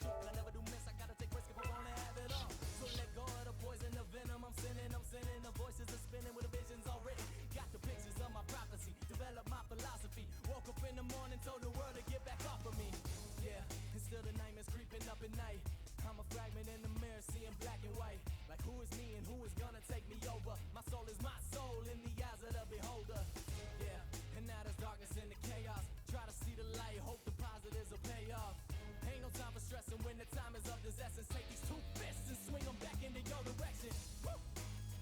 And I never do miss, I gotta take risks if I wanna have it all. So let go of the poison, the venom, I'm sending. The voices are spinning with the visions already. Got the pictures of my prophecy, develop my philosophy. Woke up in the morning, told the world to get back off of me. Yeah, and still the nightmares creeping up at night. I'm a fragment in the mirror, seeing black and white. Like who is me and who is gonna take me over? My soul is my soul in the eyes of the beholder. Yeah, and now there's darkness in the chaos. Try to see the light, hope the positives will pay off. Ain't no time for stressing when the time is of this essence. Take these two fists and swing them back into your direction. Woo!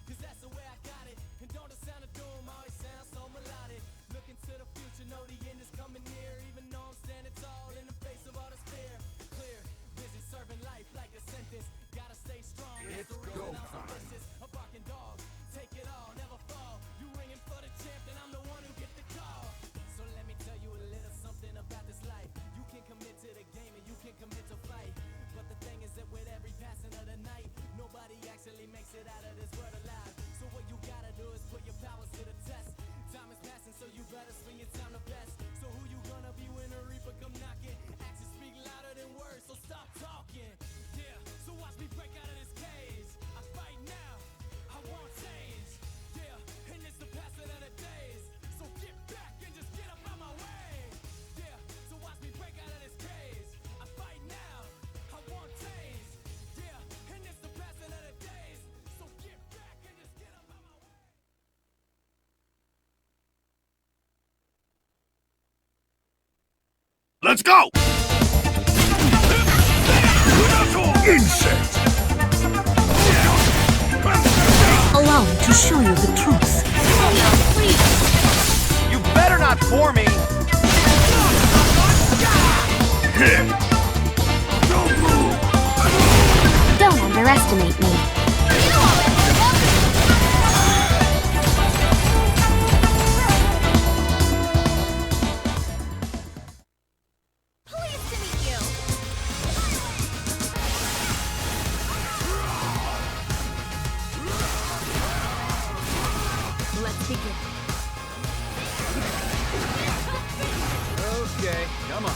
Cause that's the way I got it. And don't it sound of doom, always sounds so melodic. Looking to the future, know the end is coming near. Even though I'm standing tall in the face of all this fear. Clear, busy serving life like a sentence. Gotta stay strong, it's the reason I'm so vicious. A barking dog, take it all, never fall. You ringing for the champ, and I'm the one who get the call. So let me tell you a little something about this life. You can commit to the game and you can commit to fight. But the thing is that with every passing of the night, nobody actually makes it out of this world alive. So what you gotta do is put your powers to the test. Time is passing, so you better swing your time the best. So who you gonna be when the reaper come knocking? Actions speak louder than words, so stop talking. Yeah, so watch me break out of this cage. I fight now, I won't change. Yeah, and it's the passing of the days. So get back and just get up out my way. Yeah, so watch me break out of this cage. I fight now, I won't change. Yeah, and it's the passing of the days. So get back and just get up out my way. Let's go! Insect! Allow me to show you the truth. You better not bore me! Don't move! Don't underestimate me. Pleased to meet you. Let's begin. Okay, come on.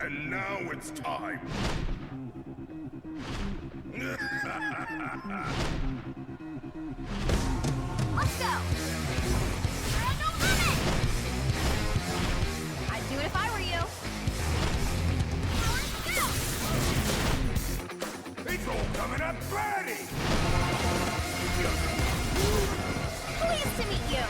And now it's time. Let's go. There are no limits. I'd do it if I were you. It's all coming up ready. Pleased to meet you.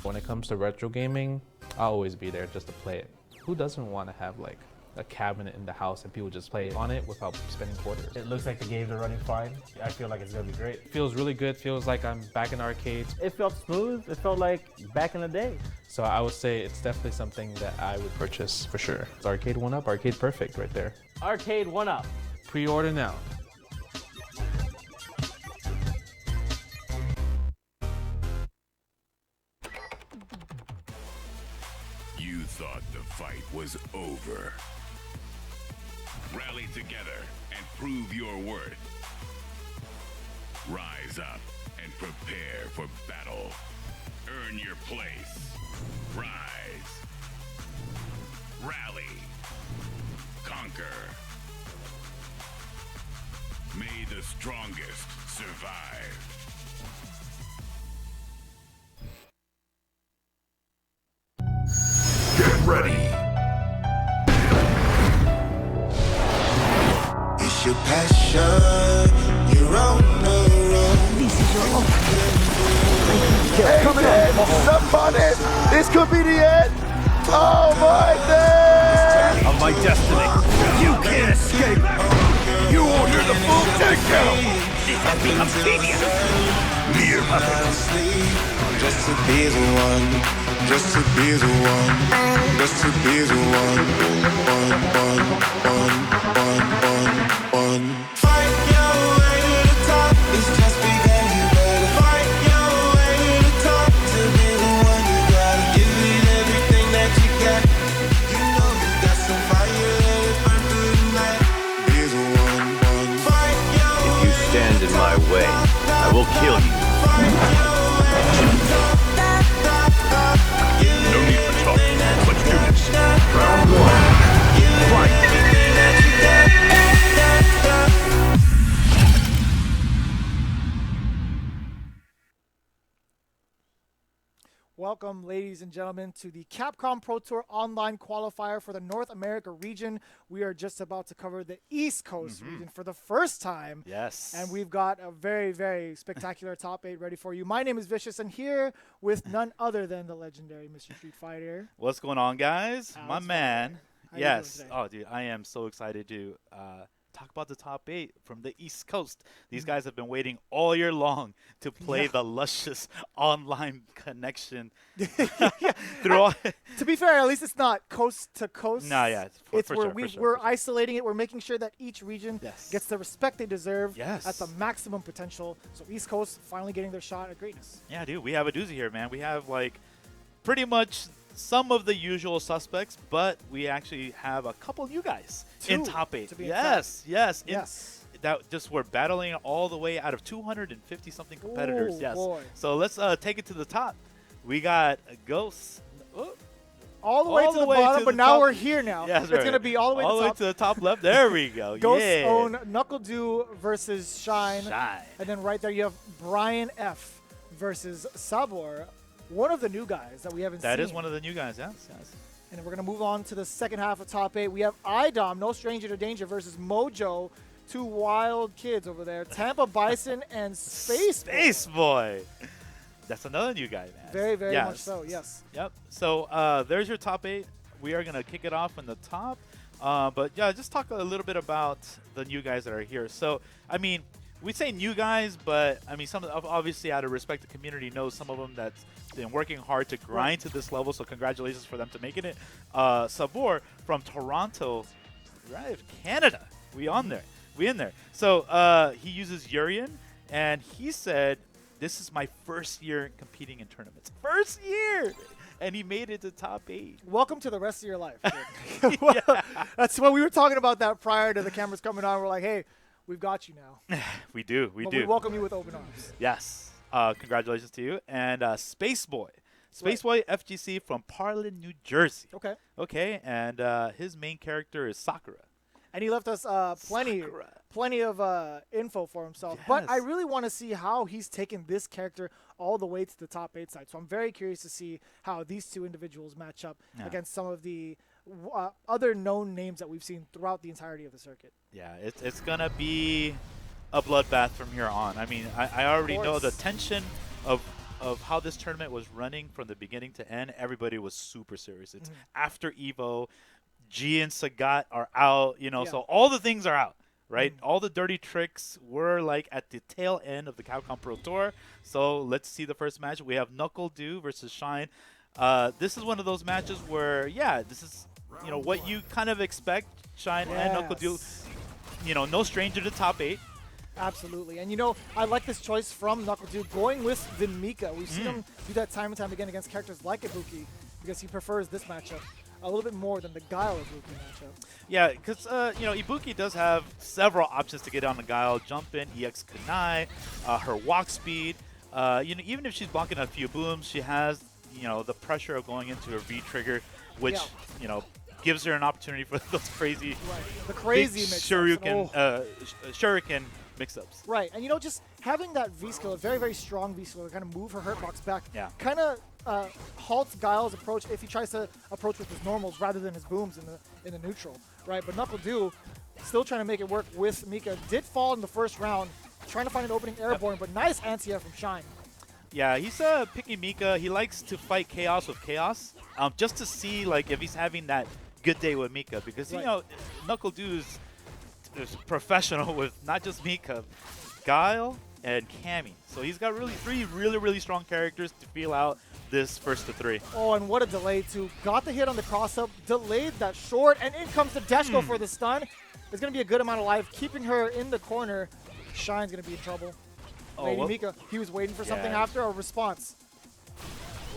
When it comes to retro gaming, I'll always be there just to play it. Who doesn't want to have like a cabinet in the house and people just play on it without spending quarters? It looks like the games are running fine. I feel like it's gonna be great. It feels really good, feels like I'm back in arcades. It felt smooth. It felt like back in the day. So I would say it's definitely something that I would purchase for sure. It's Arcade 1-Up, Arcade Perfect right there. Arcade 1-Up. Pre-order now. You thought the fight was over. Rally together and prove your worth. Rise up and prepare for battle. Earn your place. Rise. Rally. Conquer. May the strongest survive. Get ready. It's your passion. This could be the end. Oh my God! Of my destiny. You can't escape. You won't hear the full takedown. This has become tedious. Mere puppets. Just to be the one, just to be the one, just to be the one. Fight your way to the top, it's just begun, you better fight your way to the top, to be the one you gotta give it everything that you got. You know you got some fire, let it burn through the night. Be the one. Fight your way. If you stand in my way, I will kill you. No need for talk. Let's do this. Round one. Fight. Welcome, ladies and gentlemen, to the Capcom Pro Tour online qualifier for the North America region. We are just about to cover the East Coast region for the first time. Yes. And we've got a very, very spectacular top 8 ready for you. My name is Vicious, and here with none other than the legendary Mr. Street Fighter. What's going on, guys? Alex My man. How you doing Yes. today? Oh, dude, I am so excited to talk about the top 8 from the East Coast. These guys have been waiting all year long to play the luscious online connection. Through all To be fair, at least it's not coast to coast. No, yeah, It's for where sure, for we're sure. isolating it. We're making sure that each region Yes. gets the respect they deserve Yes. at the maximum potential. So East Coast finally getting their shot at greatness. Yeah, dude, we have a doozy here, man. We have like pretty much some of the usual suspects, but we actually have a couple new guys in Two, top 8. to be Yes, yes, Yes. that just were battling all the way out of 250 something competitors. Ooh, Yes. boy. So let's take it to the top. We got Ghosts. Oh, All the way all to the the way bottom, to but the now top. we're here now. Yes, It's right. going to be all the way all to the top. to the top left. There we go. Ghost's yeah. own Knuckle Dew versus Shine. Shine. And then right there you have Brian F. versus Sabor, one of the new guys that we haven't seen. That is one of the new guys. Yes, yes. And then we're going to move on to the second half of top 8. We have IDOM, No Stranger to Danger, versus Mojo, two wild kids over there. Tampa Bison and Space Boy. Space Boy. That's another new guy, man. Very, very Yes. much so, yes. Yep. So there's your top 8. We are gonna kick it off in the top, but yeah, just talk a little bit about the new guys that are here. So I mean, we say new guys, but I mean, some obviously out of respect, the community knows some of them that's been working hard to grind to this level. So congratulations for them to making it. Sabor from Toronto, right? Canada. We on there. We in there. So he uses Urian, and he said, "This is my first year competing in tournaments. First year." And he made it to top 8. Welcome to the rest of your life. Well, that's what we were talking about that prior to the cameras coming on. We're like, hey, we've got you now. We do. We But do. we welcome you with open arms. Yes. Congratulations to you. And Space Boy. Space Boy FGC from Parlin, New Jersey. Okay. Okay. And his main character is Sakura. And he left us plenty of info for himself. But I Yes. really want to see how he's taken this character all the way to the top 8 side. So I'm very curious to see how these two individuals match up against some of the other known names that we've seen throughout the entirety of the circuit. Yeah, it's going to be a bloodbath from here on. I mean, I already know the tension of how this tournament was running from the beginning to end. Everybody was super serious. It's after EVO. G and Sagat are out, so all the things are out, right? All the dirty tricks were like at the tail end of the Capcom Pro Tour. So let's see the first match. We have Knuckle Dew versus Shine. This is one of those matches where, this is, what you kind of expect. Shine and Knuckle Dew, no stranger to top 8. Absolutely. And, I like this choice from Knuckle Dew going with Vin Mika. We've seen him do that time and time again against characters like Ibuki because he prefers this matchup a little bit more than the Guile Ibuki matchup. Yeah, because, Ibuki does have several options to get on the Guile. Jump in, EX Kunai, her walk speed. Even if she's blocking a few booms, she has, the pressure of going into a V-trigger, which, gives her an opportunity for those crazy, the crazy big mix-ups. shuriken mix-ups. Right, and just having that V-skill, a very, very strong V-skill to kind of move her hurtbox back, kind of halts Guile's approach if he tries to approach with his normals rather than his booms in the neutral, right? But Knuckle Dew still trying to make it work with Mika. Did fall in the first round, trying to find an opening airborne, but nice anti-air from Shine. Yeah, he's picking Mika. He likes to fight chaos with chaos, just to see like if he's having that good day with Mika, because you know Knuckle Dude is professional with not just Mika, Guile and Cammy. So he's got really 3 really strong characters to feel out this first to 3. Oh, and what a delay too. Got the hit on the cross-up, delayed that short, and in comes the Deshko for the stun. There's going to be a good amount of life, keeping her in the corner. Shine's going to be in trouble. Lady Mika, he was waiting for something after a response.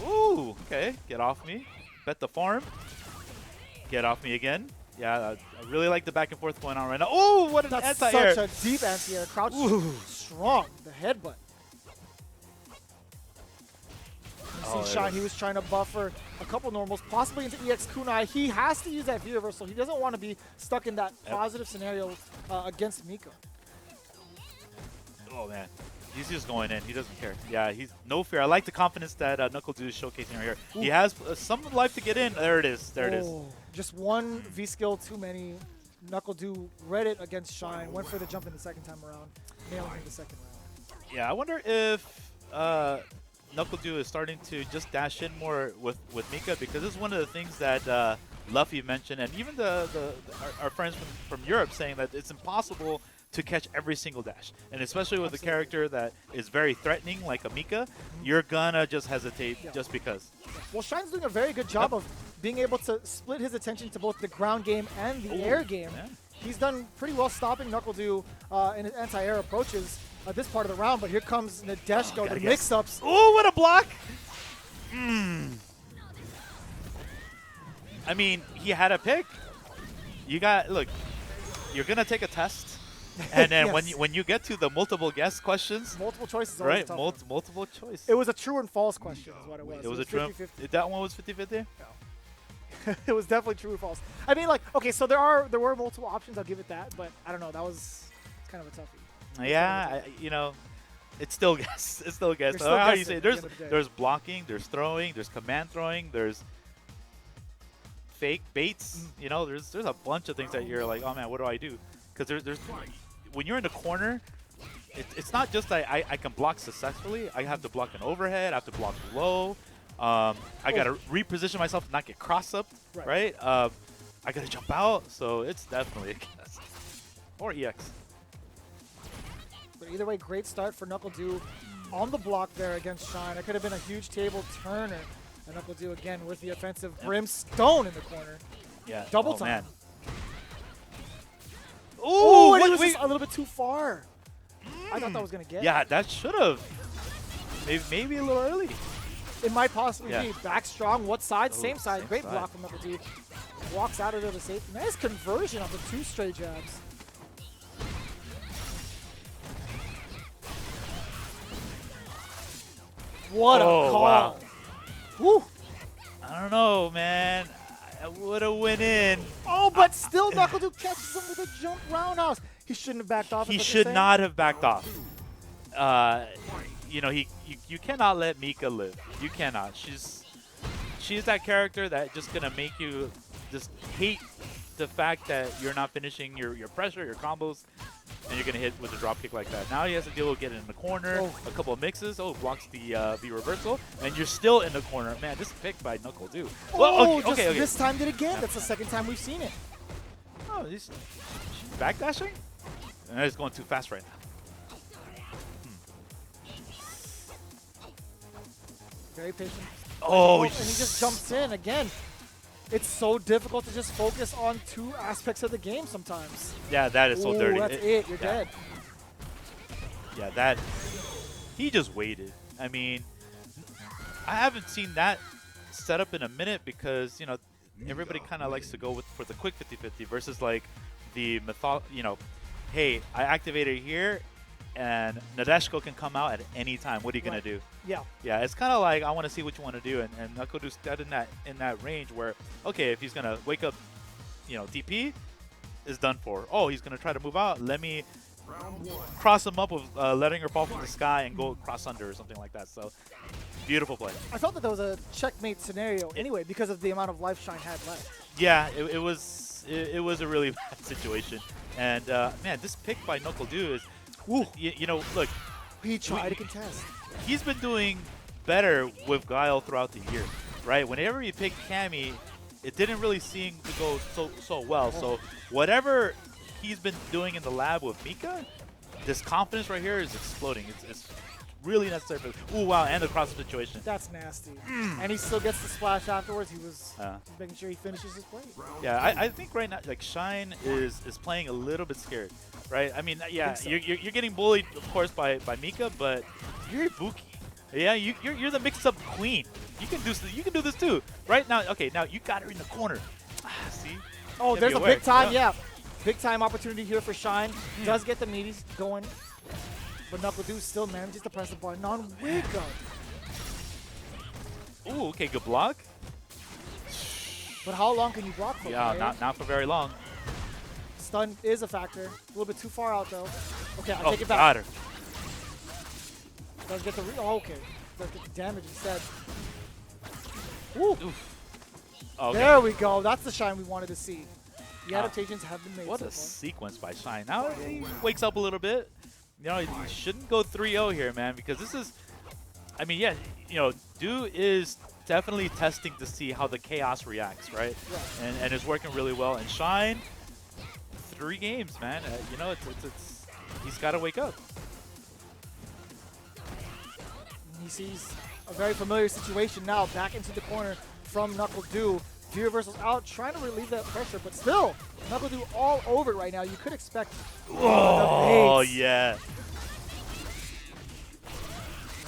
Ooh, okay. Get off me. Bet the farm. Get off me again. Yeah, I really like the back and forth going on right now. Oh, what an anti-air. Such a deep anti-air. Crouch strong. The headbutt. You see Shine, he was trying to buffer a couple normals, possibly into EX Kunai. He has to use that V-reversal. He doesn't want to be stuck in that positive scenario against Mika. Oh, man. He's just going in. He doesn't care. Yeah, he's no fear. I like the confidence that Knuckle Dude is showcasing right here. Ooh. He has some life to get in. There it is. There it is. Just one V-skill too many. Knuckle Dude read it against Shine. Went for the jump in the second time around. Nailing him the second round. Yeah, I wonder if Knuckle Dude is starting to just dash in more with Mika, because this is one of the things that Luffy mentioned, and even our friends from Europe saying that it's impossible to catch every single dash. And especially with a character that is very threatening like a Mika, you're gonna just hesitate just because. Well, Shine's doing a very good job of being able to split his attention to both the ground game and the air game. Yeah. He's done pretty well stopping Knuckle Dude in his anti-air approaches this part of the round, but here comes Nadeshko, the mix-ups. Oh, what a block! I mean, he had a pick. You got, look, you're gonna take a test. And then when you get to the multiple guess questions, multiple choices, right? Multiple choice. It was a true and false question, is what it was. It was a true. That one was 50-50. No. It was definitely true or false. I mean, like, okay, so there were multiple options. I'll give it that, but I don't know. It's kind of a toughie. Yeah, you know, it's still guess. It's still guess. How do you say? There's blocking. There's throwing. There's command throwing. There's fake baits. You know, there's a bunch of things that you're like, oh man, what do I do? Because there's when you're in the corner, it's not just that I can block successfully. I have to block an overhead. I have to block low. I got to reposition myself to not get cross-up, right? I got to jump out. So it's definitely a guess. Or EX. But either way, great start for Knuckle Dude on the block there against Shine. It could have been a huge table turner. And Knuckle Dude again with the offensive Brimstone in the corner. Yeah. Double time. Man. Oh, and he was just a little bit too far. I thought that was going to get. Yeah, that should have. Maybe a little early. It might possibly be. Back strong. What side? Same side. Great block from Knuckle Dude. Walks out of there to safety. Nice conversion on the 2 straight jabs. What a call. Wow. Woo. I don't know, man. I would have went in. Oh, but still Knuckle Dude catches him with a jump roundhouse. He shouldn't have backed off. He should not have backed off. You know, you cannot let Mika live. You cannot. She's that character that just gonna make you just hate the fact that you're not finishing your pressure, your combos, and you're gonna hit with a drop kick like that. Now he has to deal with getting in the corner, a couple of mixes. Oh, blocks the reversal, and you're still in the corner. Man, this pick by Knuckle Dude. Oh, well, okay. This time did again. That's the second time we've seen it. Oh, she's backdashing? And he's going too fast right now. Very patient. Oh, and he just jumps in again. It's so difficult to just focus on 2 aspects of the game sometimes. Yeah, that is so dirty. That's it. You're dead. Yeah, that. He just waited. I mean, I haven't seen that setup in a minute because, you know, everybody kind of likes to go for the quick 50-50 versus like the you know, hey, I activated here and Nadeshko can come out at any time. What are you going to do? Yeah. Yeah, it's kind of like I want to see what you want to do. And Knuckle Dude's in that range where, okay, if he's going to wake up, you know, DP is done for. Oh, he's going to try to move out. Let me cross him up with letting her fall from the sky and go cross under or something like that. So, beautiful play. I felt that was a checkmate scenario anyway because of the amount of life Shine had left. Yeah, it was a really bad situation. And, man, this pick by Knuckle Dude is, you know, look, He tried to contest. He's been doing better with Guile throughout the year, right? Whenever he picked Cammy, it didn't really seem to go so well. So whatever he's been doing in the lab with Mika, this confidence right here is exploding. It's really necessary for. Ooh, wow, and the cross situation. That's nasty. And he still gets the splash afterwards. He was making sure he finishes his play. Yeah, I think right now, like Shine is playing a little bit scared, right? I mean, yeah, so. you're getting bullied, of course, by Mika, but you're Ibuki. Yeah, you're the mix-up queen. You can do this too, right? Now, okay, now you got her in the corner. See? Oh, Can't there's be a aware. big time, yeah. Big time opportunity here for Shine. Does get the meaties going, but NuckleDu still manages to press the button on wake up. Ooh, okay, good block. But how long can you block for? Yeah, right? not for very long. Stun is a factor. A little bit too far out though. Okay, I'll Oh, take it back. got her. Does get the okay. Does get the damage instead. Woo. Oof. Okay. There we go. That's the Shine we wanted to see. The adaptations have been made. What so a far. sequence by Shine. Now he wakes up a little bit. You know, he shouldn't go 3-0 here, man, because this is, I mean, yeah, you know, Du is definitely testing to see how the chaos reacts, right? Yeah. And it's working really well. And Shine, 3 games, man. You know, he's got to wake up. He sees a very familiar situation now, back into the corner from NuckleDu. View reversals out, trying to relieve that pressure, but still, NuckleDu all over it right now. You could expect Oh, the baits. yeah.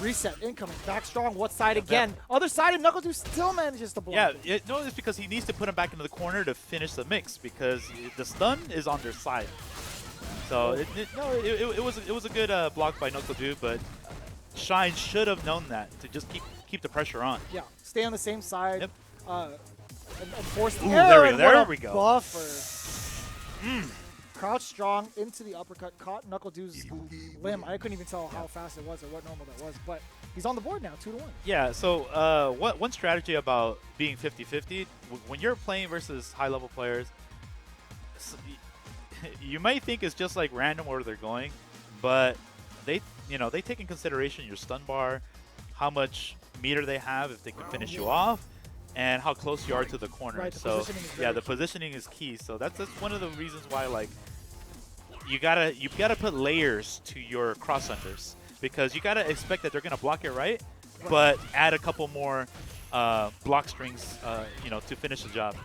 Reset, incoming, back strong, what side again? Other side, and NuckleDu still manages to block Yeah, it. no, it's because he needs to put him back into the corner to finish the mix because the stun is on their side. So it was a good block by NuckleDu, but Shine should have known that to just keep the pressure on. Yeah, stay on the same side. Yep. And force the Ooh, air, there and we what go. a buffer. Crouch strong into the uppercut, caught NuckleDu's limb. I couldn't even tell how fast it was or what normal that was, but he's on the board now, 2-1. Yeah, so one strategy about being 50-50, when you're playing versus high-level players, you might think it's just like random where they're going, but they take in consideration your stun bar, how much meter they have if they can finish you off, and how close you are to the corner. Right, the so positioning is yeah, very the key. positioning is key. So that's one of the reasons why like you gotta put layers to your cross unders because you gotta expect that they're gonna block it right, but add a couple more block strings, to finish the job.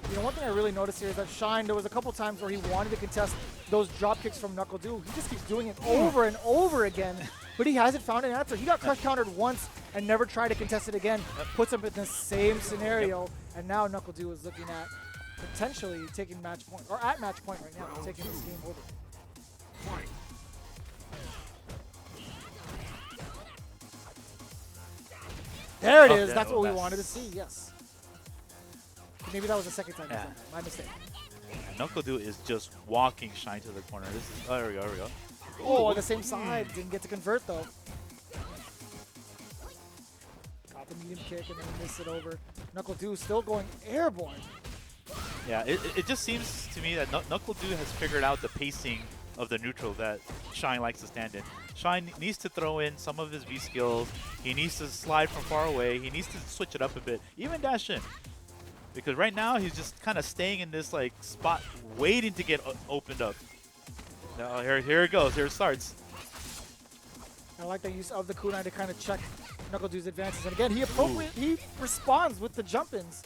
You know, one thing I really noticed here is that Shine, there was a couple times where he wanted to contest those drop kicks from NuckleDu. He just keeps doing it over and over again, but he hasn't found an answer. He got crush countered once and never tried to contest it again. Puts him in the same scenario, and now NuckleDu is looking at potentially taking match point, or at match point right now, taking this game over. There it is. That's what we wanted to see. Yes. Maybe that was the second time. Yeah. My mistake. NuckleDu is just walking Shine to the corner. There we go. Oh, on the same side. Didn't get to convert, though. Got the medium kick and then missed it over. NuckleDu still going airborne. Yeah, it just seems to me that NuckleDu has figured out the pacing of the neutral that Shine likes to stand in. Shine needs to throw in some of his V skills. He needs to slide from far away. He needs to switch it up a bit. Even dash in. Because right now he's just kind of staying in this like spot, waiting to get opened up. Now here it goes. Here it starts. I like the use of the kunai to kind of check NuckleDu's advances. And again, he responds with the jump-ins.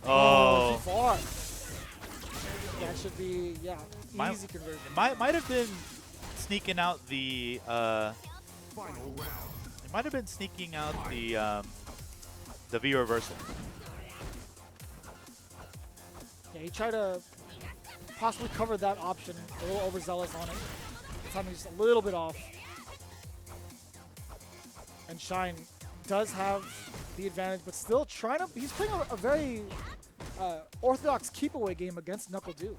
Oh. Too far. That should be, easy conversion. It might have been sneaking out the. It might have been sneaking out the V reversal. Yeah, he tried to possibly cover that option. A little overzealous on it. Timing just a little bit off. And Shine does have the advantage, but still trying to. He's playing a very orthodox keep away game against NuckleDu.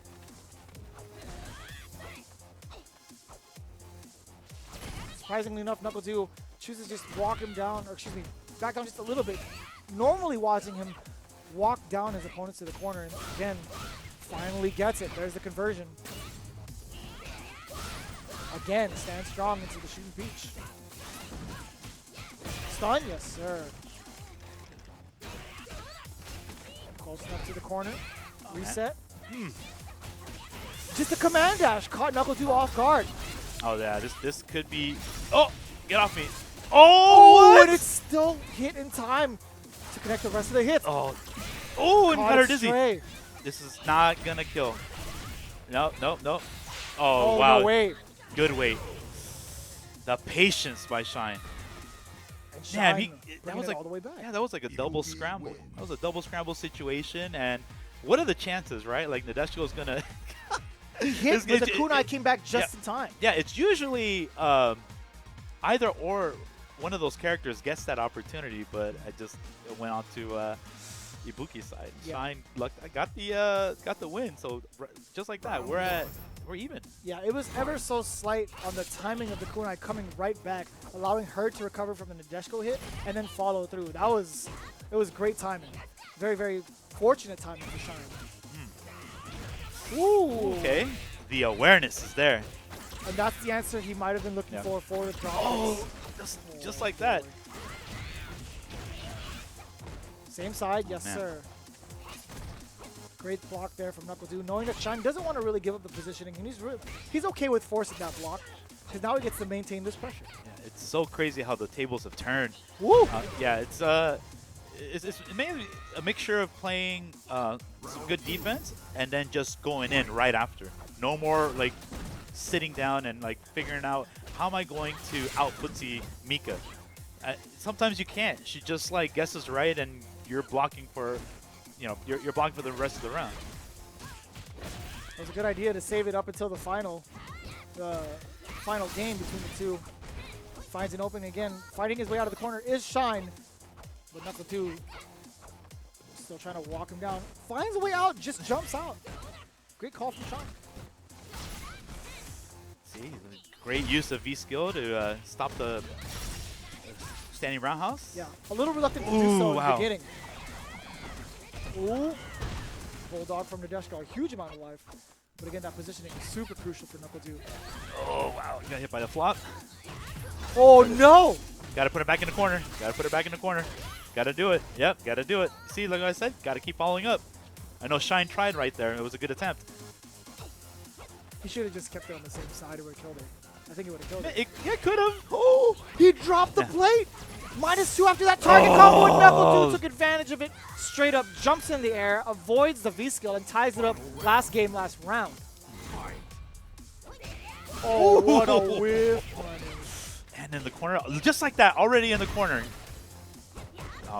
Surprisingly enough, NuckleDu chooses to just walk him down, or excuse me, back down just a little bit. Normally watching him walk down his opponents to the corner, and again, finally gets it. There's the conversion. Again, stand strong into the shooting peach. Stun, yes, sir. Close enough to the corner. Reset. Just a command dash caught Knuckle 2 off guard. Oh yeah, this could be. Oh, get off me! Oh, what? And it's still hit in time to connect the rest of the hits. Oh, and got her dizzy. Stray. This is not gonna kill. No. Oh, wow. no, wait. Good wait. The patience by Shine. And Damn, Shine that bringing was it like all the way back. yeah, that was like a double scramble. That was a double scramble situation, and what are the chances, right? Like Nadeshiko's gonna He hit, but the kunai came back just in time. Yeah, it's usually either or one of those characters gets that opportunity, but I just went on to Ibuki's side. Yeah. Shine got the win, so just like that, we're even. Yeah, it was ever so slight on the timing of the kunai coming right back, allowing her to recover from the Nadeshiko hit and then follow through. It was great timing. Very, very fortunate timing for Shine. Ooh. Okay, the awareness is there. And that's the answer he might have been looking for the drop. Oh, just like that. Same side, yes, sir. Great block there from Knuckle 2, knowing that Shine doesn't want to really give up the positioning, and he's okay with forcing that block, because now he gets to maintain this pressure. Yeah, it's so crazy how the tables have turned. Woo! Yeah, it's mainly a mixture of playing some good defense and then just going in right after. No more like sitting down and like figuring out how am I going to out footsie Mika. Sometimes you can't. She just like guesses right, and you're blocking for, you're blocking for the rest of the round. It was a good idea to save it up until the final game between the two. Finds an opening again. Fighting his way out of the corner is Shine. But Knuckle 2 still trying to walk him down. Finds a way out, just jumps out. Great call from Shine. See, great use of V skill to stop the standing roundhouse. Yeah, a little reluctant to do so in wow. the beginning. Ooh. Bulldog from Nadeshiko, a huge amount of life. But again, that positioning is super crucial for Knuckle 2. Oh, wow. Got hit by the flop. Oh, no! Gotta put it back in the corner. Gotta put it back in the corner. Gotta do it. Yep, gotta do it. See, like I said, gotta keep following up. I know Shine tried right there. It was a good attempt. He should have just kept it on the same side or killed it. I think it would have killed it. Yeah, could have. Oh, he dropped the plate. -2 after that target combo, and Knuckle 2 took advantage of it. Straight up jumps in the air, avoids the V-skill, and ties it up last game, last round. Oh, what a whiff. And in the corner, just like that, already in the corner.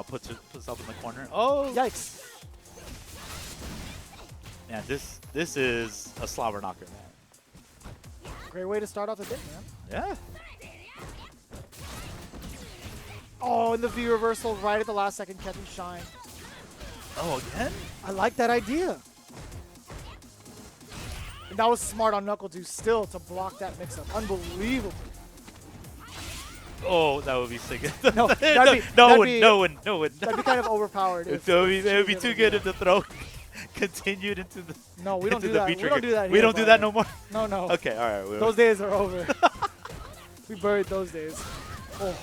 Puts himself in the corner. Oh, yikes. Man, this is a slobber knocker, man. Great way to start off the day, man. Yeah. Oh, and the V reversal right at the last second, catching Shine. Oh, again? I like that idea. And that was smart on Knuckle 2 still to block that mix-up. Unbelievable. Oh, that would be sick. No, no one. That'd be kind of overpowered. It would be too good if the throw continued into the. No, we don't do the that. V We trigger. don't do that. We don't do that no more. No, no. Okay, all right. Those days are over. We buried those days. Oh.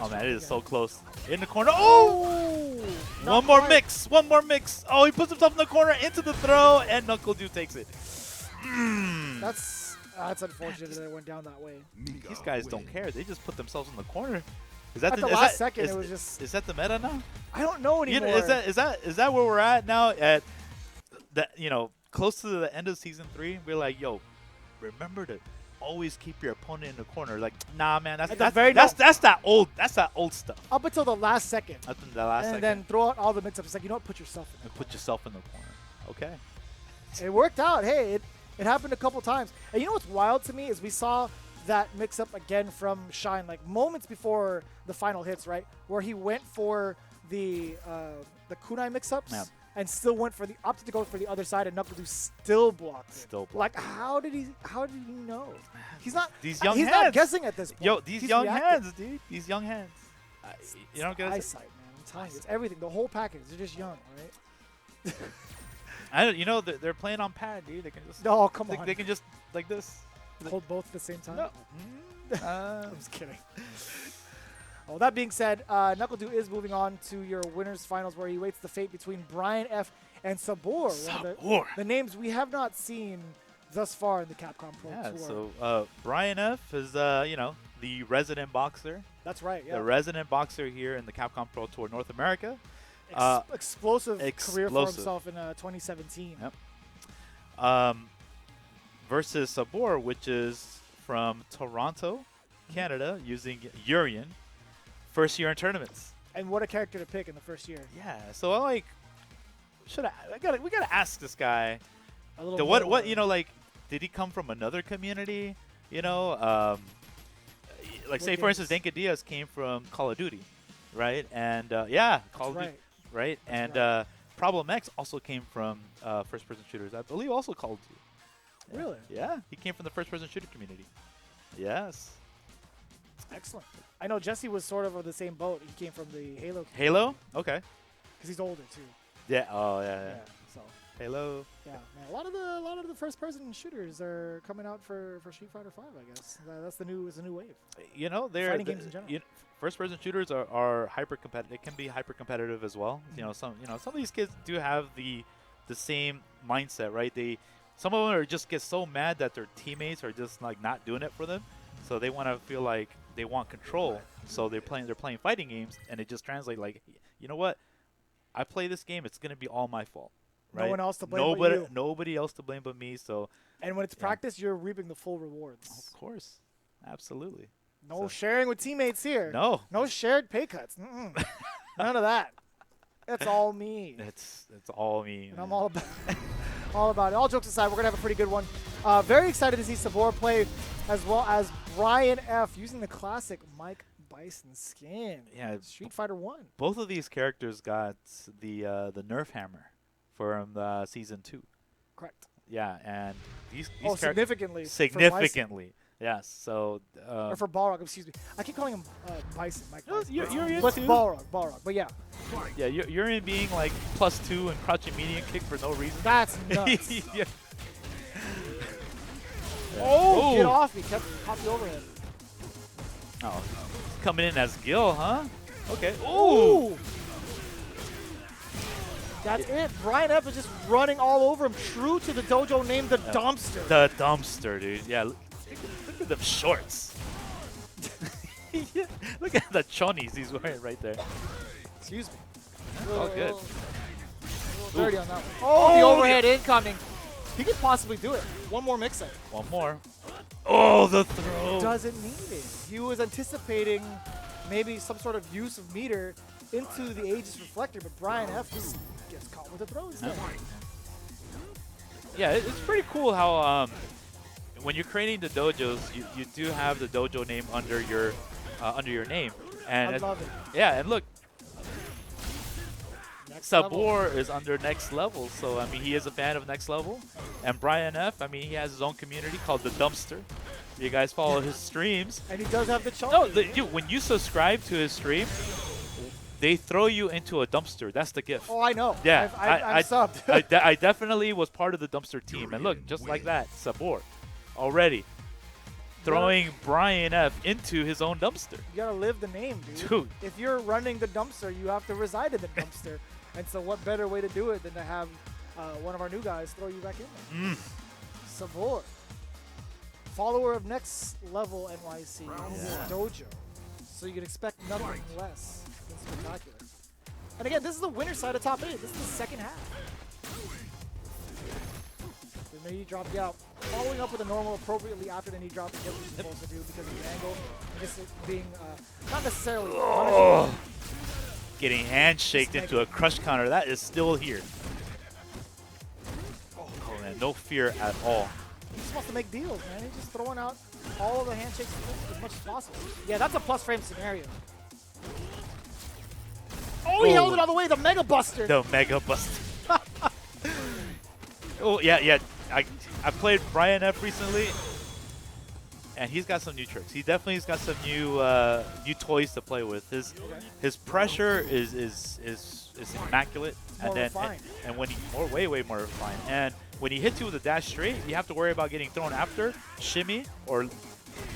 Oh man, it is so close. In the corner. Oh! One more mix. One more mix. Oh, he puts himself in the corner into the throw, and Knuckle 2 takes it. That's unfortunate that it went down that way. These guys don't care. They just put themselves in the corner. Is that At the last second, it was just. Is that the meta now? I don't know anymore. Is that where we're at now? At that, close to the end of season 3, we're like, yo, remember to always keep your opponent in the corner. Like, nah, man, that's that old stuff. Up until the last second. Up until the last second. And then throw out all the mix-ups. It's like, you know what? Put yourself in. And put yourself in the corner. Okay. It worked out. Hey, it happened a couple times. And you know what's wild to me is we saw that mix-up again from Shine, like moments before the final hits, right? Where he went for the kunai mix-ups. Yeah. And still opted to go for the other side, and Knuckle 2 still blocked it. Still blocked. Like, how did he know? He's not. These young he's hands. not guessing at this point. Yo, these He's young reacting. hands, dude. These young hands. You don't get eyesight, man. I'm telling you, it's everything. The whole package. They're just young, right? they're playing on pad, dude. They can just. Oh, come on. They can just like this. Hold both at the same time? No. I'm just kidding. Well, that being said, NuckleDu is moving on to your winners finals where he waits the fate between Brian F. and Sabor. One of the names we have not seen thus far in the Capcom Pro Tour. So Brian F. is, you know, the resident boxer. That's right, yeah. The resident boxer here in the Capcom Pro Tour North America. Explosive career for himself in 2017. Yep. Versus Sabor, which is from Toronto, Canada, using Urian. First year in tournaments. And what a character to pick in the first year. Yeah, so I'm like, we gotta ask this guy. A little what you know, like, did he come from another community? You know, like say for instance, Denka Diaz came from Call of Duty, right? And yeah, Call of Duty, right? And Problem X also came from first-person shooters. I believe also Call of Duty. Really? Yeah, he came from the first-person shooter community. Yes. Excellent. I know Jesse was sort of the same boat. He came from the Halo. Halo? Okay. Because he's older too. Yeah. Oh yeah. Yeah. So. Halo. Yeah, man. A lot of the first-person shooters are coming out for Street Fighter 5. I guess that's the new wave. You know, they're fighting games in general. First-person shooters are hyper competitive. It can be hyper competitive as well. You know, some of these kids do have the same mindset, right? Some of them are just get so mad that their teammates are just like not doing it for them, so they want to feel like they want control. So they're playing fighting games, and it just translates like, you know what? I play this game, it's gonna be all my fault. Right? No one else to blame but you. Nobody else to blame but me. So. And when it's practice, you're reaping the full rewards. Of course, absolutely. No sharing with teammates here. No. No shared pay cuts. None of that. It's all me. It's all me. And I'm all about all about it. All jokes aside, we're gonna have a pretty good one. Very excited to see Sabor play, as well as Brian F. using the classic Mike Bison skin. Yeah, Street Fighter 1. Both of these characters got the Nerf hammer from season 2. Correct. Yeah, and these significantly. Significantly. Yes. So. Or for Balrog, excuse me. I keep calling him Bison. Mike Bison. You're in but too. Balrog. But yeah. Yeah, you're in being like +2 and crouching medium kick for no reason. That's nuts. Yeah. Oh, get off me. Kept popping overhead. Oh, coming in as Gil, huh? Okay. Ooh. That's it. Brian F is just running all over him. True to the dojo name, the Dumpster. The Dumpster, dude. Yeah, look at them shorts. Yeah, look at the chonies he's wearing right there. Excuse me. All good. A little dirty on that one. Oh, the overhead incoming. He could possibly do it. One more mix-up. One more. Oh, the throw. Doesn't need it. He was anticipating maybe some sort of use of meter into the Aegis Reflector, but Brian F just gets caught with the throws there. Yeah, it's pretty cool how when you're creating the dojos, you do have the dojo name under your name. And I love it. Yeah, and look, Next Sabor level. is under Next Level, so I mean he is a fan of Next Level. And Brian F, I mean he has his own community called the Dumpster. You guys follow his streams. And he does have the chunk. No, when you subscribe to his stream, they throw you into a dumpster. That's the gift. Oh, I know. Yeah, I've subbed. I definitely was part of the dumpster team. And look, just like that, Sabor already throwing Brian F into his own dumpster. You gotta live the name, dude. If you're running the dumpster, you have to reside in the dumpster. And so what better way to do it than to have one of our new guys throw you back in there. Sabor. Follower of Next Level NYC in his dojo. So you can expect nothing less than spectacular. And again, this is the winner side of top 8. This is the second half. The knee drop, yeah. Following up with a normal appropriately after the knee drop to get what you're supposed to do because of the angle. And just being not necessarily punishing. Getting handshaked into a crush counter. That is still here. Oh man, no fear at all. He just wants to make deals, man. He's just throwing out all of the handshakes as much as possible. Yeah, that's a plus frame scenario. Oh, he held it all the way. The Mega Buster. The Mega Buster. Oh, yeah. I played Brian F recently, and he's got some new tricks. He definitely has got some new toys to play with. His pressure is immaculate, and when he way more refined. And when he hits you with a dash straight, you have to worry about getting thrown after, shimmy, or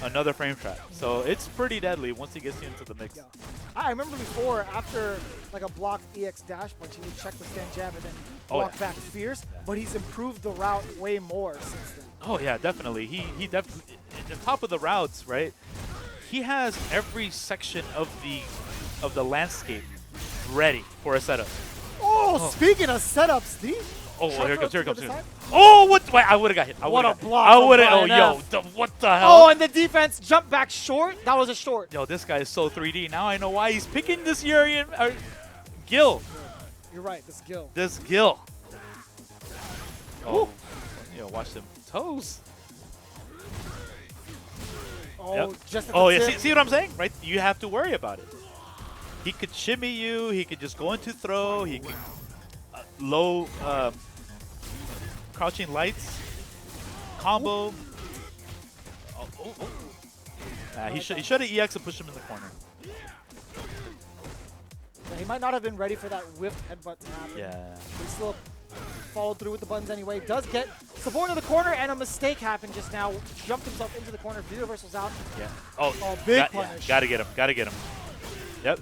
another frame trap. So it's pretty deadly once he gets you into the mix. Yeah. I remember before, after like a blocked EX dash punch, he would check the stand jab and then block back fierce, but he's improved the route way more since then. Oh yeah, definitely. He definitely, the top of the routes, right? He has every section of the landscape ready for a setup. Oh, speaking of setups, Steve. Oh, here it comes. Oh, what? Wait, I would have got hit. What a block. I would have. Oh, yo, what the hell? Oh, and the defense jumped back short. That was a short. Yo, this guy is so 3D. Now I know why he's picking this Urian. Gil. You're right, this Gil. This Gil. Oh, yo, watch them toes. Oh, just at oh the yeah, tip. see what I'm saying? Right? You have to worry about it. He could shimmy you. He could just go into throw. He could low crouching lights combo. He should have EX and pushed him in the corner. Yeah, he might not have been ready for that whiffed headbutt to happen. Yeah. He still followed through with the buttons anyway. Does get support in the corner, and a mistake happened just now. Jumped himself into the corner. V reversal's out. Yeah. Oh, big punish. Gotta get him. Gotta get him. Yep.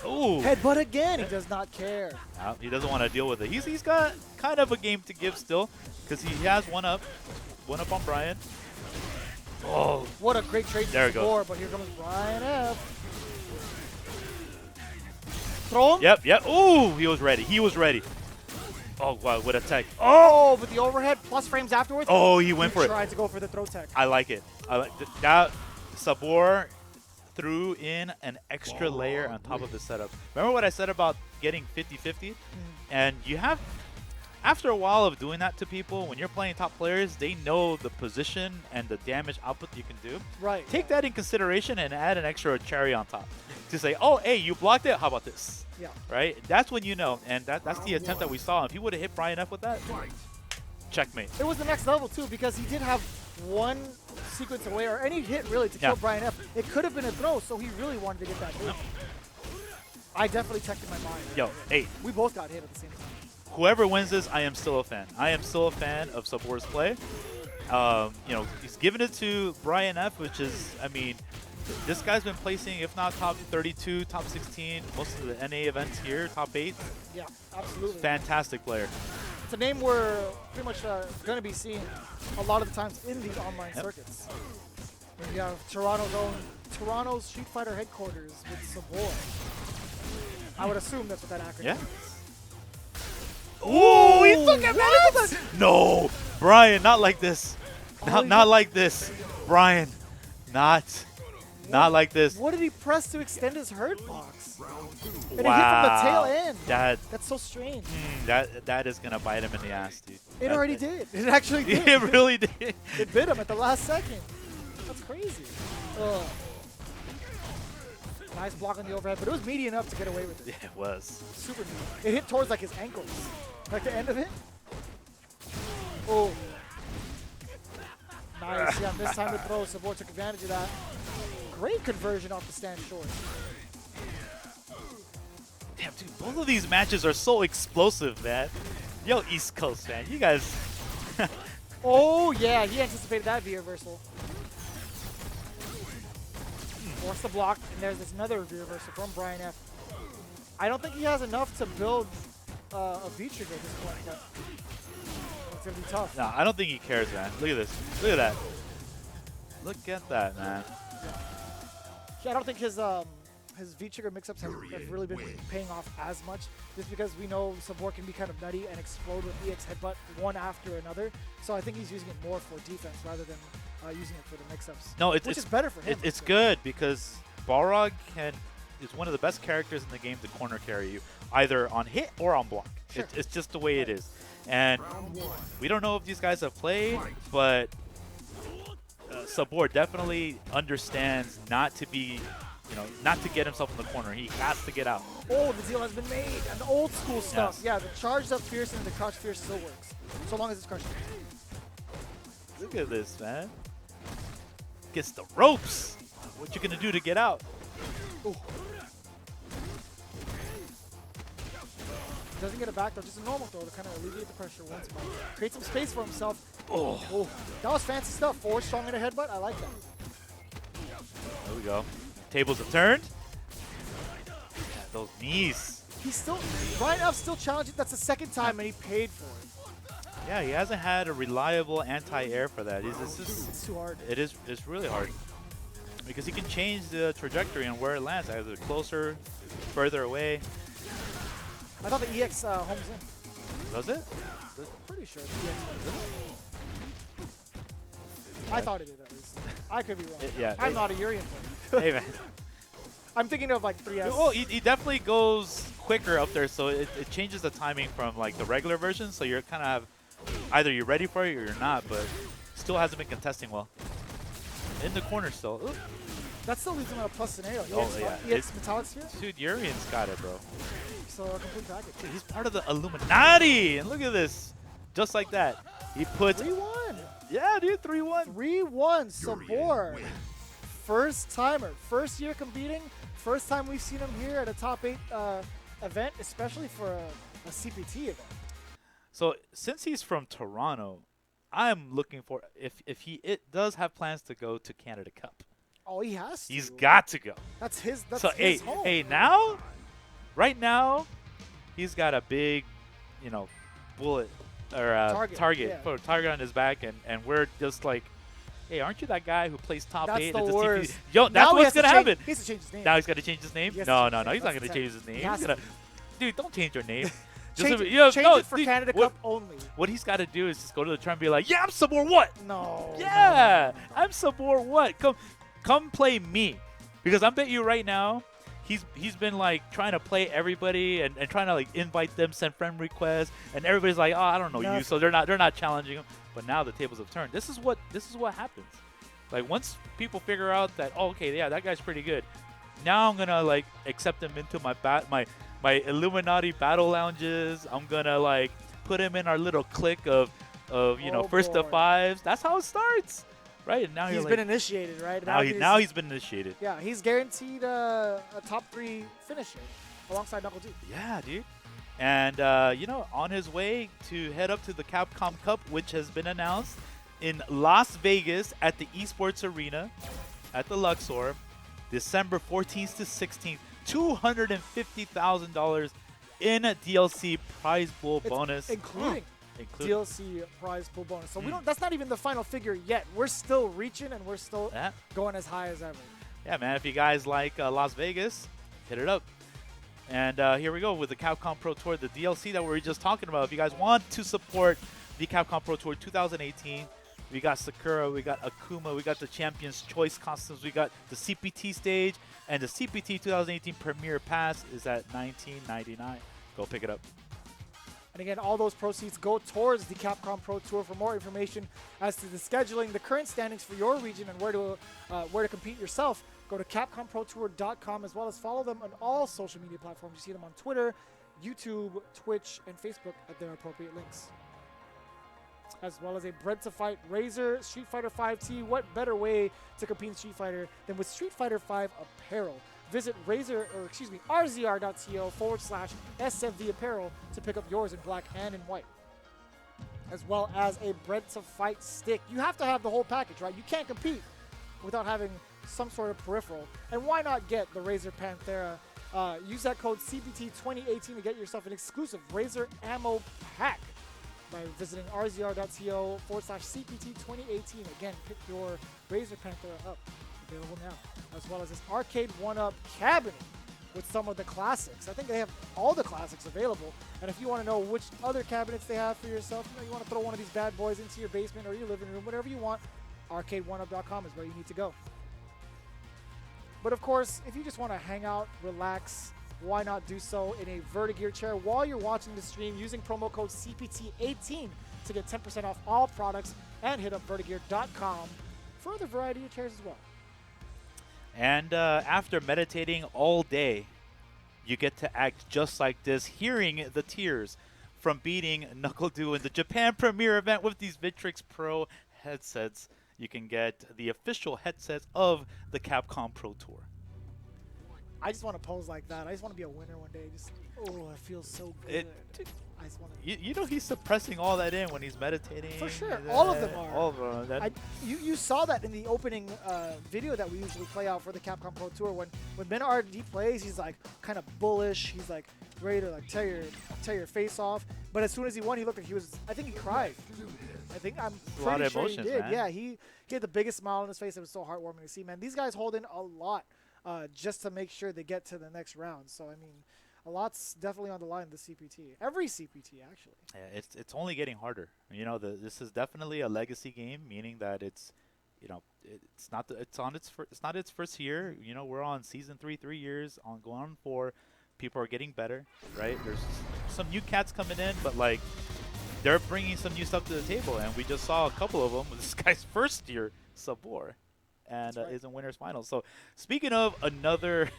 Ooh. Headbutt again. He does not care. No, he doesn't want to deal with it. He's got kind of a game to give still, because he has one up on Brian. Oh. What a great trade There we to go. score, but here comes Brian F. Throw him. Yep. Ooh, he was ready. He was ready. Oh, wow, what a tech. Oh, but the overhead plus frames afterwards. Oh, he went for it. Tried to go for the throw tech. I like it. I like that. Sabor threw in an extra layer on top of the setup. Remember what I said about getting 50-50? And you have, after a while of doing that to people, when you're playing top players, they know the position and the damage output you can do. Right. Take that in consideration and add an extra cherry on top. To say, oh, hey, you blocked it, how about this? Yeah. Right? That's when you know, and that's the attempt that we saw. If he would have hit Brian F with that, checkmate. It was the next level, too, because he did have one sequence away, or any hit, really, to kill Brian F. It could have been a throw, so he really wanted to get that hit. I definitely checked in my mind. Yo, hey. We both got hit at the same time. Whoever wins this, I am still a fan. I am still a fan of Sabor's play. You know, he's given it to Brian F, which is, I mean, this guy's been placing, if not top 32, top 16, most of the NA events here, top 8. Yeah, absolutely. Fantastic player. It's a name we're pretty much going to be seeing a lot of the times in these online circuits. And you have Toronto's Street Fighter headquarters with Sabor. I would assume that's what that acronym Yeah. is. Ooh, he took advantage of that. No, Brian, not like this. Not like this. Brian, not like this. What did he press to extend his hurt box? And it hit from Wow. the tail end. That's so strange. That is gonna bite him in the ass, dude. It already did. It actually did. It really did. It bit him at the last second. That's crazy. Ugh. Nice block on the overhead, but it was meaty enough to get away with it. Yeah, it was. Super meaty. It hit towards like his ankles. Like the end of it. Oh. Nice. Yeah, this time to throw. Sabor took advantage of that. Great conversion off the stand short. Damn, dude, both of these matches are so explosive, man. Yo, East Coast, man. You guys. Oh, yeah. He anticipated that V-reversal. Force the block, and there's this another V-reversal from Brian F. I don't think he has enough to build a V-trigger at this point, but it's going to be tough. No, I don't think he cares, man. Look at this. Look at that. Look at that, man. Yeah, I don't think his V-trigger mix-ups have really been paying off as much, just because we know Sabor can be kind of nutty and explode with EX headbutt one after another. So I think he's using it more for defense rather than using it for the mix-ups. No, which is better for him. It's good because Balrog is one of the best characters in the game to corner carry you, either on hit or on block. Sure. It's just the way it is. And we don't know if these guys have played, but Sabor definitely understands not to be, not to get himself in the corner. He has to get out. Oh, the deal has been made. And the old school stuff. Yes. Yeah, the charged up Fierce and the crouch Fierce still works. So long as it's crouched. Look at this, man. Gets the ropes. What you gonna do to get out? Ooh. Doesn't get a back throw, just a normal throw to kind of alleviate the pressure once more. Create some space for himself. Oh, that was fancy stuff. Forward strong in a headbutt. I like that. There we go. Tables have turned. Yeah, those knees. He's still, Ryan F's still challenging. That's the second time, and he paid for it. Yeah, he hasn't had a reliable anti-air for that. It's too hard. It's really hard. Because he can change the trajectory and where it lands, either closer, further away. I thought the EX homes in. Does it? Pretty sure the EX homes in. I thought it did at least. I could be wrong. Yeah. I'm not a Urian player. Hey, man. I'm thinking of like 3S. Well, he definitely goes quicker up there, so it changes the timing from like the regular version. So you're kind of either you're ready for it or you're not, but still hasn't been contesting well. In the corner still. Ooh. That still leaves him at a plus scenario. Oh, yeah. EX Metallic Sphere? Dude, Urian's got it, bro. So a complete package. Dude, he's part of the Illuminati, and look at this. Just like that. He puts 3-1. Yeah, dude, 3-1. 3-1. Sabor. First timer. First year competing. First time we've seen him here at a top 8 event, especially for a CPT event. So since he's from Toronto, I'm looking for if he does have plans to go to Canada Cup. Oh, he has to. He's got to go. That's his. That's so his home. Now, right now, he's got a big, bullet or target on his back, and we're just like, hey, aren't you that guy who plays top 8 at the worst. CPT? Yo, that's what's gonna happen. He has to change his name. Now he's got to change his name. No, he's not gonna change his name. He's gonna, dude, don't change your name. Change it for Canada Cup only. What he's got to do is just go to the track and be like, yeah, I'm Sabor what? No. Yeah, I'm Sabor what? Come play me. Because I bet you right now, he's been like trying to play everybody and trying to like invite them, send friend requests, and everybody's like, oh, I don't know you, so they're not challenging him. But now the tables have turned. This is what happens. Like once people figure out that, oh, okay, yeah, that guy's pretty good. Now I'm gonna like accept him into my Illuminati battle lounges. I'm gonna like put him in our little clique of first to fives. That's how it starts, right? And now he's been initiated, right? Now he's been initiated. Yeah, he's guaranteed a top 3 finisher alongside Knuckle D. Yeah, dude. And on his way to head up to the Capcom Cup, which has been announced in Las Vegas at the Esports Arena at the Luxor, December 14th to 16th. $250,000 in a DLC prize pool bonus, including DLC prize pool bonus. So we don't. That's not even the final figure yet. We're still reaching and we're still going as high as ever. Yeah, man. If you guys like Las Vegas, hit it up. And here we go with the Capcom Pro Tour, the DLC that we were just talking about. If you guys want to support the Capcom Pro Tour 2018. We got Sakura, we got Akuma, we got the Champion's Choice costumes, we got the CPT stage, and the CPT 2018 Premier Pass is at $19.99. Go pick it up. And again, all those proceeds go towards the Capcom Pro Tour. For more information as to the scheduling, the current standings for your region, and where to compete yourself, go to CapcomProTour.com, as well as follow them on all social media platforms. You see them on Twitter, YouTube, Twitch, and Facebook at their appropriate links. As well as a Bred to Fight Razor Street Fighter 5T. What better way to compete in Street Fighter than with Street Fighter 5 apparel? Visit rzr.co/SFV apparel to pick up yours in black and in white. As well as a Bred to Fight stick. You have to have the whole package, right? You can't compete without having some sort of peripheral. And why not get the Razor Panthera? Use that code CPT2018 to get yourself an exclusive Razor ammo pack by visiting rzr.co/CPT2018. Again, pick your Razor Panthera up. Available now. As well as this Arcade 1-Up cabinet with some of the classics. I think they have all the classics available. And if you want to know which other cabinets they have for yourself, you want to throw one of these bad boys into your basement or your living room, whatever you want, arcade1up.com is where you need to go. But of course, if you just want to hang out, relax, why not do so in a Vertigear chair while you're watching the stream using promo code CPT18 to get 10% off all products, and hit up Vertigear.com for other variety of chairs as well. And after meditating all day, you get to act just like this, hearing the tears from beating NuckleDu in the Japan Premiere event with these Victrix Pro headsets. You can get the official headsets of the Capcom Pro Tour. I just want to pose like that. I just want to be a winner one day. Just Oh, it feels so good. I just want to. You know he's suppressing all that in when he's meditating. For sure, all of them are. All of them. You saw that in the opening video that we usually play out for the Capcom Pro Tour. When RD plays, he's like kind of bullish. He's like ready to like tear your face off. But as soon as he won, he looked like he was. I think he cried. I'm a lot pretty of sure emotions, he did. man. Yeah, he had the biggest smile on his face. It was so heartwarming to see, man. These guys hold in a lot just to make sure they get to the next round. So I mean, a lot's definitely on the line this CPT. Every CPT actually. Yeah, it's only getting harder. You know, this is definitely a legacy game, meaning that it's, you know, it's not its first year. You know, we're on season 3 years, on going on 4. People are getting better, right? There's some new cats coming in, but like they're bringing some new stuff to the table, and we just saw a couple of them. This guy's first year Sabor, and is in winners finals. So speaking of another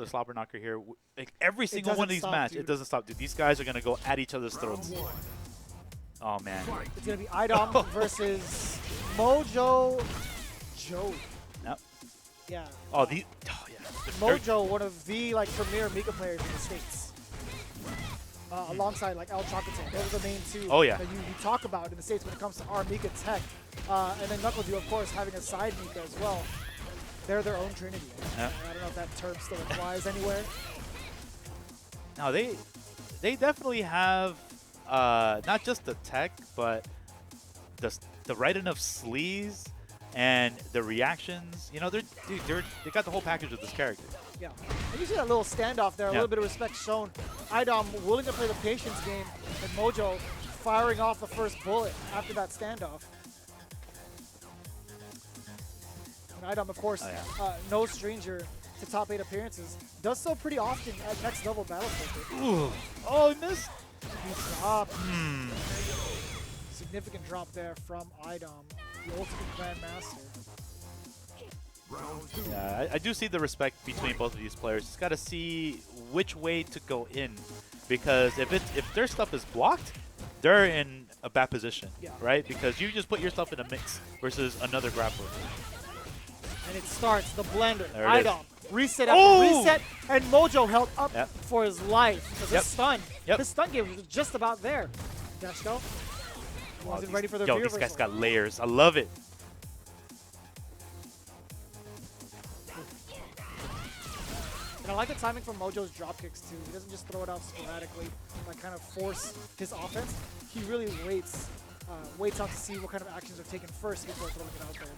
slobber knocker here, like every single one of these matches, it doesn't stop, dude. These guys are gonna go at each other's throats. Oh man, it's gonna be Idom versus Mojo Joe. Yep. Yeah. Oh, yeah. Mojo, one of the like premier Mika players in the States. Alongside like El Chocotate. Those are the main two that you talk about in the States when it comes to our Mika tech. And then Knuckle Dew, of course, having a side Mika as well. They're their own trinity. Yeah. I don't know if that term still applies anywhere. No, they definitely have not just the tech, but the right enough sleaze and the reactions. You know, they got the whole package with this character. Yeah, and you see that little standoff there, a little bit of respect shown. Idom willing to play the patience game, and Mojo firing off the first bullet after that standoff. And Idom, of course, no stranger to top 8 appearances. Does so pretty often at next level battle circuit. Ooh. Oh, he missed. He dropped. Significant drop there from Idom, the ultimate grandmaster. Yeah, I do see the respect between both of these players. Just got to see which way to go in, because if their stuff is blocked, they're in a bad position, right? Because you just put yourself in a mix versus another grappler. And it starts the blender. Idom reset after reset, and Mojo held up for his life because his stun. His stun game was just about there. Dashko wasn't ready for the these guys got layers. I love it. And I like the timing from Mojo's drop kicks too. He doesn't just throw it out sporadically, like kind of force his offense. He really waits out to see what kind of actions are taken first before throwing it out there.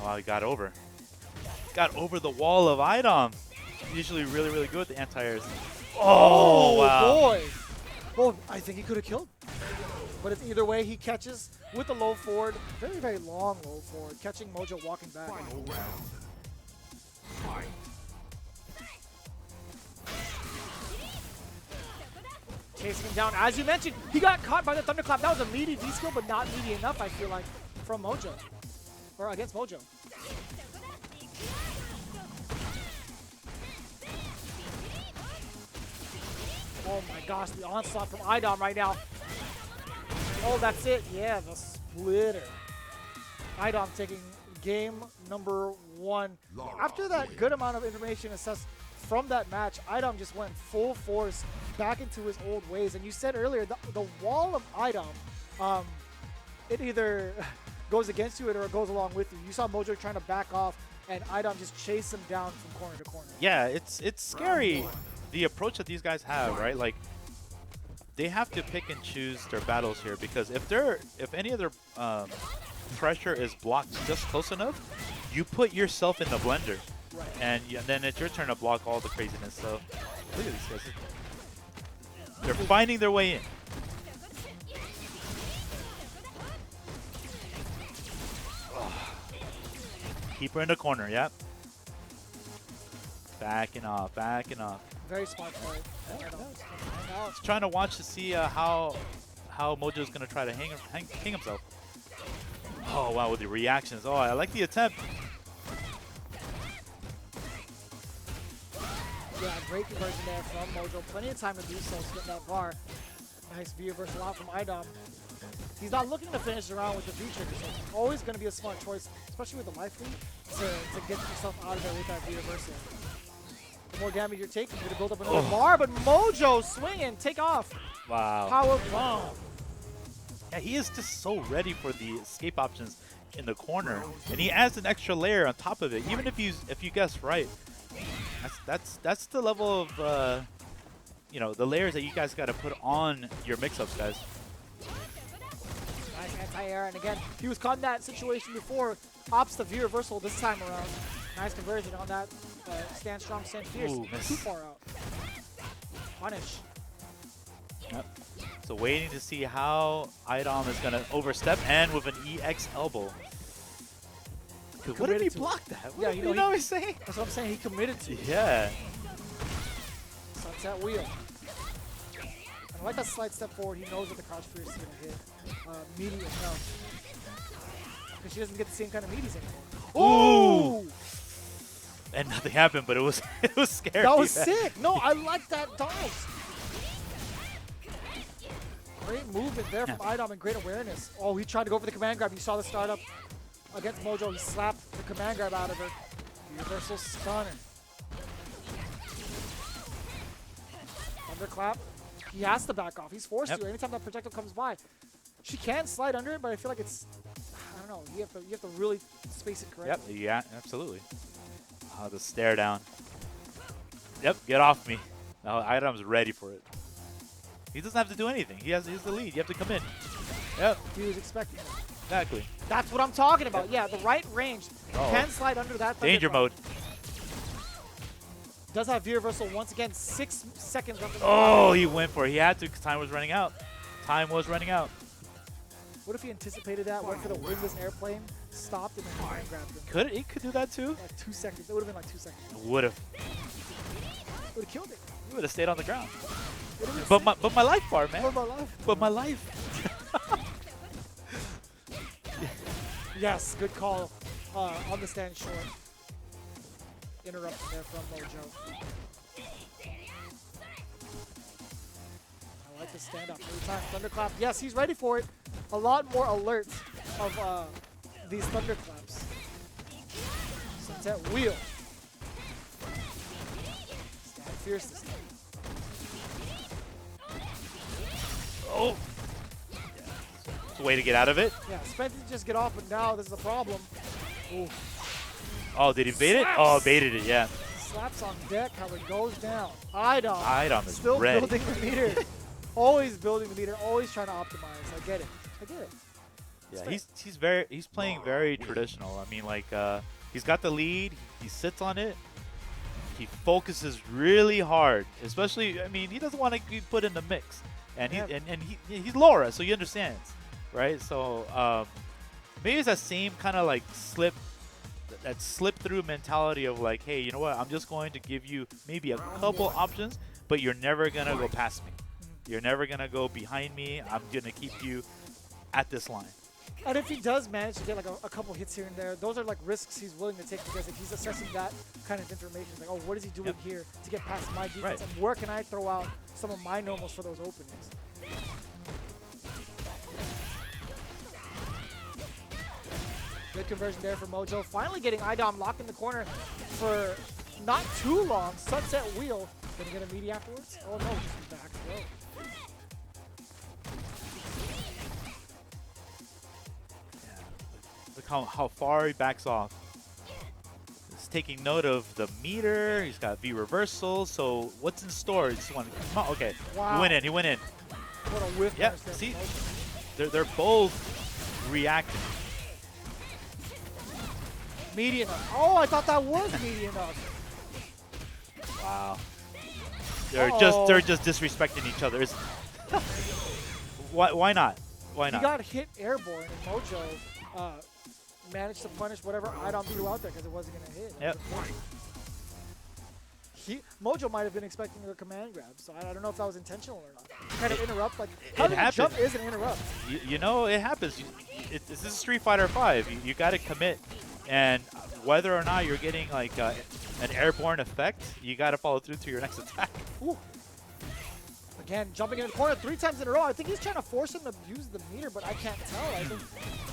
Oh, wow, he got over. Got over the wall of Idom. Usually really, really good with the anti-airs. Oh, wow. Boy. Well, I think he could have killed. But it's either way, he catches with the low forward, very, very long low forward, catching Mojo walking back. Chasing him down. As you mentioned, he got caught by the Thunderclap. That was a meaty V-skill, but not meaty enough, I feel like, from Mojo. Or against Mojo. Oh my gosh, the onslaught from Idom right now. Oh, that's it. Yeah, the splitter. Idom taking game number 1. After that good amount of information assessed from that match, Idom just went full force back into his old ways. And you said earlier, the wall of Idom, it either goes against you or it goes along with you. You saw Mojo trying to back off, and Idom just chase him down from corner to corner. Yeah, it's scary, the approach that these guys have, right? Like, they have to pick and choose their battles here, because if any of their pressure is blocked just close enough, you put yourself in the blender, and then it's your turn to block all the craziness. So look at these guys; they're finding their way in. Keep her in the corner. Yep. Backing off. Backing off. Very smart play. He's trying to watch to see how Mojo's going to try to hang himself. Oh, wow, with the reactions. Oh, I like the attempt. Yeah, great conversion there from Mojo. Plenty of time to do so, to get that bar. Nice view reversal out from Idom. He's not looking to finish the round with the V-trigger, so it's always going to be a smart choice, especially with the life lead, to get yourself out of there with that V reversal. The more damage you're taking, you're going to build up another bar, but Mojo swinging, take off. Wow. Power bomb. Yeah, he is just so ready for the escape options in the corner, and he adds an extra layer on top of it. Even if you guess right, that's the level of you know, the layers that you guys got to put on your mix-ups, guys. Nice anti-air, and again, he was caught in that situation before. Opts the V-reversal this time around. Nice conversion on that. Stand strong, stand fierce. Ooh, miss. Too far out. Punish. Yep. So waiting to see how Idom is going to overstep, and with an EX elbow. What if he blocked that? Yeah, you know what I'm saying? That's what I'm saying. He committed to it. Yeah. Sunset wheel. And I like that slight step forward. He knows that the crouch fierce is going to hit. Meaty enough. Because she doesn't get the same kind of meaties anymore. Ooh! And nothing happened, but it was it was scary. That was sick. No, I like that dodge. Great movement there from Idom and great awareness. Oh, he tried to go for the command grab. You saw the startup against Mojo. He slapped the command grab out of her. Universal stunner. Thunderclap. He has to back off. He's forced to. Anytime that projectile comes by, she can slide under it, but I feel like it's, I don't know. You have to really space it correctly. Yep. Yeah. Absolutely. Oh, the stare down. Yep. Get off me. Now Idom's ready for it. He doesn't have to do anything. He's the lead. You have to come in. Yep. He was expecting it. Exactly. That's what I'm talking about. Yeah, the right range. Can slide under that. Danger mode. Does have V-reversal once again. 6 seconds left. Oh, he went for it. He had to because time was running out. Time was running out. What if he anticipated that? Went for the wingless airplane, stopped, and then command grabbed him? He could do that too. Like 2 seconds. It would have been like 2 seconds. Would have. Would have killed it. He would have stayed on the ground. But my life bar, man. But my life. But my life. Yes, good call on the stand short. Interruption there from Mojo. I like the stand up every time. Thunderclap. Yes, he's ready for it. A lot more alert of these thunderclaps. Sunset wheel. Stand fierce this time. Oh. It's a way to get out of it. Yeah, expected to just get off, but now this is a problem. Ooh. Oh, did he bait it? Oh, baited it, yeah. Slaps on deck, how it goes down. Idom is still ready. building the meter. Always building the meter, always trying to optimize. I get it. I get it. Yeah, he's playing very traditional. I mean, like he's got the lead, he sits on it. He focuses really hard, especially. I mean, he doesn't want to be put in the mix, and he's Laura, so you understand, right? So maybe it's that same kind of like that slip through mentality of like, hey, you know what? I'm just going to give you maybe a couple options, but you're never gonna go past me. You're never gonna go behind me. I'm gonna keep you at this line. And if he does manage to get like a couple hits here and there, those are like risks he's willing to take because if he's assessing that kind of information, like, oh, what is he doing here to get past my defense, and where can I throw out some of my normals for those openings? Good conversion there for Mojo. Finally getting Idom locked in the corner for not too long. Sunset wheel. Gonna get a meaty afterwards? Oh no, just back throw. Look how far he backs off. He's taking note of the meter. He's got V reversal. So what's in store? He just want to come on. Okay, wow. He went in. He went in. What a whiff. Yeah, see, they're both reacting. Meaty enough. Oh, I thought that was meaty enough. Wow. They're just disrespecting each other. Why not? Why not? He got hit airborne, and Mojo managed to punish whatever Idom threw out there because it wasn't going to hit. Yep. Mojo might have been expecting a command grab, so I don't know if that was intentional or not. Kind of interrupt, like it having a jump happens. is an interrupt. You know, it happens. This is Street Fighter V. You got to commit, and whether or not you're getting like an airborne effect, you got to follow through to your next attack. Ooh. Again, jumping in the corner 3 times in a row. I think he's trying to force him to use the meter, but I can't tell. I think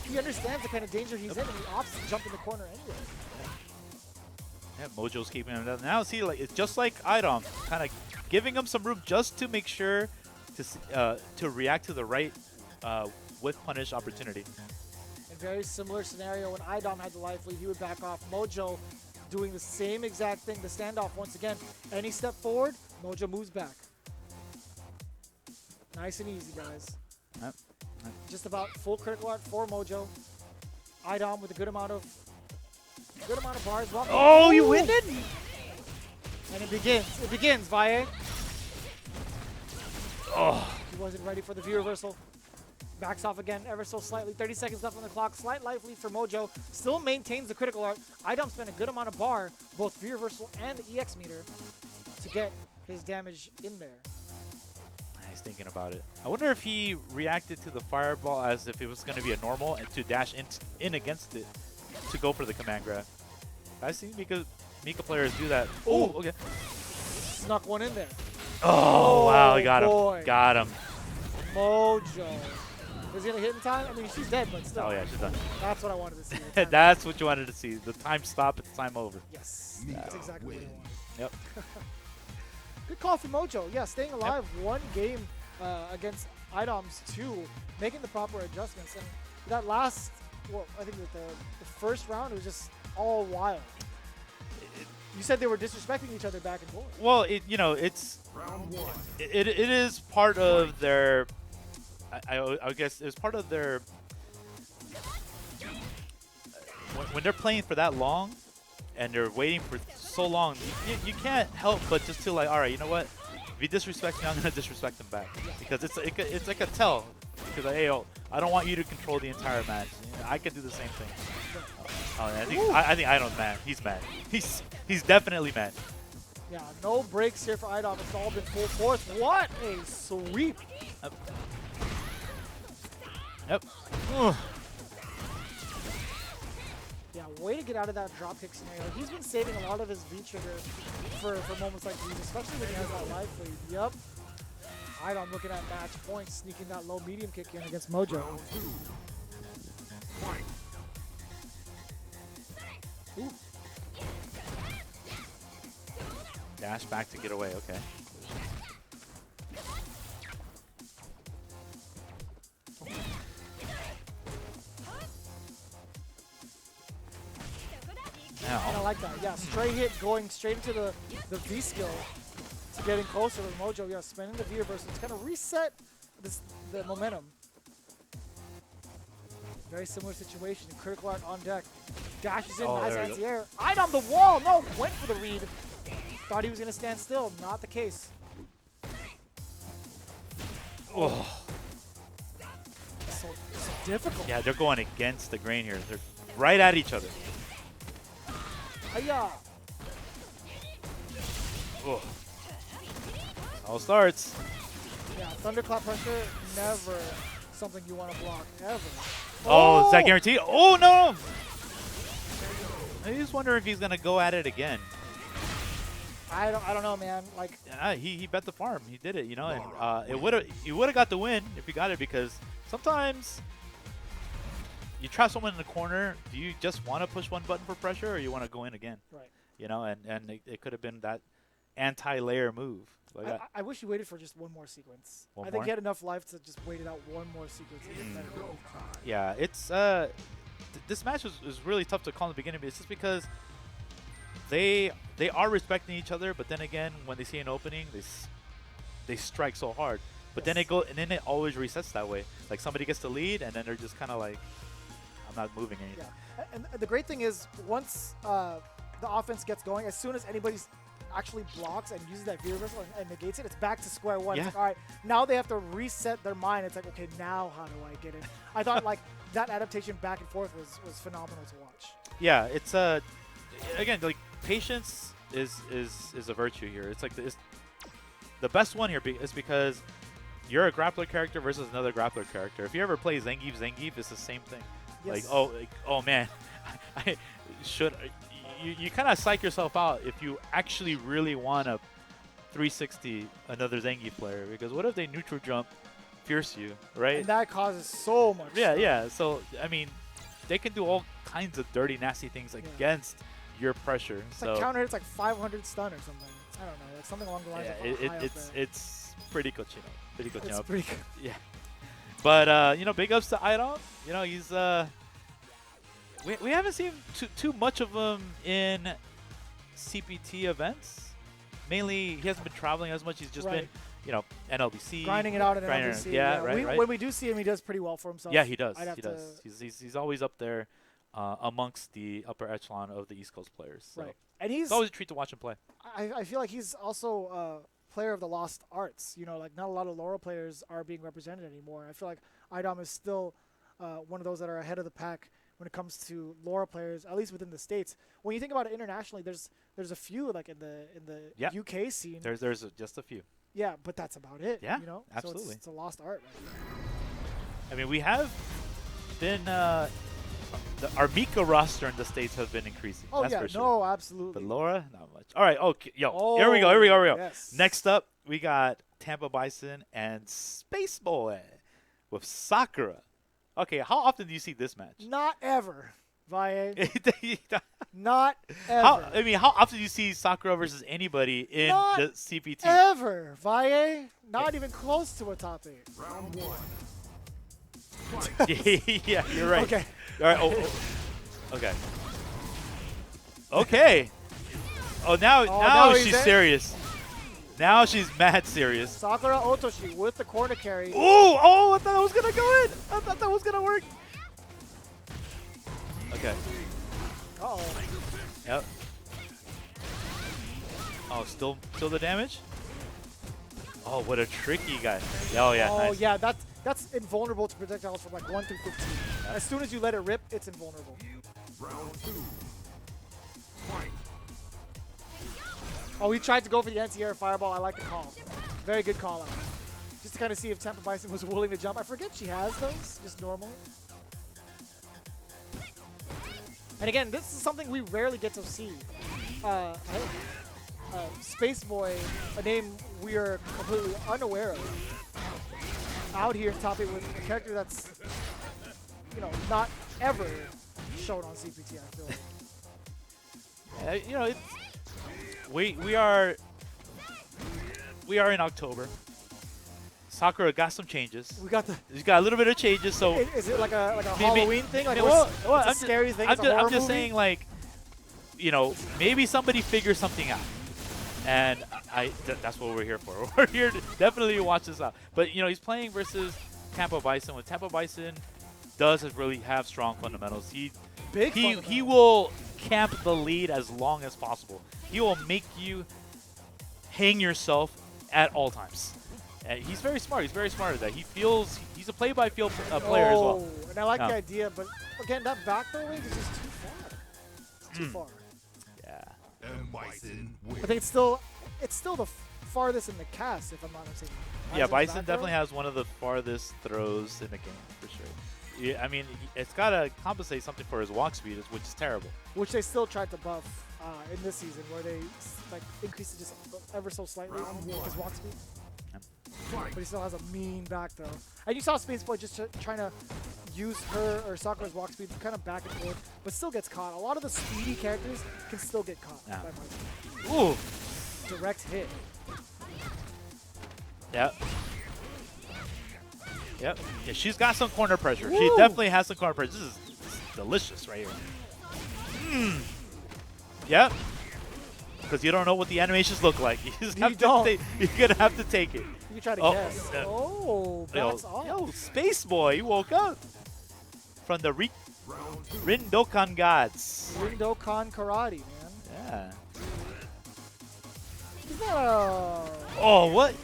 he understands the kind of danger he's in, and he opts to jump in the corner anyway. Yeah, Mojo's keeping him down. Now see, like it's just like Idom, kind of giving him some room just to make sure to react to the right whiff punish opportunity. A very similar scenario when Idom had the life lead, he would back off. Mojo doing the same exact thing, the standoff once again. Any step forward, Mojo moves back. Nice and easy, guys. Yep. Just about full critical art for Mojo. Idom with a good amount of bars. Oh, you win it? And it begins. It begins, Valle. Oh. He wasn't ready for the view reversal. Backs off again ever so slightly. 30 seconds left on the clock. Slight life lead for Mojo. Still maintains the critical art. Idom spent a good amount of bar, both view reversal and the EX meter, to get his damage in there. He's thinking about it. I wonder if he reacted to the fireball as if it was going to be a normal and to dash in against it to go for the command grab. I've seen Mika players do that. Oh, okay. Snuck one in there. Oh, wow, he got boy. him. Got him. Mojo. Is he going to hit in time? I mean, she's dead, but still. Oh, yeah, she's done. That's what I wanted to see. That's what you wanted to see. The time stop and the time over. Yes. That's exactly what I wanted. Yep. Good call for Mojo. Yeah, staying alive one game against Idom's 2, making the proper adjustments. And that last, well, I think that the first round, it was just all wild. You said they were disrespecting each other back and forth. Well, it's it is part of their. I guess it's part of their. When they're playing for that long, and they're waiting for so long, you can't help but just to like, all right, you know what? If you disrespect me, I'm gonna disrespect them back because it's like a tell. Because like, hey, I don't want you to control the entire match. I can do the same thing. I think Idom's mad. He's mad. He's definitely mad. Yeah, no breaks here for Idom. It's all been full force. What a sweep! Yep. Yeah, way to get out of that dropkick scenario. He's been saving a lot of his V-trigger for moments like these, especially when he has that life lead. Yep. Idom looking at match points, sneaking that low medium kick in against Mojo. Ooh. Dash back to get away, okay. And I like that. Yeah, straight hit going straight into the V skill to getting closer with Mojo. Yeah, spinning the V reversal to kind of reset the momentum. Very similar situation. Critical art on deck. Dashes in, nice anti-air. Idom the wall. No, went for the read. Thought he was going to stand still. Not the case. Oh. So difficult. Yeah, they're going against the grain here. They're right at each other. Hiya. Oh. All starts. Yeah, thunderclap pressure, never something you want to block, ever. Oh, is that guaranteed? Oh, no! I just wonder if he's going to go at it again. I don't know, man. Like, yeah, he bet the farm. He did it, you know, and he would have got the win if he got it, because sometimes you trap someone in the corner. Do you just want to push one button for pressure, or you want to go in again? Right. You know, and it could have been that anti-layer move. Like I wish he waited for just one more sequence. One I think more? he had enough life to just wait it out one more sequence. Yeah, it's this match was really tough to call in the beginning, but it's just because they are respecting each other, but then again, when they see an opening, they strike so hard. But then it always resets that way. Like somebody gets the lead, and then they're just kind of like, I'm not moving anything. Yeah, and the great thing is once the offense gets going, as soon as anybody's actually blocks and uses that V reversal and negates it, it's back to square one. Yeah. It's like, all right, now they have to reset their mind. It's like, okay, now how do I get it? I thought like that adaptation back and forth was phenomenal to watch. Yeah, it's again, like patience is a virtue here. It's like the best one here is because you're a grappler character versus another grappler character. If you ever play Zangief, it's the same thing. Yes. Like, oh man, I should. You kind of psych yourself out if you actually really want to 360 another Zangief player, because what if they neutral jump pierce you, right? And that causes so much. Yeah. So I mean, they can do all kinds of dirty, nasty things against your pressure. It's so like counter hits like 500 stun or something. I don't know, like something along the lines of it's pretty cochino. Pretty cochino. It's pretty good. Yeah. But you know, big ups to Idom. You know, he's we haven't seen too much of him in CPT events. Mainly, he hasn't been traveling as much. He's just been, you know, NLBC. Grinding it out in NLBC. Yeah, right. When we do see him, he does pretty well for himself. Yeah, he does. I'd have He does. He's always up there amongst the upper echelon of the East Coast players. So. Right. And he's it's always a treat to watch him play. I feel like he's also player of the lost arts. You know, like not a lot of Laurel players are being represented anymore. I feel like Idom is still one of those that are ahead of the pack when it comes to Laurel players, at least within the States. When you think about it internationally, there's a few like in the UK scene. There's just a few. Yeah, but that's about it. Yeah, you know? absolutely. So it's a lost art. Right? I mean, we have been our Mika roster in the States has been increasing. Oh that's yeah, for sure. no, absolutely. But Laura, not much. All right, okay, here we go. Yes. Next up, we got Tampa Bison and Space Boy with Sakura. Okay, how often do you see this match? Not ever, Valle. Not ever. How often do you see Sakura versus anybody in Not the CPT? Ever, Valle. Not even close to a top 8. Round 1. Yeah, you're right. Okay. All right. Okay. Okay. Oh, now she's serious. Now she's mad serious. Sakura Otoshi with the corner carry. Ooh! Oh, I thought that was gonna go in. I thought that was gonna work. Okay. Uh-oh. Yep. Oh, still the damage? Oh, what a tricky guy. Oh yeah. Oh nice. yeah, that's invulnerable to projectiles from like 1 through 15. As soon as you let it rip, it's invulnerable. Round 2. Oh, he tried to go for the anti-air fireball. I like the call. Very good call out. Just to kind of see if Tampa Bison was willing to jump. I forget she has those, just normally. And again, this is something we rarely get to see. Space Boy, a name we are completely unaware of, out here in top 8 with a character that's, you know, not ever shown on CPT, I feel like. You know, we are in October. Sakura got some changes. He's got a little bit of changes. So is it like a Halloween thing? Like a scary thing? I'm just saying, like, you know, maybe somebody figures something out, and that's what we're here for. We're here to definitely watch this out. But you know, he's playing versus Tampa Bison. When Tampa Bison does really have strong fundamentals, he will camp the lead as long as possible. He will make you hang yourself at all times. And he's very smart. He's very smart at that. He's a play-by-feel player as well. And I like the idea, but again, that back throw range is just too far. It's too far. Yeah. And Bison I think it's still the farthest in the cast, if I'm not mistaken. Yeah, Bison definitely has one of the farthest throws in the game, for sure. Yeah, I mean, it's got to compensate something for his walk speed, which is terrible. Which they still tried to buff in this season, where they like increased it just ever so slightly on his walk speed. But he still has a mean back throw. And you saw Space Boy just trying to use her or Sakura's walk speed kind of back and forth, but still gets caught. A lot of the speedy characters can still get caught by Bison. Ooh. Direct hit. Yep. Yep. Yeah, she's got some corner pressure. Woo! She definitely has some corner pressure. This is delicious right here. Yep. Because you don't know what the animations look like. You're gonna have to take it. You try to guess. Backs off. Yo, Space Boy, you woke up from the Rindokan gods. Rindokan karate, man. Yeah. Is that a... Oh, what? Is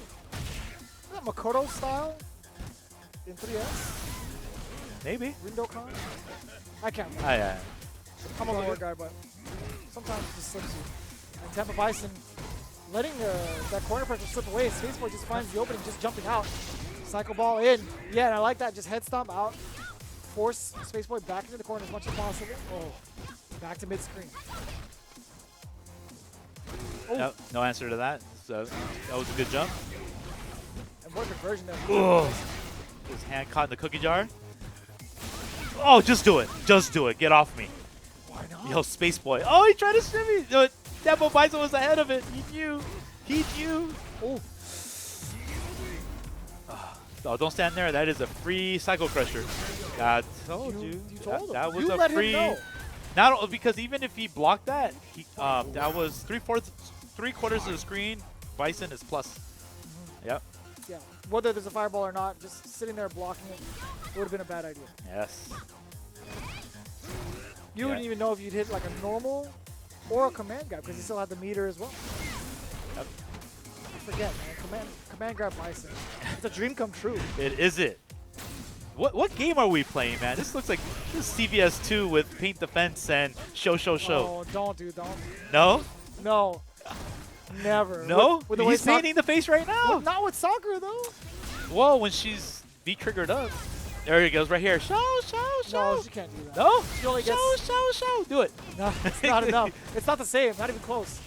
that Makoto style in 3S? Maybe. Rindokan? I can't remember. Yeah. I'm a lower guy, but sometimes it just slips you. And Tampa Bison letting that corner pressure slip away. Space Boy just finds the opening, just jumping out. Cycle ball in. Yeah, and I like that. Just head stomp out. Force Space Boy back into the corner as much as possible. Oh, back to mid-screen. Oh. Nope, no answer to that. So that was a good jump. And what a conversion there. His hand caught in the cookie jar. Oh, just do it. Just do it. Get off me. Yo, Space Boy. Oh, he tried to shimmy. No, Tempo Bison was ahead of it. He knew. He knew. Oh. Oh, don't stand there. That is a free Psycho Crusher. I told you. You told him. That was You a let him free. know. Not because even if he blocked that, that was 3/4 of the screen. Bison is plus. Yep. Yeah. Whether there's a fireball or not, just sitting there blocking it would have been a bad idea. Yes. You wouldn't even know if you'd hit like a normal or a command grab because you still had the meter as well. Yep. I forget, man. Command grab Bison. It's a dream come true. It is it. What game are we playing, man? This looks like this CVS 2 with paint the fence and show. Oh, don't. No? No. Never. No? With the way He's painting the face right now. Well, not with Sakura though. Well, when she's V-triggered up. There he goes, right here. Show. No, she can't do that. No? She only gets... Show. Do it. No, it's not enough. It's not the same. Not even close.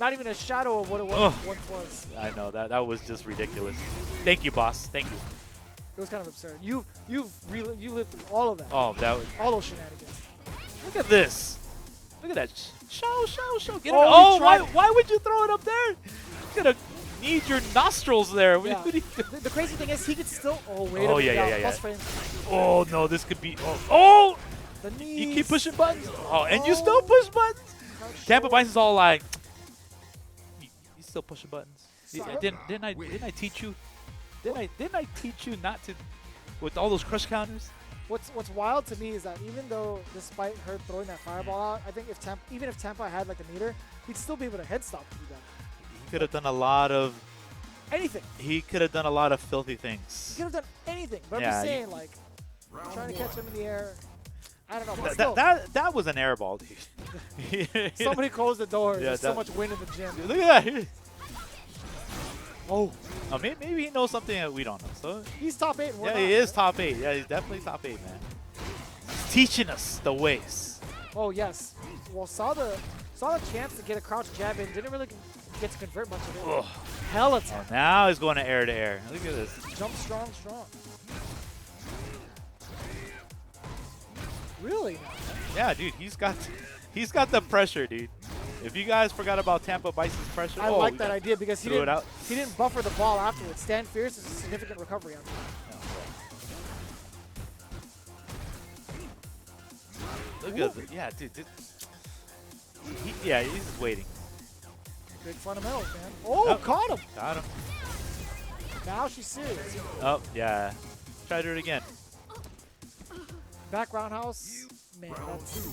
Not even a shadow of what it was once was. I know, that was just ridiculous. Thank you, boss. Thank you. It was kind of absurd. You lived through all of that. Oh, that was... All those shenanigans. Look at this. Look at that. Show. Get it. Oh, Why would you throw it up there? You're going to need your nostrils there. Yeah. The crazy thing is he could still... Oh, wait Oh, a minute. yeah. Plus frames. Oh, no, this could be... Oh! The knees. You keep pushing buttons. Oh, and you still push buttons? Tampa Bison's all like... You still pushing buttons? Didn't I teach you? Didn't I teach you not to... With all those crush counters? What's wild to me is that even though, despite her throwing that fireball out, I think even if Tampa had like the meter, he'd still be able to head stop to do that. He could have done a lot of... Anything. He could have done a lot of filthy things. He could have done anything. But Yeah, I'm just saying, like, trying to catch him in the air. I don't know. But still, That was an air ball, dude. somebody closed the door. Yeah, There's so much wind in the gym. Look at that. Oh. Maybe he knows something that we don't know. So He's top 8. And we're yeah, not, he is right? top 8. Yeah, he's definitely top 8, man. He's teaching us the ways. Oh, yes. Well, saw the chance to get a crouch jab in. Didn't really get to convert much of it. Ugh. Hella Oh, tap. now he's going to air. Look at this. Jump strong. Really? Yeah, dude, he's got the pressure, dude. If you guys forgot about Tampa Bison's pressure, I like that idea because he threw it out. didn't buffer the ball afterwards. Stand fierce is a significant recovery on Look at it. Yeah, dude. He's waiting. Big fundamentals, man. Oh, caught him. Got him. Now she's serious. Oh, yeah. Try to do it again. Back roundhouse. Man, that's...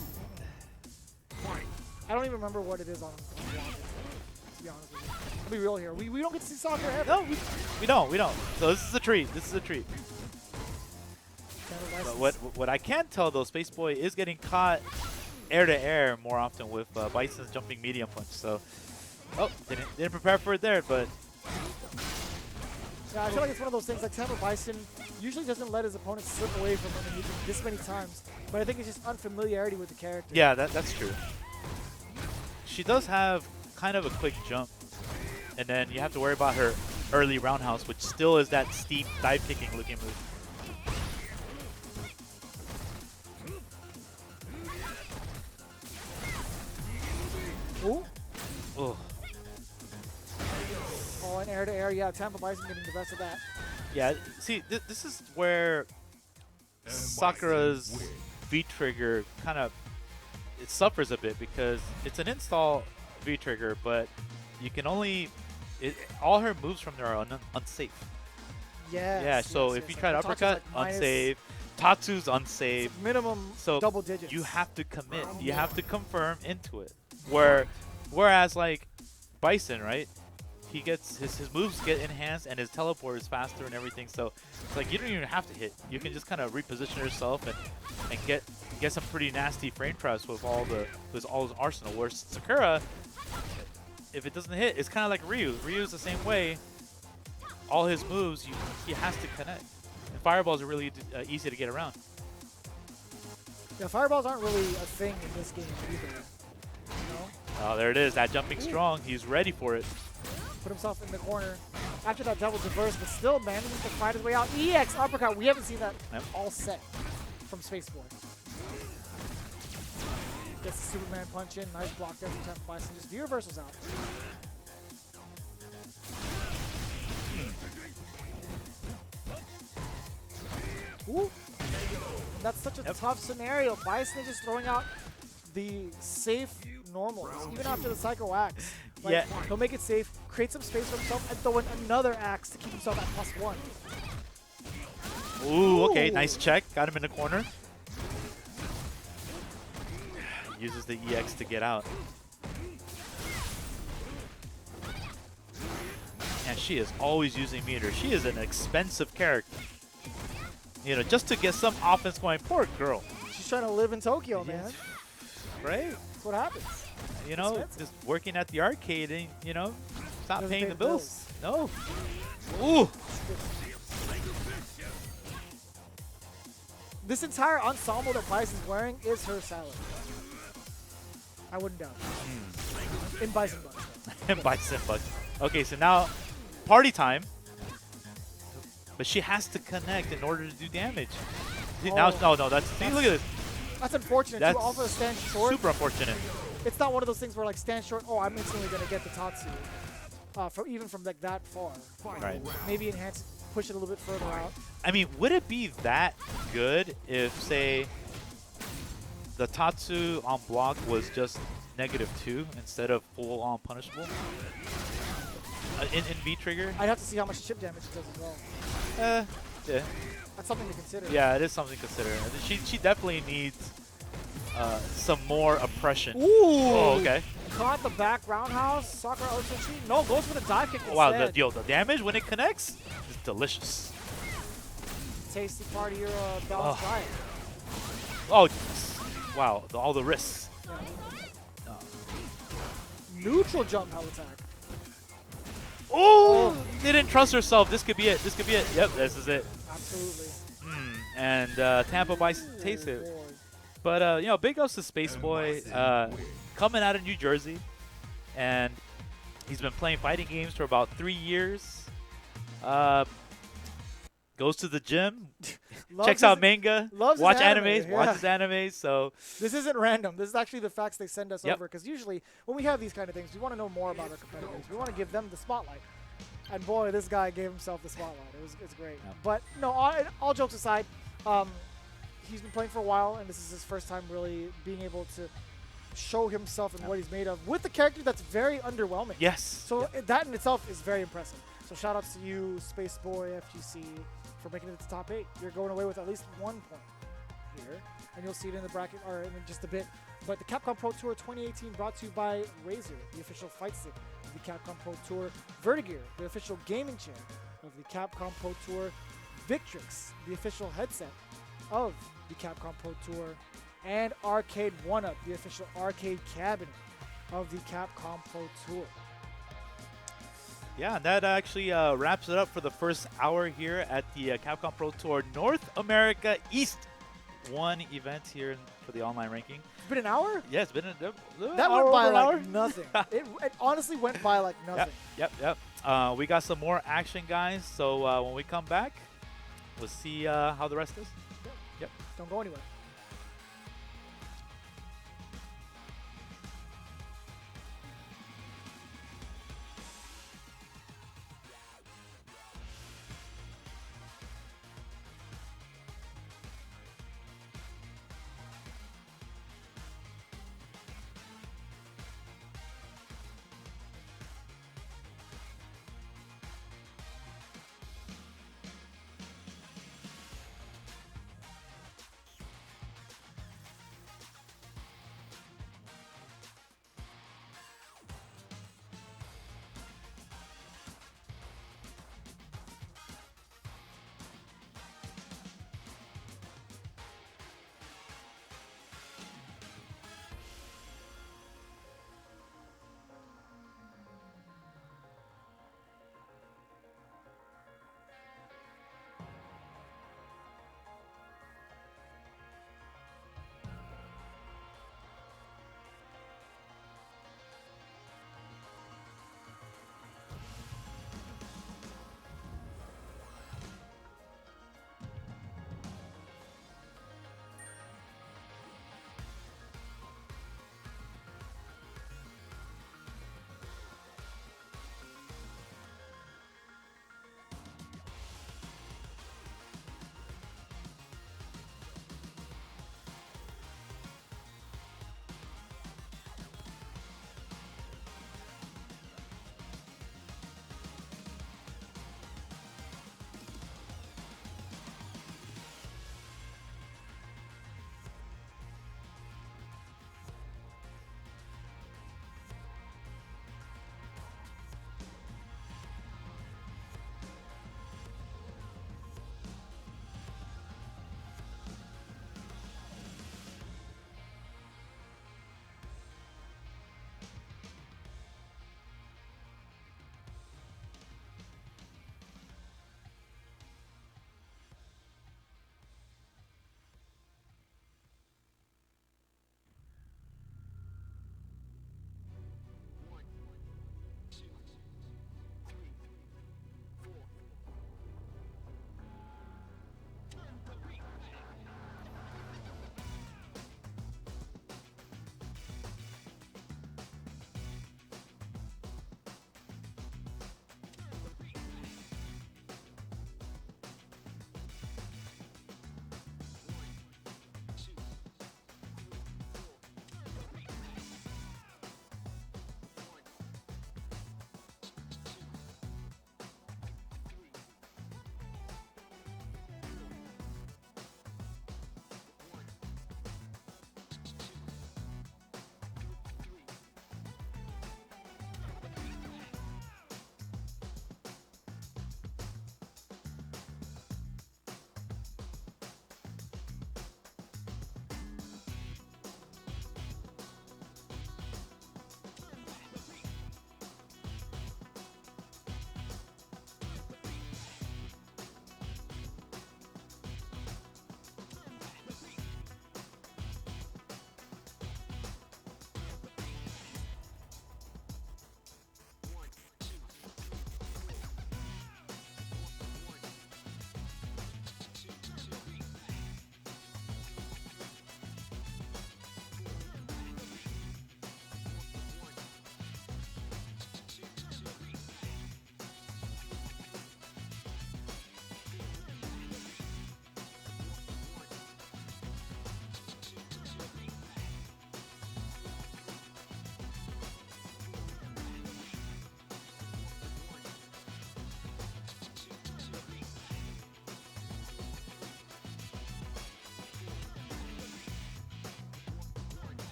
I don't even remember what it is on Blanc, to be honest with you. I'll be real here. We don't get to see soccer ever. No, we don't. So this is a treat. But what I can tell, though, Space Boy is getting caught air-to-air more often with Bison's jumping medium punch. So, didn't prepare for it there, but... Yeah, I feel like it's one of those things like Tampa Bison usually doesn't let his opponents slip away from him this many times. But I think it's just unfamiliarity with the character. Yeah, that's true. She does have kind of a quick jump. And then you have to worry about her early roundhouse, which still is that steep dive kicking looking move. Ooh. Oh. Oh, and air to air. Yeah, Tampa Bison getting the best of that. Yeah, see, this is where Sakura's V-trigger kind of it suffers a bit because it's an install V-trigger, but you can only all her moves from there are unsafe. Yes, yeah, so if you try to uppercut, like unsafe. Tatsu's unsafe. Minimum so double digits. You have to commit. You have to confirm into it. Whereas like Bison, right? He gets his moves get enhanced and his teleport is faster and everything. So it's like you don't even have to hit. You can just kind of reposition yourself and get some pretty nasty frame traps with all his arsenal. Whereas Sakura, if it doesn't hit, it's kind of like Ryu. Ryu's the same way. All his moves, he has to connect. And fireballs are really easy to get around. Yeah, fireballs aren't really a thing in this game either. You know? Oh, there it is. That jumping strong. He's ready for it. Put himself in the corner after that double reverse, but still managing to fight his way out. EX uppercut. We haven't seen that all set from Space Boy. Gets the Superman punch in. Nice block there from Tampa Bison. Just V-reversals out. Ooh. That's such a tough scenario. Bison is just throwing out the safe normals, even after the Psycho Axe. Like, Yeah. He'll make it safe, create some space for himself, and throw in another axe to keep himself at +1. Ooh, okay, nice check. Got him in the corner. Uses the EX to get out. And she is always using meter. She is an expensive character. You know, just to get some offense going. Poor girl. She's trying to live in Tokyo, man. Right? That's what happens. You know, Expensive. just working at the arcade and, you know, stop Doesn't paying pay the the bills. No. Ooh. This entire ensemble that Bison's wearing is her salad. I wouldn't doubt it. In Bison Bucks. And Bison Bucks. Okay, so now party time. But she has to connect in order to do damage. See, now, no, that's, see, look at this. That's unfortunate. That's too. Alpha stands short. super unfortunate. It's not one of those things where like stand short. Oh, I'm instantly gonna get the Tatsu. Even from like that far. Right. Maybe enhance it, push it a little bit further out. I mean, would it be that good if, say, the Tatsu on block was just -2 instead of full on punishable? In V trigger? I'd have to see how much chip damage it does as well. Yeah. That's something to consider. Yeah, it is something to consider. She definitely needs some more oppression. Ooh! Oh, okay. Caught the back roundhouse. Sakura Otochi. No, goes for the dive kick instead. Wow, the damage when it connects is delicious. Tasty part of your balanced diet. Oh, wow, all the risks. Yeah. Neutral jump hell attack. Oh, didn't trust herself. This could be it. This could be it. Yep, this is it. Absolutely. And Tampa Bison takes it. But, you know, big ups to Space Boy coming out of New Jersey. And he's been playing fighting games for about 3 years. Goes to the gym, checks out manga, watch animes, watches animes. So this isn't random. This is actually the facts they send us over. Because usually when we have these kind of things, we want to know more about our competitors. We want to give them the spotlight. And boy, this guy gave himself the spotlight. It's great. Yep. But no, all jokes aside, he's been playing for a while, and this is his first time really being able to show himself and what he's made of with a character that's very underwhelming. Yes. So that in itself is very impressive. So shout outs to you, Space Boy, FGC, for making it to the top 8. You're going away with at least 1 point here, and you'll see it in the bracket or in just a bit. But the Capcom Pro Tour 2018 brought to you by Razer, the official fight stick of the Capcom Pro Tour, Vertigear, the official gaming chair of the Capcom Pro Tour, Victrix, the official headset of the Capcom Pro Tour, and Arcade 1-Up, the official arcade cabinet of the Capcom Pro Tour. Yeah, and that actually wraps it up for the first hour here at the Capcom Pro Tour North America East 1 event here for the online ranking. It's been an hour? Yeah, it's been that went by like nothing. it honestly went by like nothing. Yep. We got some more action, guys. So when we come back, we'll see how the rest is. Yep. Don't go anywhere.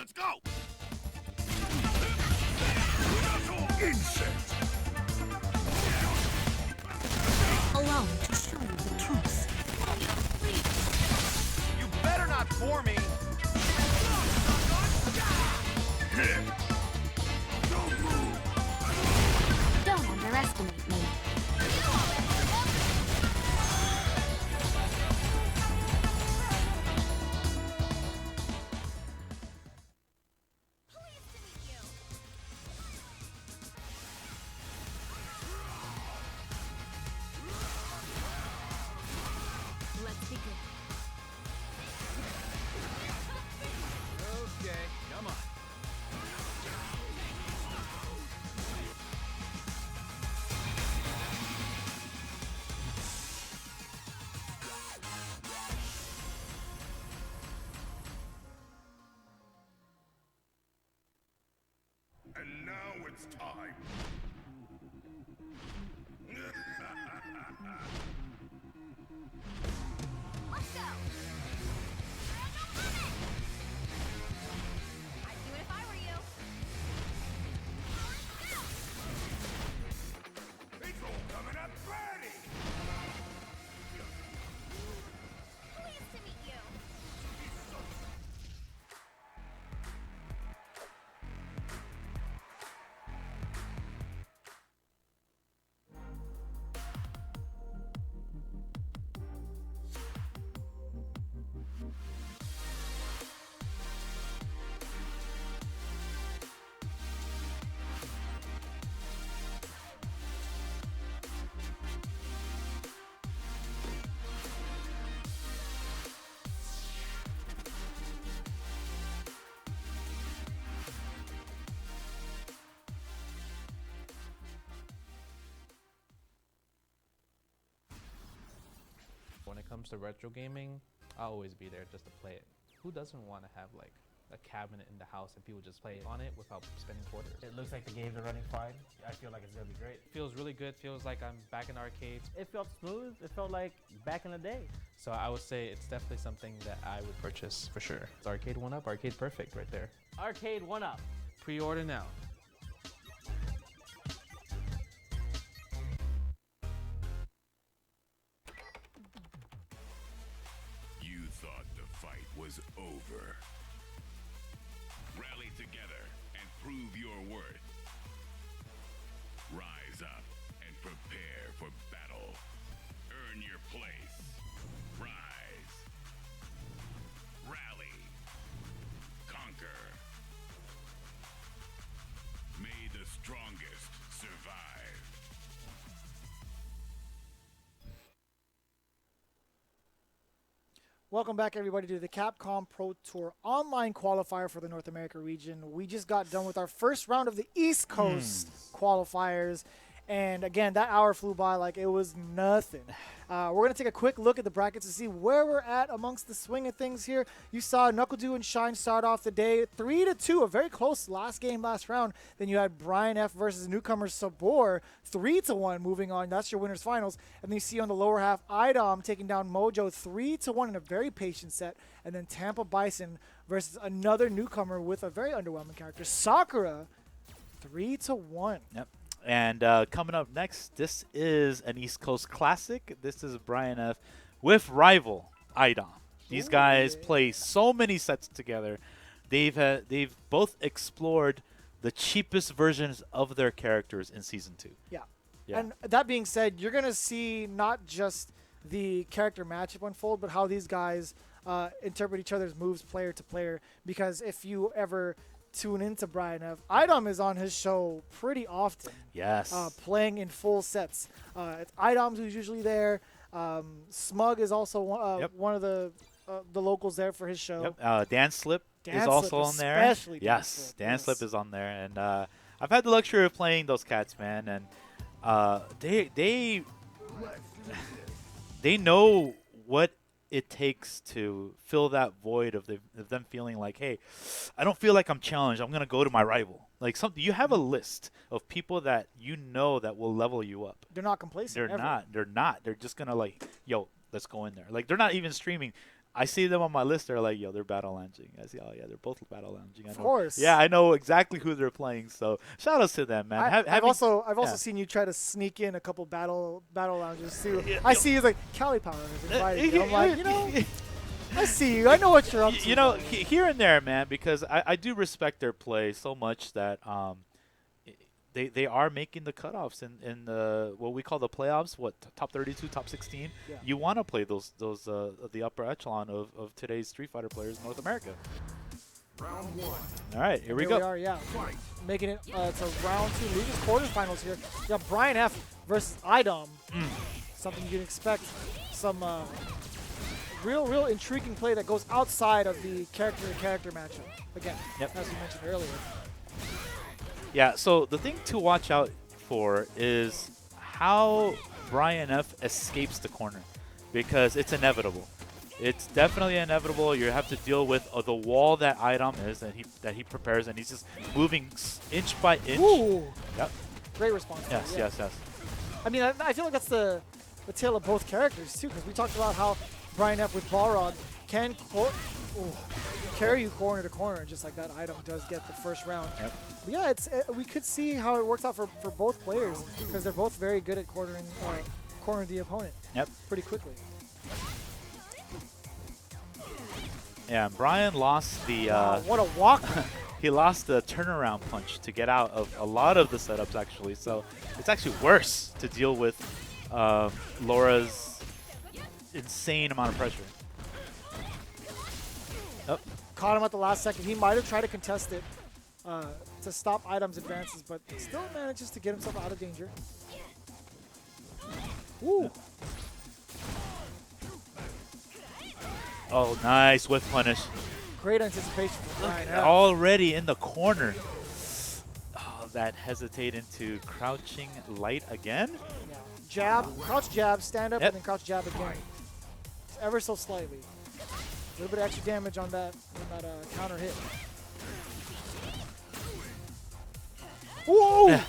Let's go! Insect! Allow me to show you the truth. You better not bore me! Don't move! Don't underestimate me. Let's begin. Okay, come on. And now it's time. Let's go. I'd do it if I were you. It's all coming up ready! Pleased to meet you. When it comes to retro gaming, I'll always be there just to play it. Who doesn't want to have like a cabinet in the house and people just play on it without spending quarters? It looks like the games are running fine. I feel like it's gonna be great. Feels really good. Feels like I'm back in arcades. It felt smooth. It felt like back in the day. So I would say it's definitely something that I would purchase for sure. It's Arcade 1-Up, Arcade Perfect right there. Arcade 1-Up. Pre-order now. You thought the fight was over. Rally together and prove your worth. Rise up and prepare for battle. Earn your place. Rise. Rally. Conquer. May the strongest survive. Welcome back, everybody, to the Capcom Pro Tour online qualifier for the North America region. We just got done with our first round of the East Coast qualifiers. And again, that hour flew by like it was nothing. We're going to take a quick look at the brackets to see where we're at amongst the swing of things here. You saw Knuckledew and Shine start off the day 3-2, a very close last game, last round. Then you had Brian F versus newcomer Sabor, 3-1 moving on. That's your winners finals. And then you see on the lower half, IDOM taking down Mojo 3-1 in a very patient set. And then Tampa Bison versus another newcomer with a very underwhelming character, Sakura, 3-1. Yep. And coming up next, this is an East Coast classic. This is Brian F with rival IDOM. These guys play so many sets together. They've both explored the cheapest versions of their characters in Season 2. Yeah. Yeah. And that being said, you're going to see not just the character matchup unfold, but how these guys interpret each other's moves player to player. Because if you ever tune into Brian F, IDOM is on his show pretty often. Yes. Playing in full sets. It's IDOM who's usually there. Smug is also one of the locals there for his show. Yep. Dan Slip is also on there. Especially yes, Dan Slip is on there. And I've had the luxury of playing those cats, man. And they know what it takes to fill that void of them feeling like, hey, I don't feel like I'm challenged. I'm going to go to my rival. Like you have a list of people that you know that will level you up. They're not complacent. They're not. They're just going to like, yo, let's go in there. Like they're not even streaming. I see them on my list. They're like, yo, they're battle lounging. I see, oh yeah, they're both battle lounging. Of course. Yeah, I know exactly who they're playing. So shout outs to them, man. I've also seen you try to sneak in a couple battle lounges too. I see you like Cali Power has invited you. I'm like, you know, I see you. I know what you're up to. You know, here and there, man, because I do respect their play so much that they are making the cutoffs in the what we call the playoffs. What, top 32, top 16? Yeah. You want to play those the upper echelon of today's Street Fighter players in North America. Round 1. All right, here we go. We are, yeah. Making it to round 2, Legion's quarterfinals here. You got Brian F versus IDOM. Something you can expect. Some real intriguing play that goes outside of the character-to-character matchup. Again, as we mentioned earlier. Yeah, so the thing to watch out for is how Brian F escapes the corner, because it's inevitable. It's definitely inevitable. You have to deal with the wall that IDOM is that he prepares, and he's just moving inch by inch. Ooh. Yep. Great response. Yes, yeah. yes. I mean, I feel like that's the tale of both characters too, because we talked about how Brian F with Balrog can carry you corner to corner, just like that IDOM does get the first round. Yep. But yeah, we could see how it works out for both players, because they're both very good at cornering the opponent. Yep. Pretty quickly. Yeah, Brian lost the. What a walk! He lost the turnaround punch to get out of a lot of the setups, actually. So it's actually worse to deal with Laura's insane amount of pressure. Oh. Caught him at the last second. He might have tried to contest it to stop IDOM's advances, but still manages to get himself out of danger. Woo! Oh, nice whiff punish. Great anticipation for Brian F. Already in the corner. Oh, that hesitate into crouching light again? Yeah. Jab, crouch jab, stand up, and then crouch jab again. Just ever so slightly. A little bit of extra damage on that counter hit. Whoa!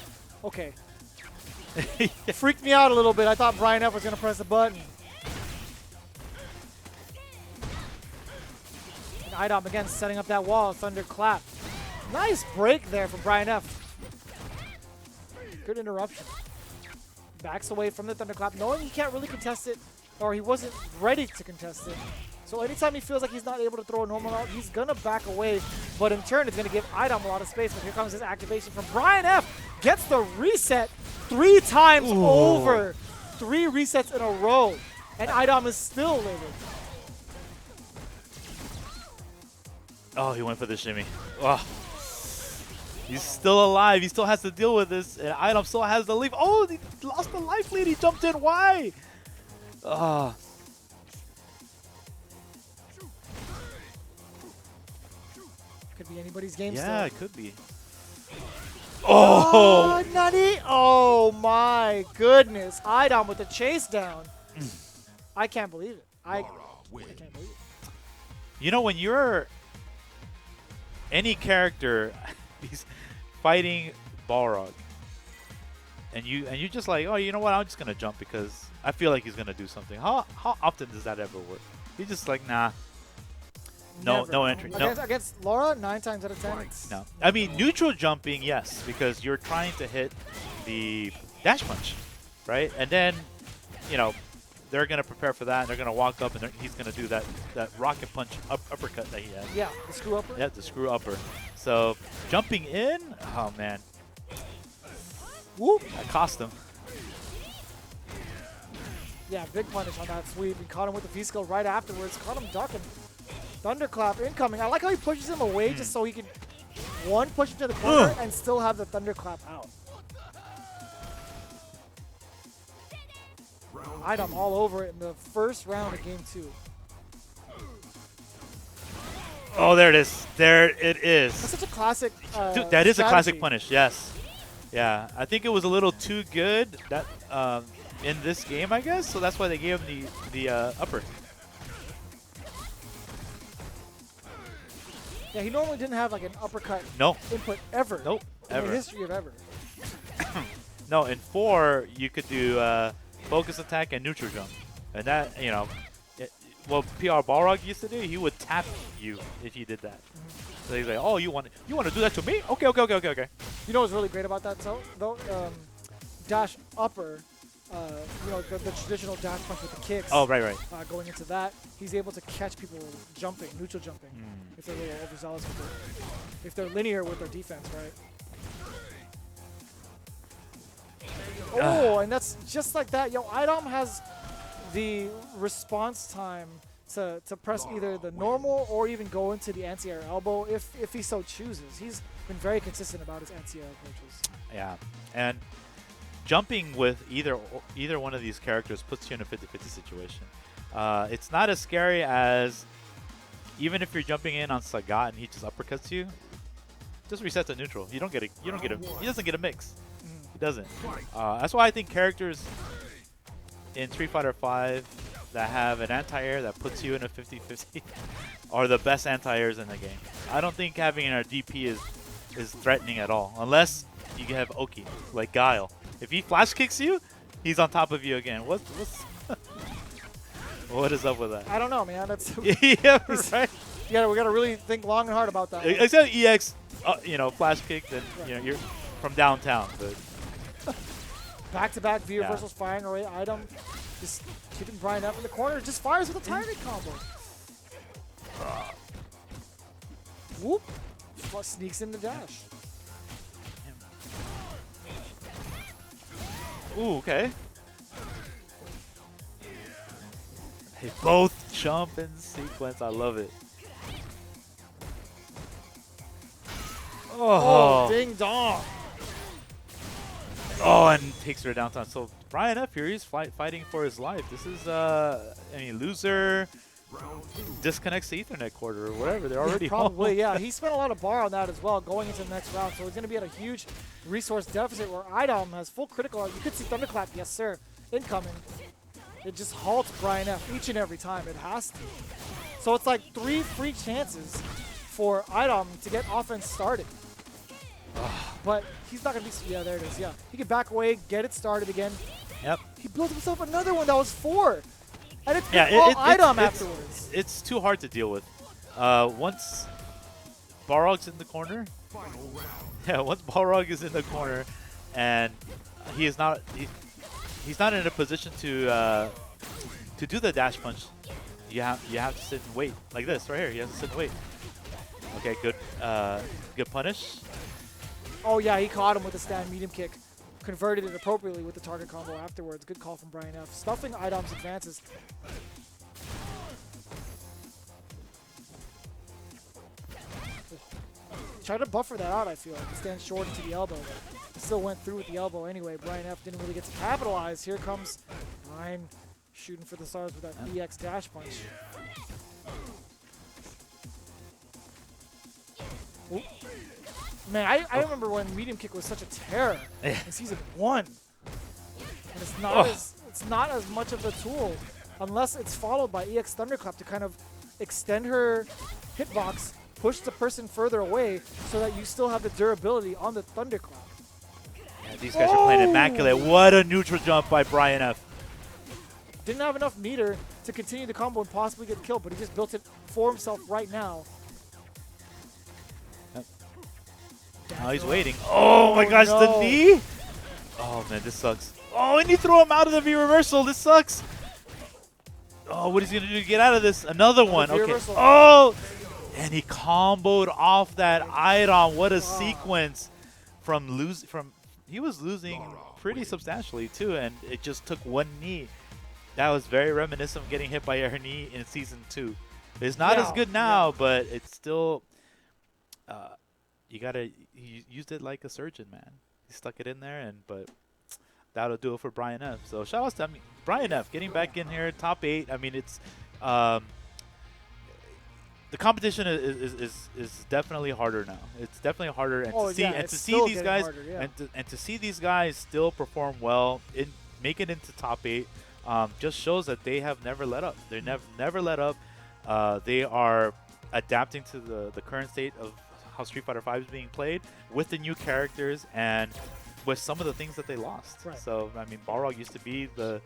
Okay. Freaked me out a little bit. I thought Brian F was going to press the button. And IDOM again setting up that wall. Thunderclap. Nice break there from Brian F. Good interruption. Backs away from the Thunderclap, knowing he can't really contest it, or he wasn't ready to contest it. So anytime he feels like he's not able to throw a normal out, he's going to back away. But in turn, it's going to give IDOM a lot of space. But here comes his activation from Brian F. Gets the reset 3 times over. 3 resets in a row. And IDOM is still living. Oh, he went for the shimmy. Oh. He's still alive. He still has to deal with this. And IDOM still has the lead. Oh, he lost the life lead. He jumped in. Why? Oh. Could be anybody's game still. Yeah, it could be. Oh, nutty. Oh, my goodness. IDOM with the chase down. I can't believe it. I can't believe it. You know, when you're any character, he's fighting Balrog, and you just like, oh, you know what? I'm just gonna jump because I feel like he's gonna do something. How often does that ever work? He's just like, nah. No entry. Against Laura, 9 times out of 10. No. I mean, neutral jumping, yes, because you're trying to hit the dash punch, right? And then, you know, they're going to prepare for that, and they're going to walk up, and he's going to do that rocket punch uppercut that he had. Yeah, the screw upper? Yeah, the screw upper. So, jumping in, oh, man. Whoop. That cost him. Yeah, big punish on that sweep. He caught him with the V-skill right afterwards. Caught him ducking. Thunderclap incoming. I like how he pushes him away just so he can, one, push him to the corner and still have the Thunderclap out. IDOM all over it in the first round of game 2. Oh, there it is. There it is. That's such a classic Dude, that is strategy. a classic punish, yes. Yeah, I think it was a little too good that in this game, I guess, so that's why they gave him the upper. Yeah, he normally didn't have like an uppercut input ever. Nope, in the history of ever. No, in 4, you could do focus attack and neutral jump. And that, you know, what PR Balrog used to do, he would tap you if you did that. So he's like, oh, you want to do that to me? Okay. You know what's really great about that, though? Dash upper, you know, the traditional dash punch with the kicks. Oh, right. Going into that, he's able to catch people jumping, neutral jumping, if they're a little overzealous with it. If they're linear with their defense, right? Oh, and that's just like that. Yo, Idom has the response time to press either the normal or even go into the anti-air elbow if he so chooses. He's been very consistent about his anti-air approaches. Yeah, and jumping with either one of these characters puts you in a 50-50 situation. It's not as scary as even if you're jumping in on Sagat and he just uppercuts you, just resets to neutral. He doesn't get a mix. He doesn't. That's why I think characters in Street Fighter V that have an anti-air that puts you in a 50-50 are the best anti-airs in the game. I don't think having a DP is threatening at all, unless you have Oki, like Guile. If he flash kicks you, he's on top of you again. What is up with that? I don't know, man. That's yeah, right. Yeah, we gotta really think long and hard about that. Except EX, you know, flash kicked, and you know you're from downtown, but. Back-to-back view versus firing away. Idom just keeping Brian up in the corner. Just fires with a target combo. Whoop. Sneaks in the dash. Ooh, okay. They both jump in sequence. I love it. Oh, ding dong. Oh, and takes her downtown. So Brian F here, he's fighting for his life. This is, loser disconnects the Ethernet cord or whatever. They're already probably, home. yeah. He spent a lot of bar on that as well going into the next round. So he's going to be at a huge resource deficit where Idom has full critical. You could see Thunderclap, yes, sir, incoming. It just halts Brian F each and every time. It has to. So it's like 3 free chances for Idom to get offense started. But he's not going to be... Yeah, there it is. Yeah. He can back away, get it started again. Yep. He built himself another one that was 4. And it's all Idom afterwards. It's too hard to deal with. Once Balrog's in the corner... Yeah, once Balrog is in the corner and he is not... He's not in a position to do the dash punch. You have to sit and wait. Like this, right here. You have to sit and wait. Okay, good. Good punish. Oh, yeah, he caught him with a stand medium kick. Converted it appropriately with the target combo afterwards. Good call from Brian F. Stuffing Idom's advances. Tried to buffer that out, I feel like. He stands short into the elbow. He still went through with the elbow anyway. Brian F didn't really get to capitalize. Here comes Brian shooting for the stars with that EX dash punch. Oop. Man, I remember when medium kick was such a terror in season 1. And it's not as much of a tool unless it's followed by EX Thunderclap to kind of extend her hitbox, push the person further away so that you still have the durability on the Thunderclap. Yeah, these guys are playing immaculate. What a neutral jump by Brian F. Didn't have enough meter to continue the combo and possibly get killed, but he just built it for himself right now. Now he's waiting. Oh my gosh, the knee! Oh man, this sucks. Oh, and you throw him out of the V reversal. This sucks. Oh, what is he gonna do to get out of this? Another one. Okay. Oh, and he comboed off that Idom. What a sequence he was losing pretty substantially too, and it just took one knee. That was very reminiscent of getting hit by a knee in season 2. It's not as good now, but it's still. He used it like a surgeon, man. He stuck it in there, but that'll do it for Brian F. So shout out to Brian F. getting back in here, top 8. I mean, it's the competition is definitely harder now. It's definitely harder, and to see these guys and to see these guys still perform well, make it into top 8, just shows that they have never let up. They never let up. They are adapting to the current state of how Street Fighter V is being played with the new characters and with some of the things that they lost. Right. So I mean, Balrog used to be the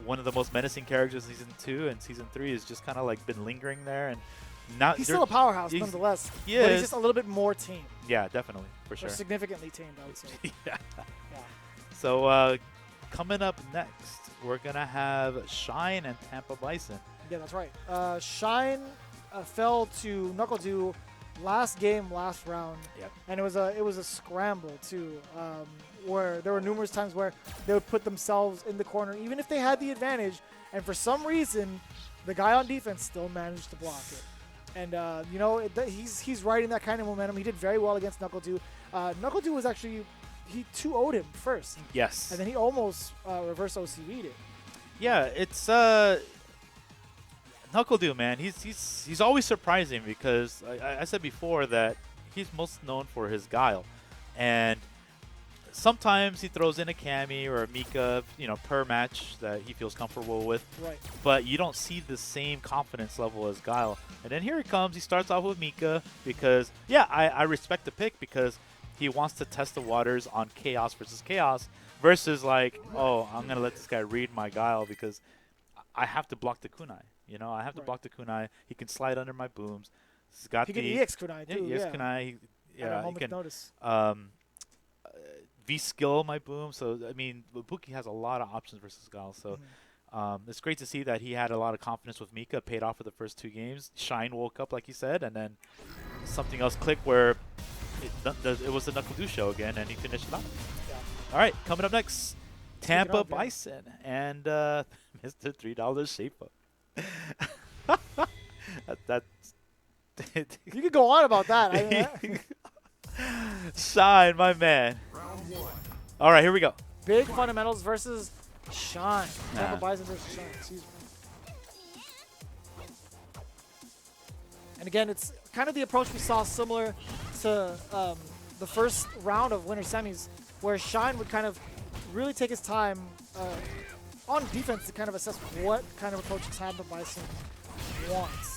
one of the most menacing characters in Season 2, and Season 3 has just kind of like been lingering there. And now He's still a powerhouse, nonetheless. But he's just a little bit more tamed. Yeah, definitely, for sure. Or significantly tamed, I would say. Yeah. Yeah. So coming up next, we're going to have Shine and Tampa Bison. Yeah, that's right. Shine fell to Knuckle Dew last game, last round. Yep. And it was a scramble too, where there were numerous times where they would put themselves in the corner, even if they had the advantage, and for some reason, the guy on defense still managed to block it. And you know, he's riding that kind of momentum. He did very well against Knuckle Dew. Knuckle Dew was actually he 2-0'd him first. Yes. And then he almost reverse OCV'd it. Yeah, it's Knuckle Dew, man. He's always surprising because I said before that he's most known for his guile, and sometimes he throws in a Cammy or a Mika, you know, per match that he feels comfortable with. Right. But you don't see the same confidence level as Guile. And then here he comes. He starts off with Mika because, yeah, I respect the pick because he wants to test the waters on Chaos versus Chaos versus like, oh, I'm going to let this guy read my Guile because I have to block the kunai. You know, I have to block the kunai. He can slide under my booms. He's got he can EX kunai too. Yeah, EX kunai. Yeah, he can notice. V-skill my boom. So, I mean, Buki has a lot of options versus Guile. So, it's great to see that he had a lot of confidence with Mika. Paid off for the first 2 games. Shine woke up, like he said, and then something else clicked where it was the Knuckle Dew show again, and he finished it off. Yeah. All right, coming up next, Tampa Bison and Mr. $3 Shape Up. That's you could go on about that. I mean, Shine, my man. All right, here we go. Big fundamentals versus Shine. Tampa Bison versus Shine. Excuse me. And again, it's kind of the approach we saw similar to the first round of winter semis, where Shine would kind of really take his time on defense to kind of assess what kind of approach Tampa Bison wants.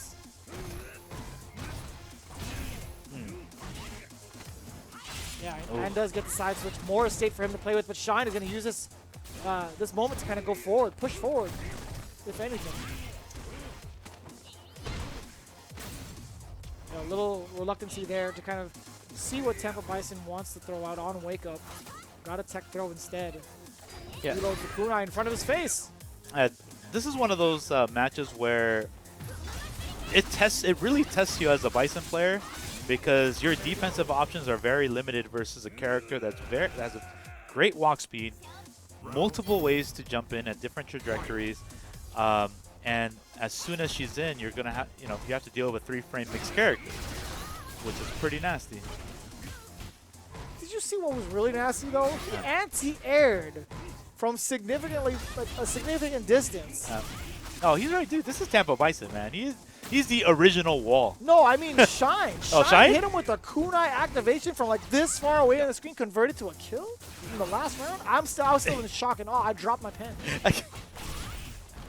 Yeah, and does get the side switch. More estate for him to play with, but Shine is going to use this this moment to kind of go forward, push forward, if anything. A little reluctancy there to kind of see what Tampa Bison wants to throw out on Wake Up. Got a tech throw instead. Yeah. Reloads the kunai in front of his face. This is one of those matches where it really tests you as a Bison player, because your defensive options are very limited versus a character that has a great walk speed, multiple ways to jump in at different trajectories, and as soon as she's in, you're gonna have you have to deal with a 3-frame mixed character, which is pretty nasty. Did you see what was really nasty though? He anti-aired from a significant distance. Oh, he's right, dude. This is Tampa Bison, man. He's the original wall. No, I mean Shine. Shine hit him with a kunai activation from like this far away on the screen, converted to a kill in the last round. I was still in shock and awe. I dropped my pen.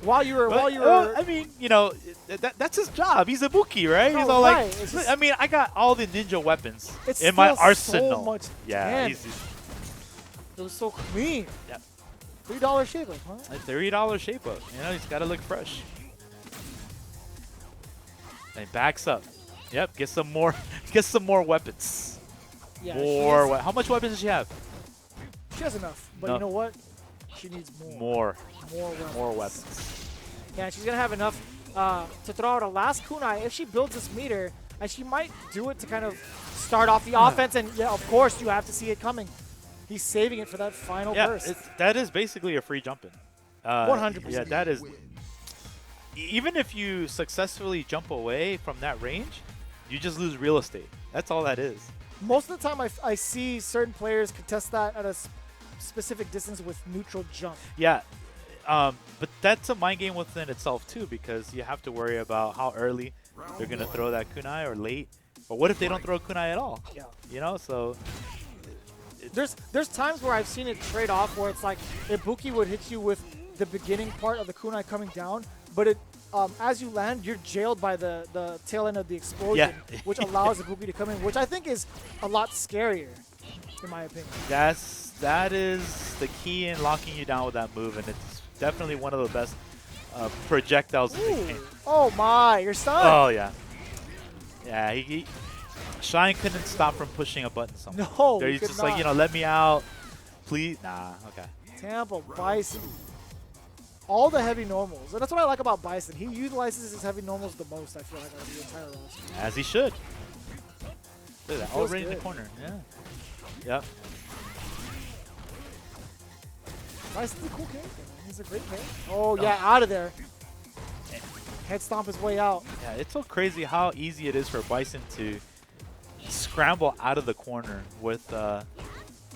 While you were, I mean, that's his job. He's a Buki, right? He's all like, I mean, I got all the ninja weapons in my arsenal. So much it was so clean. Yeah. $3 shape up, huh? A $30 shape up. He's got to look fresh. And backs up. Yep, get some more weapons. Yeah, how much weapons does she have? She has enough, but you know what? She needs more. More weapons. Yeah, she's gonna have enough to throw out a last kunai if she builds this meter, and she might do it to kind of start off the offense. And yeah, of course, you have to see it coming. He's saving it for that final burst. That is basically a free jump in. 100%. Yeah, that is. Even if you successfully jump away from that range, you just lose real estate. That's all that is. Most of the time, I see certain players contest that at a specific distance with neutral jump. Yeah, but that's a mind game within itself too, because you have to worry about how early they're gonna throw that kunai or late. But what if they don't throw a kunai at all? Yeah. So there's times where I've seen it trade off, where it's like Ibuki would hit you with the beginning part of the kunai coming down, but it as you land, you're jailed by the tail end of the explosion, which allows Ibuki to come in, which I think is a lot scarier, in my opinion. That is the key in locking you down with that move, and it's definitely one of the best projectiles in the game. Oh my, you're stunned. Oh yeah. Yeah, Shine couldn't stop from pushing a button somewhere. No, he's just like, you know, let me out, please. Nah, okay. Tampa Bison. All the heavy normals. And that's what I like about Bison. He utilizes his heavy normals the most, I feel like, out of the entire roster. As he should. Look at that, already in the good. corner. Yeah. Yep. Bison's a cool character, man. He's a great player. Oh, yeah, out of there. Head stomp his way out. Yeah, it's so crazy how easy it is for Bison to scramble out of the corner with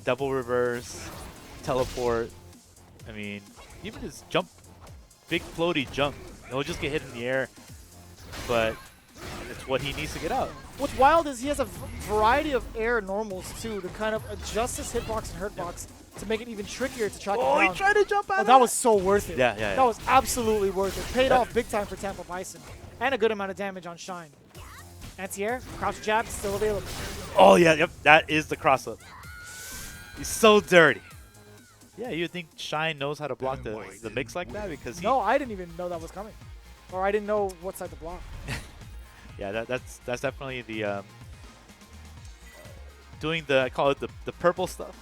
double reverse, teleport. I mean, even his jump, big floaty jump, he'll just get hit in the air, but it's what he needs to get out. What's wild is he has a variety of air normals, too, to kind of adjust his hitbox and hurtbox to make it even trickier to track him down. Oh, he tried to jump out of that was so worth it. Yeah. That was absolutely worth it. Paid off big time for Tampa Bison. And a good amount of damage on Shine. Anti-air, crouch jab, still available. Oh, yeah, yep, that is the cross-up. He's so dirty. Yeah, you'd think Shine knows how to block the mix like that because No, I didn't even know that was coming. Or I didn't know what side to block. Yeah, that's definitely the doing the, I call it the purple stuff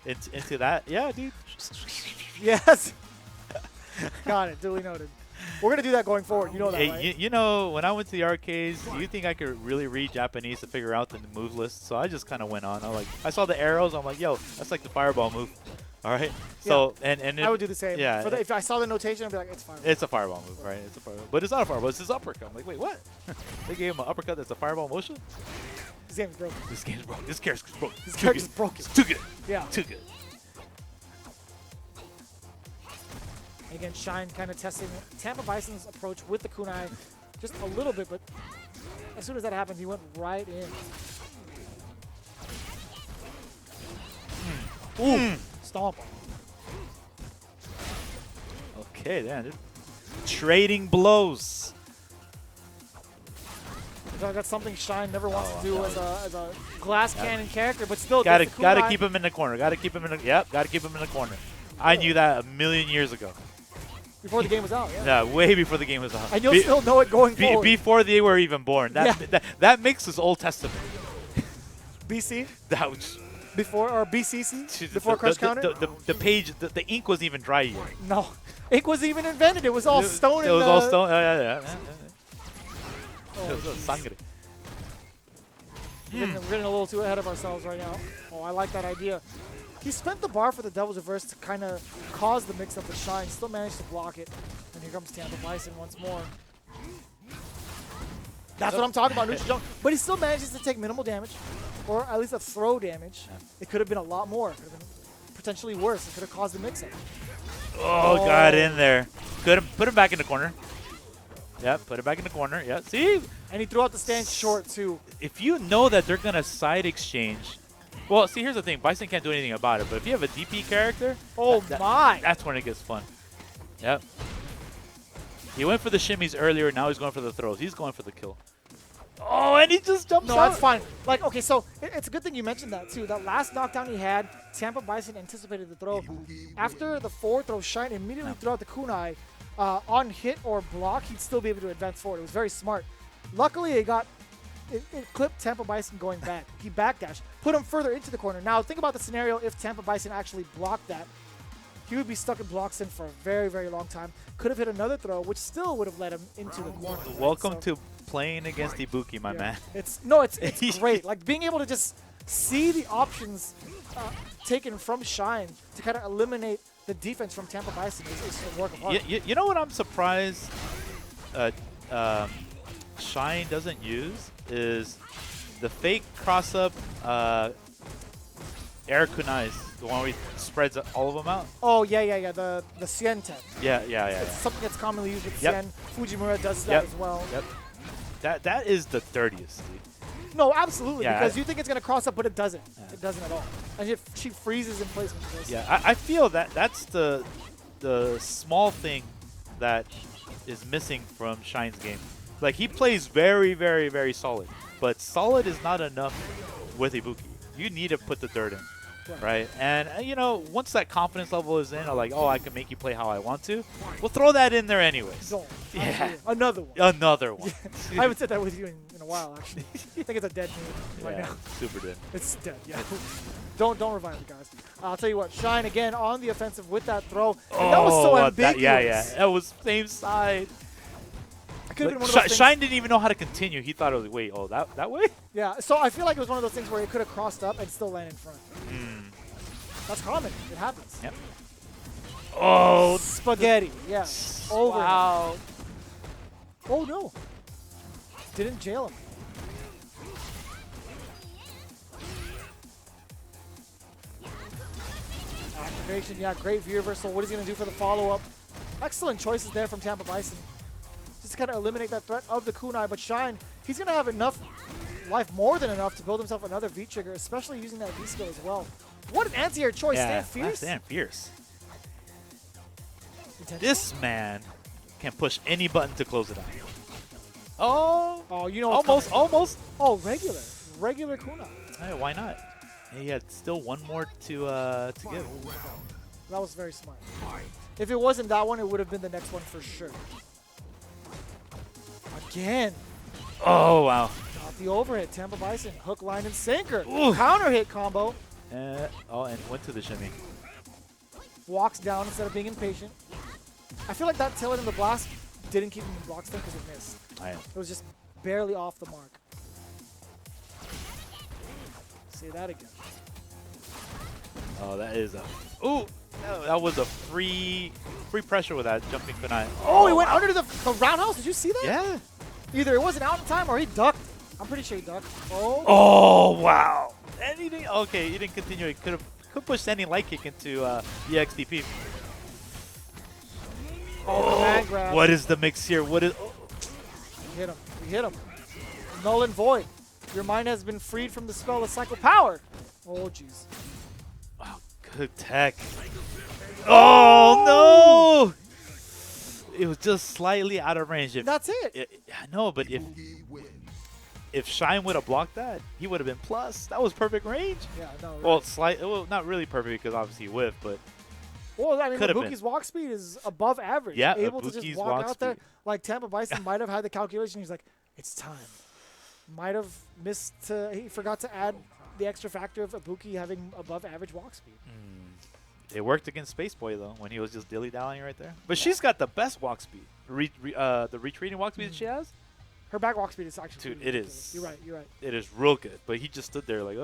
into that. Yeah, dude. Yes. Got it. Duly noted. We're going to do that going forward. You know that, Hey, right? you know, when I went to the arcades, you think I could really read Japanese to figure out the move list? So I just kind of went on. I saw the arrows. I'm like, yo, that's like the fireball move. All right. So and I would do the same. Yeah. If I saw the notation, I'd be like, it's fireball. It's a fireball move, right? It's a fireball, but it's not a fireball. It's his uppercut. I'm like, wait, what? They gave him an uppercut that's a fireball motion? This game's broken. This game's broken. This character's broken. This character's broken. It's too good. Yeah. Too good. Again, Shine kind of testing Tampa Bison's approach with the kunai just a little bit, but as soon as that happened, he went right in. Ooh, stomp. Okay, then. Trading blows. That's something Shine never wants to do as a glass cannon character, but still Gotta gets the kunai. keep him in the corner. Gotta keep him in the gotta keep him in the corner. I knew that a million years ago. Before the game was out, yeah. Yeah, way before the game was out. And you'll still know it going forward. Before they were even born. That mix is Old Testament. BC? That was before, or BCC? Before Crush Counter? The page, the ink wasn't even dry yet. No. Ink wasn't even invented. It was all stone. It was all stone. Yeah. Oh, it was sangre. We're getting a little too ahead of ourselves right now. Oh, I like that idea. He spent the bar for the Devil's Reverse to kind of cause the mix-up with Shine. Still managed to block it. And here comes Tampa Bison once more. That's what I'm talking about, neutral jump. But he still manages to take minimal damage, or at least a throw damage. It could have been a lot more. It could have been potentially worse. It could have caused the mix-up. Oh, got in there. Put him back in the corner. Yep, put it back in the corner. Yeah, see? And he threw out the stance short, too. If you know that they're going to side exchange. Well, see, here's the thing. Bison can't do anything about it. But if you have a DP character. Oh, my. That's when it gets fun. Yep. He went for the shimmies earlier. Now he's going for the throws. He's going for the kill. Oh, and he just jumps out. No, that's fine. Like, okay, so it's a good thing you mentioned that, too. That last knockdown he had, Tampa Bison anticipated the throw. After the forward throw, Shine immediately threw out the kunai. On hit or block, he'd still be able to advance forward. It was very smart. Luckily, it clipped Tampa Bison going back. He backdashed, put him further into the corner. Now, think about the scenario if Tampa Bison actually blocked that. He would be stuck in blocks in for a very, very long time. Could have hit another throw, which still would have led him into the corner. Right? Welcome to playing against Ibuki, my man. It's great. Like, being able to just see the options taken from Shine to kind of eliminate the defense from Tampa Bison is a work of art. You know what I'm surprised Shine doesn't use is the fake cross-up air kunais, the one where he spreads all of them out. Oh, yeah. The Sien Ten. Yeah. It's something that's commonly used with Sien. Fujimura does that as well. Yep. That is the dirtiest, dude. No, absolutely, Yeah, because you think it's going to cross up, but it doesn't. Yeah. It doesn't at all. And she freezes in place with this. Yeah, I feel that's the small thing that is missing from Shine's game. Like, he plays very, very, very solid, but solid is not enough with Ibuki. You need to put the dirt in. Right. And, you know, once that confidence level is in, or like, oh, I can make you play how I want to, we'll throw that in there anyways. Don't. Yeah. Absolutely. Another one. Another one. I haven't said that with you in a while, actually. I think it's a dead meme right Yeah, now. super dead. It's dead, yeah. don't revive it, guys. I'll tell you what, Shine again on the offensive with that throw. And that was so ambiguous. Yeah. That was same side. It could have been one of those things. Shine didn't even know how to continue. He thought it was, wait, oh, that way? Yeah, so I feel like it was one of those things where it could have crossed up and still land in front. That's common. It happens. Yep. Oh, spaghetti. Yeah. Over. Wow. Oh, no. Didn't jail him. Activation. Yeah, great view reversal. What is he going to do for the follow-up? Excellent choices there from Tampa Bison. Just kind of eliminate that threat of the kunai, but Shine, he's going to have enough life, more than enough, to build himself another V-trigger, especially using that V-skill as well. What an anti-air choice. Yeah, Stand fierce. Stand fierce. Intentional? This man can push any button to close it out. Oh, you know, almost. Oh, regular kunai. Hey, why not? He had still one more to give. That was very smart. If it wasn't that one, it would have been the next one for sure. Again. Oh, wow. Got the overhit. Tampa Bison. Hook, line, and sinker. Ooh. Counter hit combo. And went to the shimmy. Walks down instead of being impatient. I feel like that tail in the blast didn't keep him in block stun because it missed. It was just barely off the mark. Say that again. Oh, that is a... Ooh! That was a free pressure with that jumping kunai. Oh, he went under the roundhouse. Did you see that? Yeah. Either it wasn't out in time or he ducked. I'm pretty sure he ducked. Oh. Oh, wow. Anything? Okay, he didn't continue. He could push any light kick into the XDP. Oh, the man grab. What is the mix here? What is... Oh. We hit him. We hit him. Null and void. Your mind has been freed from the spell of cycle power. Oh, jeez. Oh, good tech. Oh, no! It was just slightly out of range. That's it. I know, but if Shine would have blocked that, he would have been plus. That was perfect range. Yeah, no. Right. Well, not really perfect because obviously he whiffed, but... Well, I mean, Ibuki's walk speed is above average. Yeah, able to just walk out there. Like Tampa Bison might have had the calculation. He's like, it's time. Might have missed. He forgot to add the extra factor of Ibuki having above average walk speed. It worked against Space Boy though when he was just dilly-dallying right there. But she's got the best walk speed. The retreating walk speed that she has. Her back walk speed is actually. Dude, it is. You're right. You're right. It is real good. But he just stood there like,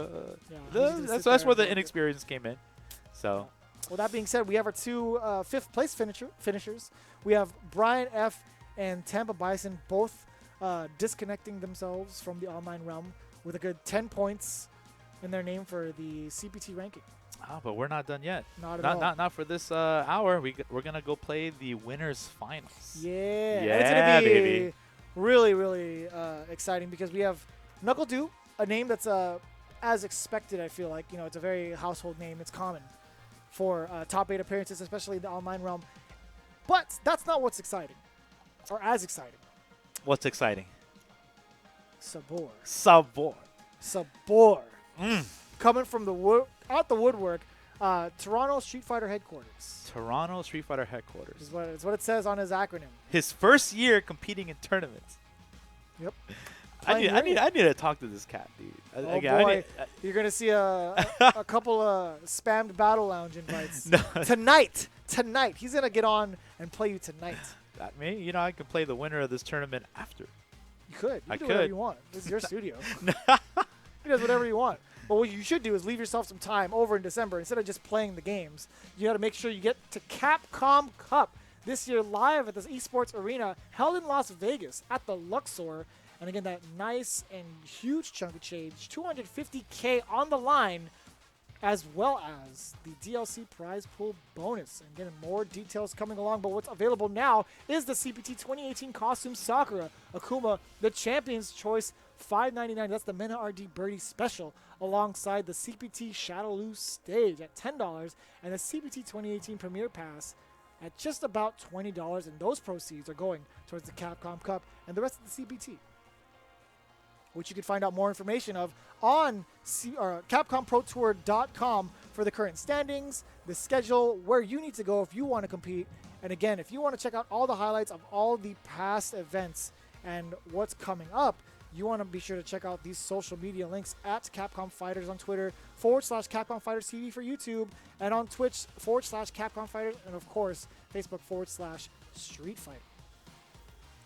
that's where the inexperience came in. So. Well, that being said, we have our two fifth place finishers. We have Brian F. and Tampa Bison both disconnecting themselves from the online realm with a good 10 points in their name for the CPT ranking. Oh, but we're not done yet. Not at all. Not for this hour. We're gonna go play the winners finals. Yeah. Yeah, and it's gonna be baby. Really, really exciting because we have Knuckle Dew, a name that's as expected. I feel like it's a very household name. It's common for top 8 appearances, especially in the online realm. But that's not what's exciting, or as exciting. What's exciting? Sabor. Coming from the woodwork, Toronto Street Fighter headquarters. Toronto Street Fighter headquarters. Is what it says on his acronym. His first year competing in tournaments. Yep. I need to talk to this cat, dude. Oh boy, you're gonna see a couple of spammed Battle Lounge invites tonight. Tonight, he's gonna get on and play you tonight. That me, I could play the winner of this tournament after. You could. You I can do could. whatever you want. This is your studio. He does whatever you want. But what you should do is leave yourself some time over in December instead of just playing the games. You got to make sure you get to Capcom Cup this year live at this esports arena held in Las Vegas at the Luxor. And again, that nice and huge chunk of change, $250K on the line, as well as the DLC prize pool bonus. And again, more details coming along, but what's available now is the CPT 2018 costume Sakura Akuma, the Champion's Choice, $5.99. That's the Mena RD Birdie Special, alongside the CPT Shadowloo Stage at $10, and the CPT 2018 Premier Pass at just about $20, and those proceeds are going towards the Capcom Cup and the rest of the CPT. which you can find out more information of on CapcomProTour.com for the current standings, the schedule, where you need to go if you want to compete. And again, if you want to check out all the highlights of all the past events and what's coming up, you want to be sure to check out these social media links at Capcom Fighters on Twitter /Capcom Fighters TV for YouTube, and on Twitch /Capcom Fighters, and of course Facebook /Street Fighter.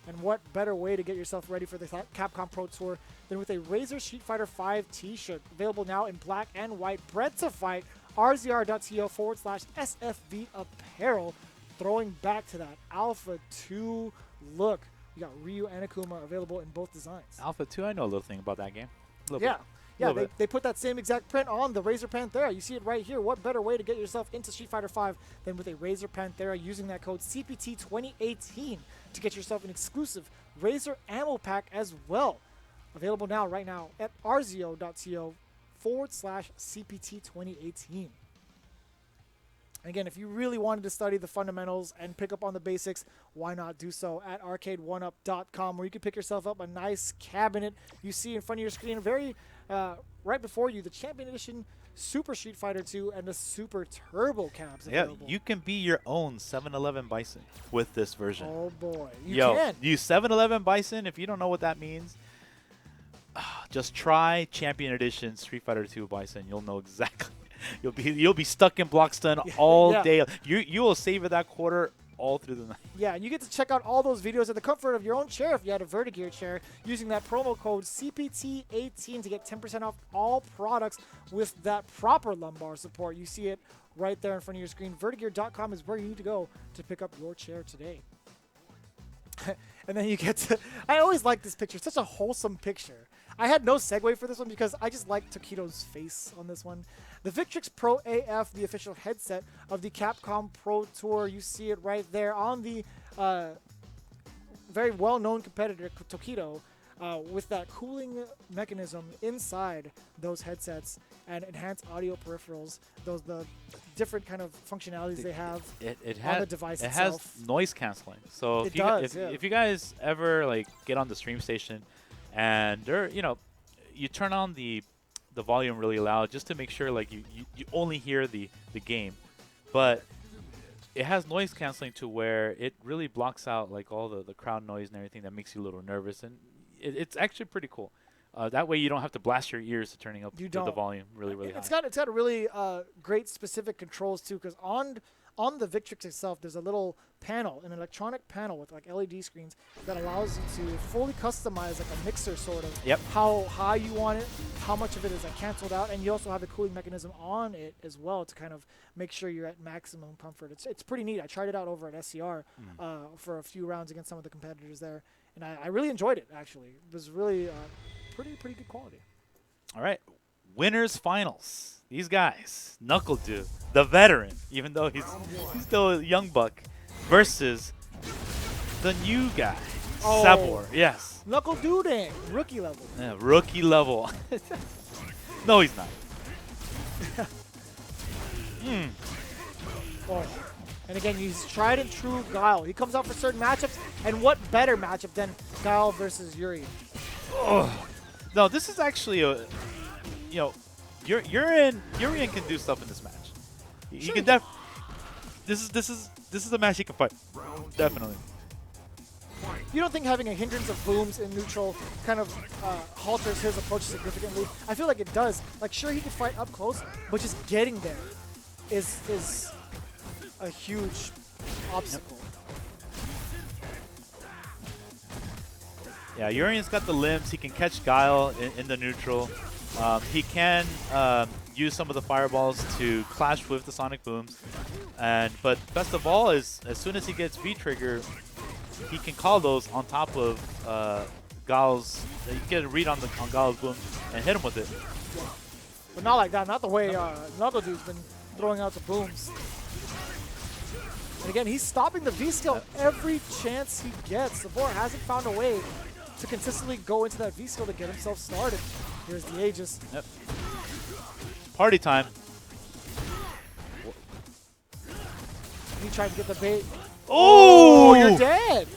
And what better way to get yourself ready for the Capcom Pro Tour than with a Razer Street Fighter 5 t-shirt, available now in black and white, bred to fight, rzr.to /SFV apparel, throwing back to that Alpha 2 look. You got Ryu and Akuma available in both designs. Alpha 2, I know a little thing about that game. They put that same exact print on the Razer Panthera. You see it right here. What better way to get yourself into Street Fighter 5 than with a Razer Panthera using that code CPT2018 to get yourself an exclusive Razer ammo pack as well. Available now, right now, at rzio.to /CPT2018. Again, if you really wanted to study the fundamentals and pick up on the basics, why not do so at arcade1up.com, where you can pick yourself up a nice cabinet. You see in front of your screen, right before you, the Champion Edition Super Street Fighter 2 and the Super Turbo cabs available. Yeah, you can be your own 7-Eleven Bison with this version. Oh boy, you Yo, can. You 7-Eleven Bison, if you don't know what that means, just try Champion Edition Street Fighter 2 Bison. You'll know exactly. You'll be stuck in block stun all day. You will savor that quarter all through the night. Yeah, and you get to check out all those videos at the comfort of your own chair if you had a Vertigear chair, using that promo code CPT18 to get 10% off all products with that proper lumbar support. You see it right there in front of your screen. Vertigear.com is where you need to go to pick up your chair today. And then you get to... I always like this picture. Such a wholesome picture. I had no segue for this one because I just like Tokido's face on this one. The Victrix Pro AF, the official headset of the Capcom Pro Tour. You see it right there on the very well-known competitor, Tokido, with that cooling mechanism inside those headsets and enhanced audio peripherals, the different kind of functionalities they have on the device itself. It has noise canceling. So if you guys ever get on the stream station and you turn on the volume really loud just to make sure you only hear the game, but it has noise canceling to where it really blocks out all the crowd noise and everything that makes you a little nervous, and it's actually pretty cool. That way you don't have to blast your ears to turning up the volume really high. It's got a really great specific controls too, because on the Victrix itself, there's a little panel, an electronic panel with LED screens that allows you to fully customize a mixer sort of how high you want it, how much of it is canceled out, and you also have the cooling mechanism on it as well to kind of make sure you're at maximum comfort. It's pretty neat. I tried it out over at SCR for a few rounds against some of the competitors there, and I really enjoyed it, actually. It was really pretty good quality. All right, winners finals. These guys, Knuckle Dude, the veteran, even though he's still a young buck, versus the new guy, Sabor. Yes. Knuckle Dude, rookie level. Yeah, rookie level. No, he's not. Oh. And again, he's tried and true Guile. He comes out for certain matchups, and what better matchup than Guile versus Yuri? Oh. No, this is actually a, Urian can do stuff in this match. He can this is a match he can fight. Definitely. You don't think having a hindrance of booms in neutral kind of halters his approach significantly? I feel like it does. Sure, he can fight up close, but just getting there is a huge obstacle. Yeah, Urian's got the limbs. He can catch Guile in the neutral. He can use some of the fireballs to clash with the sonic booms, but best of all is as soon as he gets V-trigger, he can call those on top of Guile's. You get a read on Guile's boom and hit him with it. But not like that. Not the way Knuckle Dude's been throwing out the booms. And again, he's stopping the V-skill every chance he gets. Sabor hasn't found a way to consistently go into that V-skill to get himself started. Here's the Aegis. Yep. Party time. He tried to get the bait. Oh, you're dead.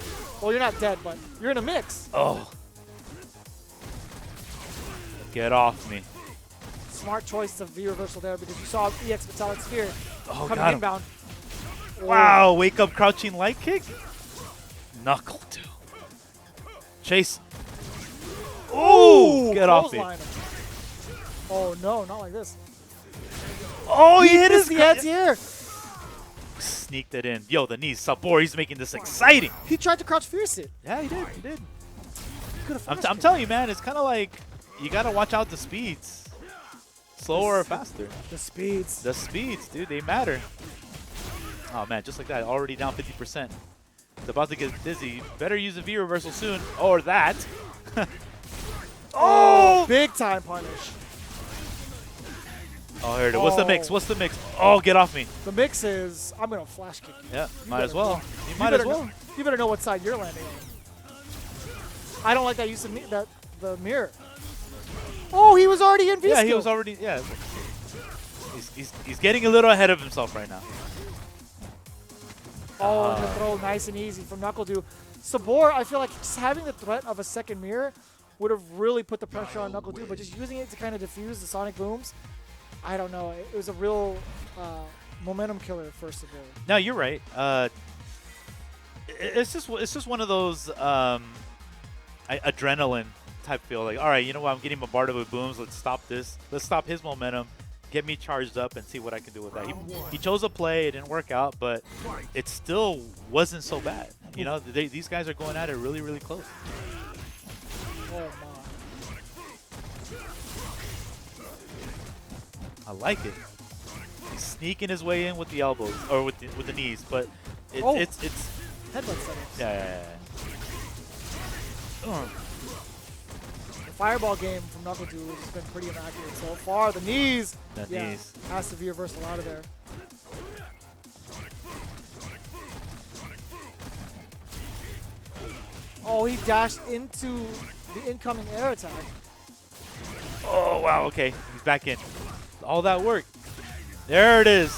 Well, you're not dead, but you're in a mix. Oh. Get off me. Smart choice of V reversal there because you saw EX Metallic Sphere coming got him. inbound. Wow, wake up crouching light kick. Knuckle two. Chase. Ooh, get off me. Clothesline him. Oh no, not like this. Oh, he hit his the anti-air. Sneaked it in. Yo, the knees. Sabor, he's making this exciting. He tried to crouch fierce it. Yeah, he did. He did. I'm I'm telling you, man, it's kind of like you got to watch out the speeds. Slower or faster. The speeds. The speeds, dude, they matter. Oh, man, just like that. Already down 50%. It's about to get dizzy. Better use a V reversal soon. Or that. Oh! Big time punish. Oh, here it is. What's the mix? What's the mix? Oh, get off me. The mix is, I'm going to flash kick you. Yeah, You might as well. You might better as well. know- you better know what side you're landing on. I don't like that use of the mirror. Oh, he was already in V Yeah, skill. he was already, yeah. He's getting a little ahead of himself right now. Oh, the throw nice and easy from NuckleDo. Sabor, I feel like just having the threat of a second mirror would have really put the pressure on NuckleDo, but just using it to kind of diffuse the Sonic booms, I don't know. It was a real momentum killer for Sabor. No, you're right. It's just one of those adrenaline type feel. Like, all right, you know what? I'm getting bombarded with booms. Let's stop this. Let's stop his momentum. Get me charged up and see what I can do with that. He chose a play. It didn't work out, but it still wasn't so bad. You know, these guys are going at it really, really close. Oh, my. I like it. He's sneaking his way in with the elbows or with the knees, but it's Headbutt setups. yeah. The fireball game from NuckleDo has been pretty immaculate so far. The knees. The yeah, knees. has to be reversal out of there. Oh, he dashed into the incoming air attack. Oh, wow, okay. He's back in. All that work. There it is.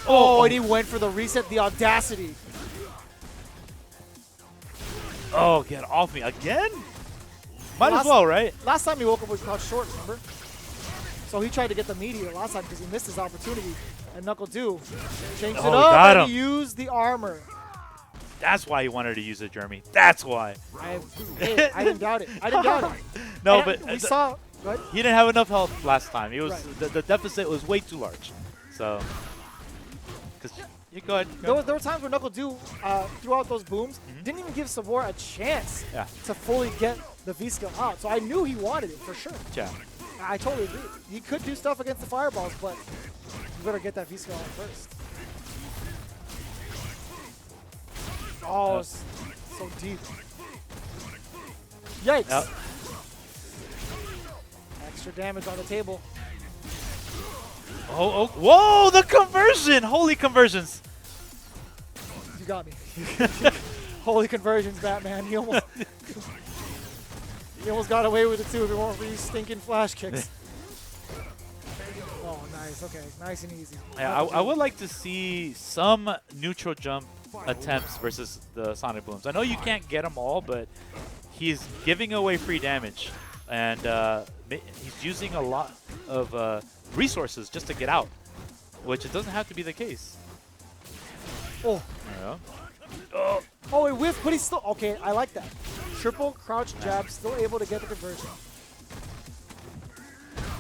Oh, and he went for the reset, the audacity. Oh, get off me. Again? Might as well, right? Last time he woke up with crouch short, remember? So he tried to get the meteor last time because he missed his opportunity. And NuckleDo changed it up got and him. he used the armor. That's why he wanted to use it, Jeremy. That's why. I didn't doubt it. I didn't doubt it. No, And but we saw. What? he didn't have enough health last time. It was Right. the deficit was way too large. So, because you go ahead. There were times where NuckleDo threw out those booms, didn't even give Sabor a chance Yeah. to fully get the V skill out. So I knew he wanted it for sure. Yeah. I totally agree. He could do stuff against the fireballs, but you better get that V skill out first. Oh, it's so deep. Yikes. Yep. Extra damage on the table. Oh, whoa, the conversion! Holy conversions. You got me. Holy conversions, Batman. He almost got away with it too if it weren't for these stinking flash kicks. Oh, nice. Okay, nice and easy. Yeah, I would like to see some neutral jump attempts versus the Sonic Booms. I know you can't get them all, but he's giving away free damage, and he's using a lot of resources just to get out, which it doesn't have to be the case. Oh. Yeah. Oh, he whiffed, but he's still... Okay, I like that. Triple crouch jab, still able to get the conversion.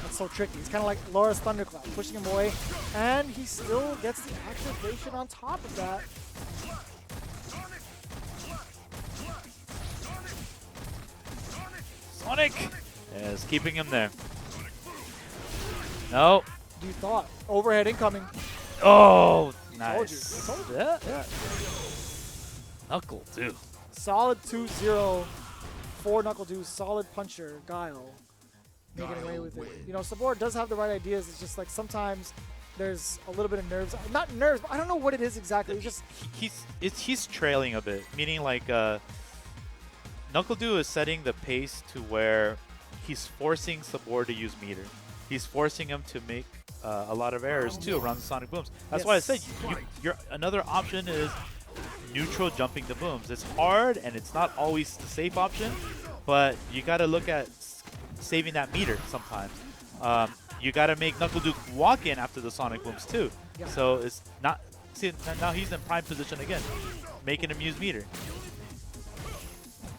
That's so tricky. It's kind of like Laura's Thunderclap, pushing him away, and he still gets the activation on top of that. Sonic is keeping him there. No. You thought. Overhead incoming. Oh, Told you. nice. I told you. Yeah. Knuckle, too. Solid 2-0 for NuckleDo. Solid puncher, Guile. Making away with it. You know, Sabor does have the right ideas. It's just like sometimes there's a little bit of nerves. Not nerves, but I don't know what it is exactly. It's just He's trailing a bit, meaning like NuckleDo is setting the pace to where he's forcing Sabor to use meter. He's forcing him to make a lot of errors too around the Sonic Booms. That's why I said your another option is neutral jumping the booms. It's hard and it's not always the safe option, but you got to look at saving that meter sometimes. You got to make Knuckle Duke walk in after the Sonic Booms too. Yeah. So it's not. See, now he's in prime position again, making him use meter.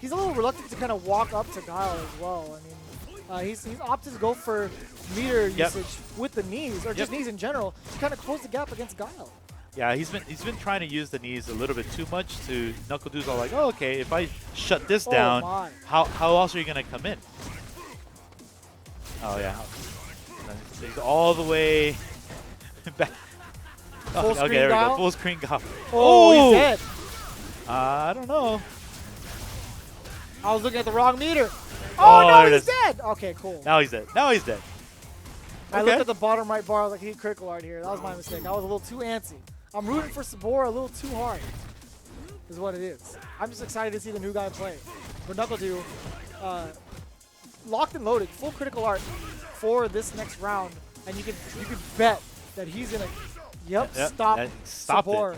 He's a little reluctant to kind of walk up to Guile as well. I mean, he's opted to go for meter usage with the knees, or just knees in general, to kind of close the gap against Guile. Yeah, he's been trying to use the knees a little bit too much. To Knuckle Duke's all like, oh, okay, if I shut this down, how else are you gonna come in? Oh yeah, he's all the way back. Full screen okay, there we Guile? go. Full screen Guile. Oh, he's dead. I don't know. I was looking at the wrong meter. Oh, no, he's dead. Okay, cool. Now he's dead. Now he's dead. I looked at the bottom right bar. I was like, he need critical art here. That was my mistake. I was a little too antsy. I'm rooting for Sabor a little too hard, is what it is. I'm just excited to see the new guy play. But NuckleDu, locked and loaded, full critical art for this next round, and you could bet that he's gonna, stop Sabor.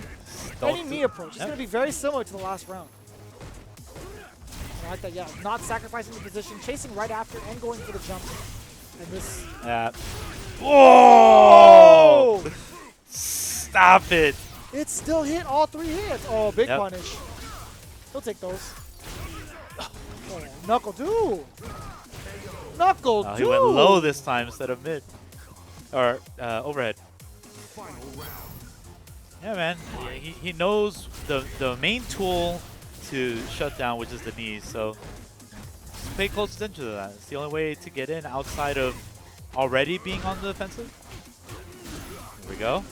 Any me approach. It's gonna be very similar to the last round. I like that. Yeah, not sacrificing the position, chasing right after, and going for the jump. And this. Whoa! Stop it! It still hit all 3 hits. Oh, big punish. He'll take those. Oh, NuckleDu! NuckleDu! He went low this time instead of mid. Or overhead. Yeah, man. He knows the main tool to shut down, which is the knees. So just pay close attention to that. It's the only way to get in outside of already being on the defensive. Here we go.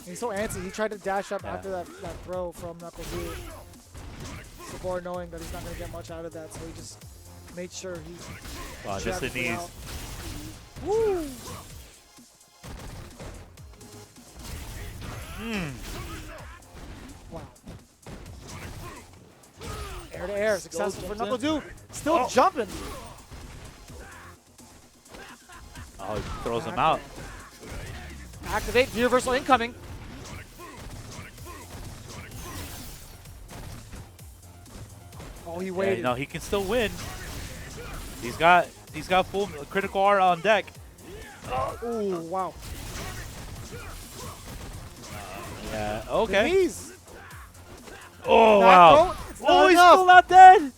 He's so antsy. He tried to dash up after that throw from NuckleDu. Sabor knowing that he's not going to get much out of that, so he just made sure he. Wow, just the knees. Woo! Wow. Air to air, successful for NuckleDu. Still jumping. Oh, he throws him out. Activate, view reversal incoming. Oh, he waited. Yeah, no, he can still win. He's got full critical art on deck. Oh, wow. Yeah, okay. Knees. Oh, wow. Oh, he's still not dead.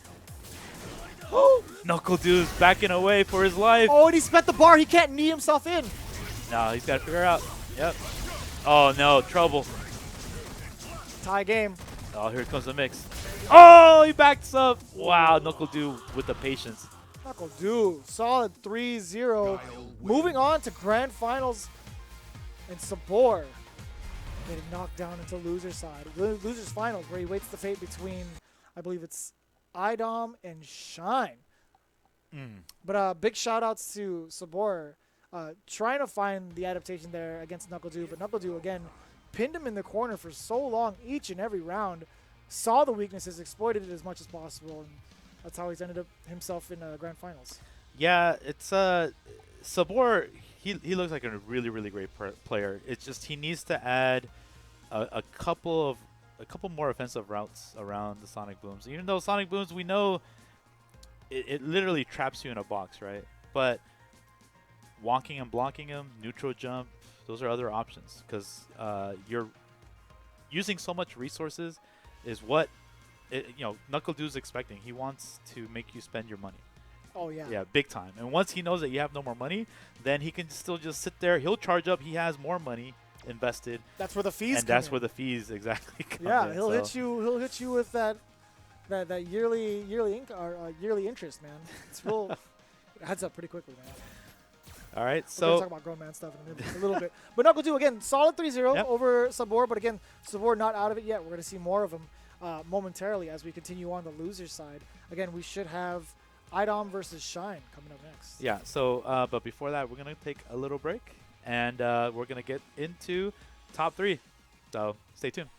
Oh, NuckleDu's backing away for his life. Oh, and he spent the bar. He can't knee himself in. No, he's got to figure out. Yep. Oh, no, trouble. Tie game. Oh, here comes the mix. Oh, he backs up. Wow, NuckleDu with the patience. NuckleDu, solid 3-0. Moving on to grand finals. And Sabor getting knocked down into loser's side. Loser's finals, where he waits the fate between, I believe it's IDOM and Shine. But big shout outs to Sabor. Trying to find the adaptation there against NuckleDu, but NuckleDu, again, pinned him in the corner for so long each and every round, saw the weaknesses, exploited it as much as possible, and that's how he's ended up himself in grand finals. Yeah, it's Sabor, he looks like a really, really great player. It's just he needs to add a couple more offensive routes around the Sonic Booms. Even though Sonic Booms, we know it literally traps you in a box, right? But walking and blocking him, neutral jump, those are other options, because you're using so much resources is what NuckleDu's expecting. He wants to make you spend your money. Oh, yeah. Yeah, big time. And once he knows that you have no more money, then he can still just sit there. He'll charge up. He has more money invested. That's where the fees and that's where the fees exactly come yeah, in. He'll hit you with that yearly interest, man. It's real. It adds up pretty quickly, man. All right, We're going to talk about grown man stuff in a little bit. But NuckleDu, again, solid 3-0 over Sabor. But again, Sabor not out of it yet. We're going to see more of him momentarily as we continue on the loser side. Again, we should have IDOM versus Shine coming up next. Yeah, so, but before that, we're going to take a little break. And we're going to get into top 3. So stay tuned.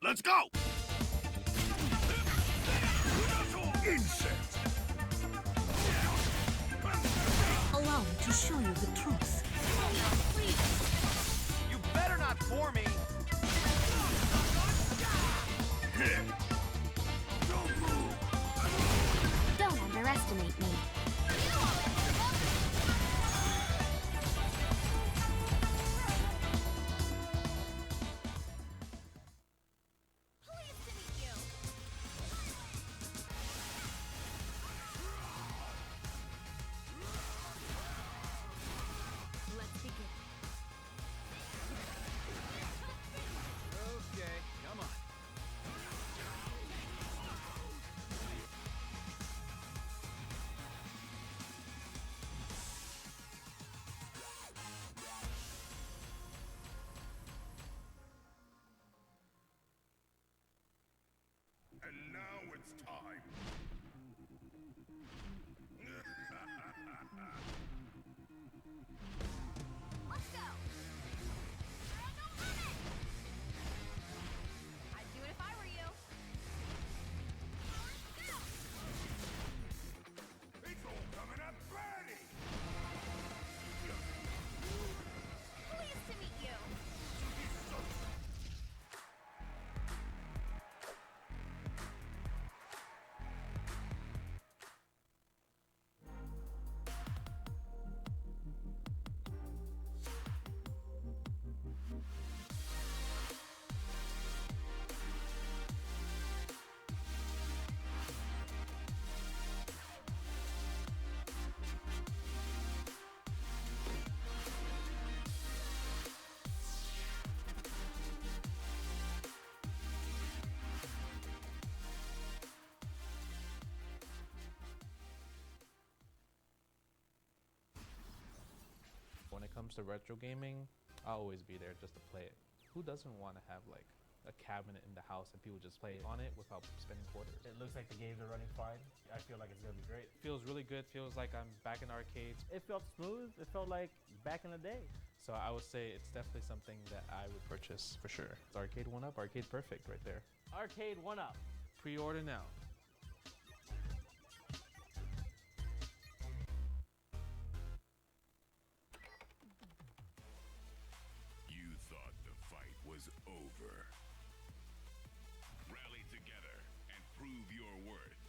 Let's go! Insect! Allow me to show you the truth. You better not bore me! Don't move! Don't underestimate me. Pleased to meet you. Let's begin. Okay, come on. And now it's time. Let's go. And no limit. I'd do it if I were you. It's all coming up ready. Pleased to meet you. When it comes to retro gaming, I'll always be there just to play it. Who doesn't want to have like a cabinet in the house and people just play on it without spending quarters? It looks like the games are running fine. I feel like it's gonna be great. Feels really good. Feels like I'm back in arcades. It felt smooth. It felt like back in the day. So I would say it's definitely something that I would purchase for sure. It's Arcade 1-Up, Arcade Perfect right there. Arcade 1-Up. Pre-order now. You thought the fight was over. Rally together and prove your worth.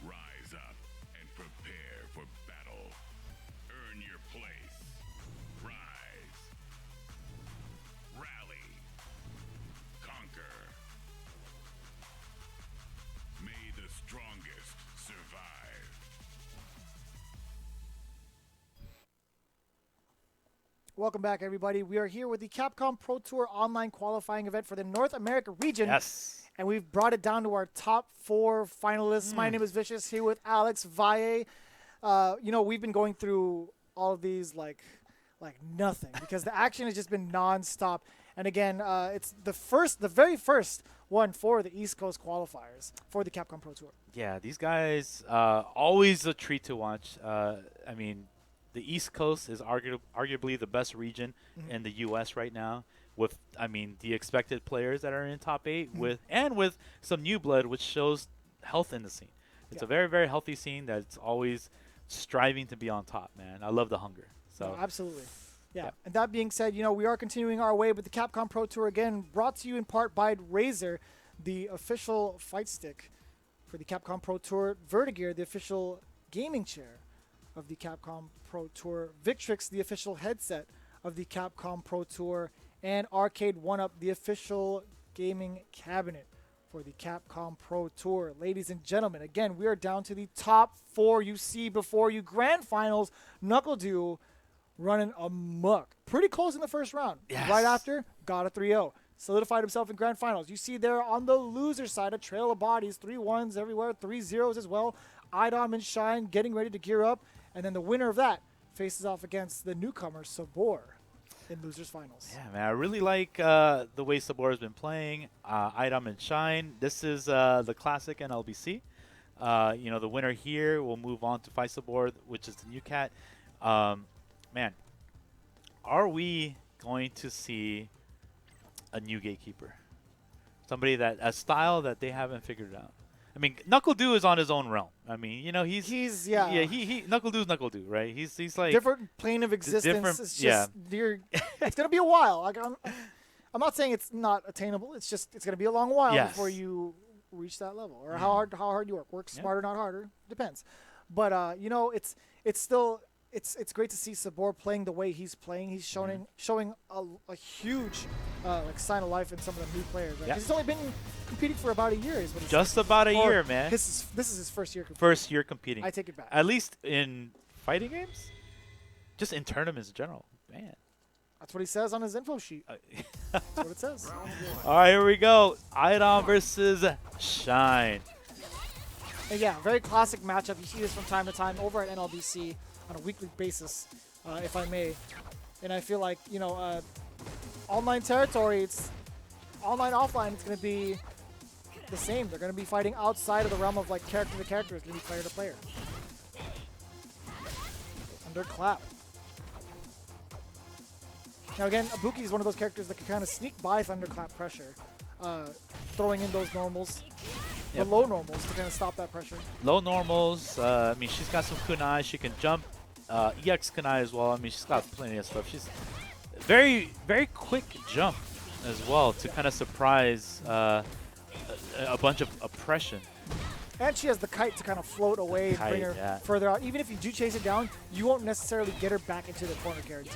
Rise up and prepare for battle. Earn your place. Rise. Rally. Conquer. May the strongest survive. Welcome back, everybody. We are here with the Capcom Pro Tour online qualifying event for the North America region. Yes. And we've brought it down to our top 4 finalists. My name is Vicious, here with Alex, Valle. You know, we've been going through all of these like nothing because the action has just been nonstop. And again, it's the very first one for the East Coast qualifiers for the Capcom Pro Tour. Yeah, these guys, always a treat to watch. I mean, the East Coast is arguably the best region in the U.S. right now. With, I mean, the expected players that are in top 8, with some new blood, which shows health in the scene. It's a very, very healthy scene that's always striving to be on top, man. I love the hunger. So No, absolutely. Yeah. And that being said, you know, we are continuing our way with the Capcom Pro Tour again, brought to you in part by Razer, the official fight stick for the Capcom Pro Tour, Vertigear, the official gaming chair of the Capcom Pro Tour, Victrix, the official headset of the Capcom Pro Tour, and Arcade 1-Up, the official gaming cabinet for the Capcom Pro Tour. Ladies and gentlemen, again, we are down to the top 4 you see before you. Grand Finals, Knuckle Duo running amok. Pretty close in the first round. Yes. Right after, got a 3-0. Solidified himself in Grand Finals. You see there on the loser side, a trail of bodies, 3 1s everywhere, 3 0s as well. Idom and Shine getting ready to gear up. And then the winner of that faces off against the newcomer, Sabor, in losers finals. yeah, man, I really like the way Sabor has been playing. Idom and Shine. This is the classic NLBC. You know, the winner here will move on to fight Sabor, which is the new cat. Man, are we going to see a new gatekeeper? Somebody that a style that they haven't figured out. I mean, Knuckle Doo is on his own realm. I mean, you know, he Knuckle Doo's Knuckle Doo, right? He's like different plane of existence. It's just it's gonna be a while. Like I'm not saying it's not attainable. It's just it's gonna be a long while before you reach that level, or how hard you work. Work smarter, not harder. Depends. But you know, it's still it's great to see Sabor playing the way he's playing. He's showing a huge like sign of life in some of the new players. Right? 'Cause he's only been competing for about a year. Is what just about a year, man. This is his first year. First year competing. I take it back. At least in fighting games, just in tournaments in general, man. That's what he says on his info sheet. That's what it says. All right, here we go. Idom versus Shine. And yeah, very classic matchup. You see this from time to time over at NLBC on a weekly basis, if I may. And I feel like, you know, online territory, it's online, offline, it's going to be the same. They're going to be fighting outside of the realm of like character to character. It's going to be player to player. Under clap. Now again, Ibuki is one of those characters that can kind of sneak by thunderclap pressure, throwing in those normals, the low normals to kind of stop that pressure. Low normals. I mean, she's got some kunai. She can jump. EX kunai as well. I mean, she's got plenty of stuff. She's very, very quick jump as well to kind of surprise a bunch of oppression. And she has the kite to kind of float away and bring her further out. Even if you do chase it down, you won't necessarily get her back into the corner guarantee.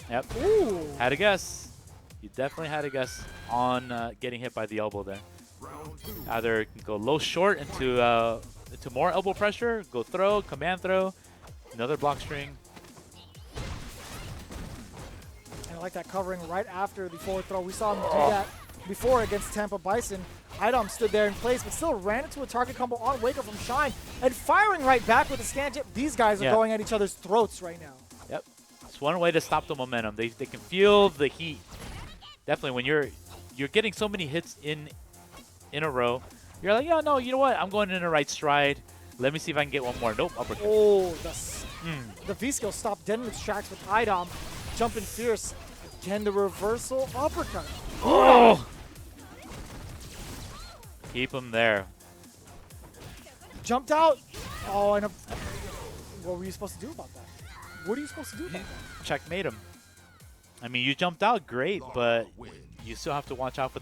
Yep. Ooh. Had a guess. You definitely had a guess on getting hit by the elbow there. Either go low short into more elbow pressure, go throw, command throw, another block string. And I like that covering right after the forward throw. We saw him do that before against Tampa Bison. Idom stood there in place, but still ran into a target combo on Wake Up from Shine and firing right back with a scan tip. These guys are going at each other's throats right now. Yep. It's one way to stop the momentum. They can feel the heat. Definitely when you're getting so many hits in a row, you're like, yeah, no, you know what? I'm going in the right stride. Let me see if I can get one more. Nope, uppercut. Oh, the V-skill stopped dead in its tracks with Idom. Jumping fierce. Again, the reversal uppercut. Oh! Keep him there. Jumped out. Oh, and what were you supposed to do about that? What are you supposed to do about that? Checkmate him. I mean, you jumped out great, but you still have to watch out for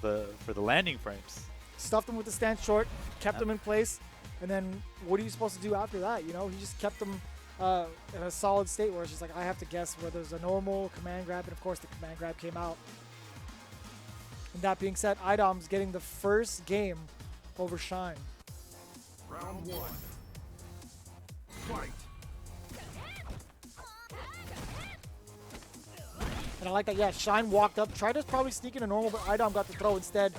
the landing frames. Stuffed him with the stand short, kept him in place, and then what are you supposed to do after that? You know, he just kept him in a solid state where it's just like, I have to guess whether there's a normal command grab, and of course the command grab came out. And that being said, Idom's getting the first game over Shine. Round one. Fight. And I like that, yeah, Shine walked up, tried to probably sneak in a normal, but Idom got the throw instead.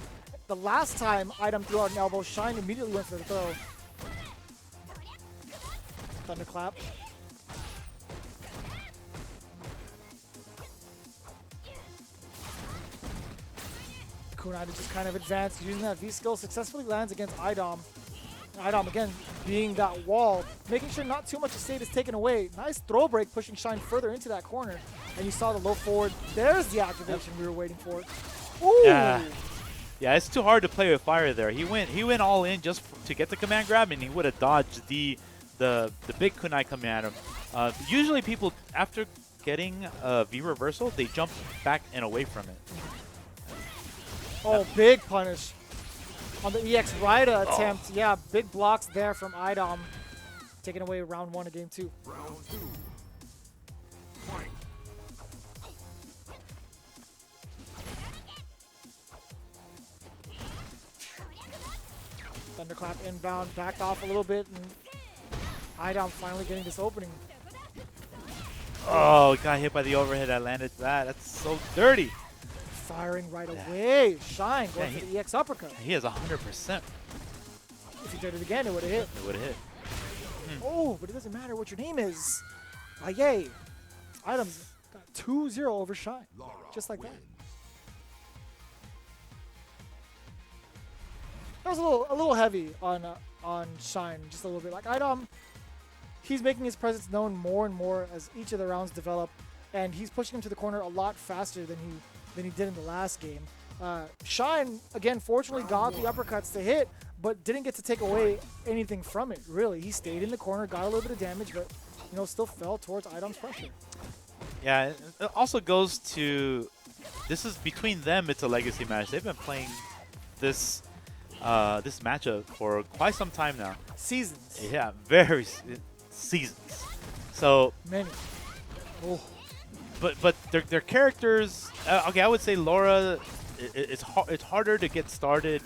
The last time Idom threw out an elbow, Shine immediately went for the throw. Thunderclap. Kunai just kind of advanced, using that V-skill, successfully lands against Idom. Idom, again, being that wall, making sure not too much estate is taken away. Nice throw break, pushing Shine further into that corner. And you saw the low forward. There's the activation we were waiting for. Ooh! Yeah, it's too hard to play with fire there. He went all in just to get the command grab, and he would have dodged the big kunai coming at him. Usually people, after getting a V reversal, they jump back and away from it. Oh, big punish on the EX Rida attempt. Yeah, big blocks there from Idom. Taking away round one of game two. Round two. Fight. Thunderclap inbound, backed off a little bit, and Idom finally getting this opening. Oh, got hit by the overhead. I landed that. That's so dirty. Firing right away. Shine going for the EX uppercut. He has 100%. If he did it again, it would have hit. It would have hit. Oh, but it doesn't matter what your name is. Yay. Idom's got 2-0 over Shine. Just like that. That was a little heavy on Shine, just a little bit. Like Idom, he's making his presence known more and more as each of the rounds develop, and he's pushing him to the corner a lot faster than he did in the last game. Shine, again, fortunately got the uppercuts to hit, but didn't get to take away anything from it, really. He stayed in the corner, got a little bit of damage, but, you know, still fell towards Idom's pressure. Yeah, it also goes to, this is between them, it's a legacy match. They've been playing this this matchup for quite some time now. Seasons. Yeah, very seasons. So many. Oh. But their characters. Okay, I would say Laura. It's harder to get started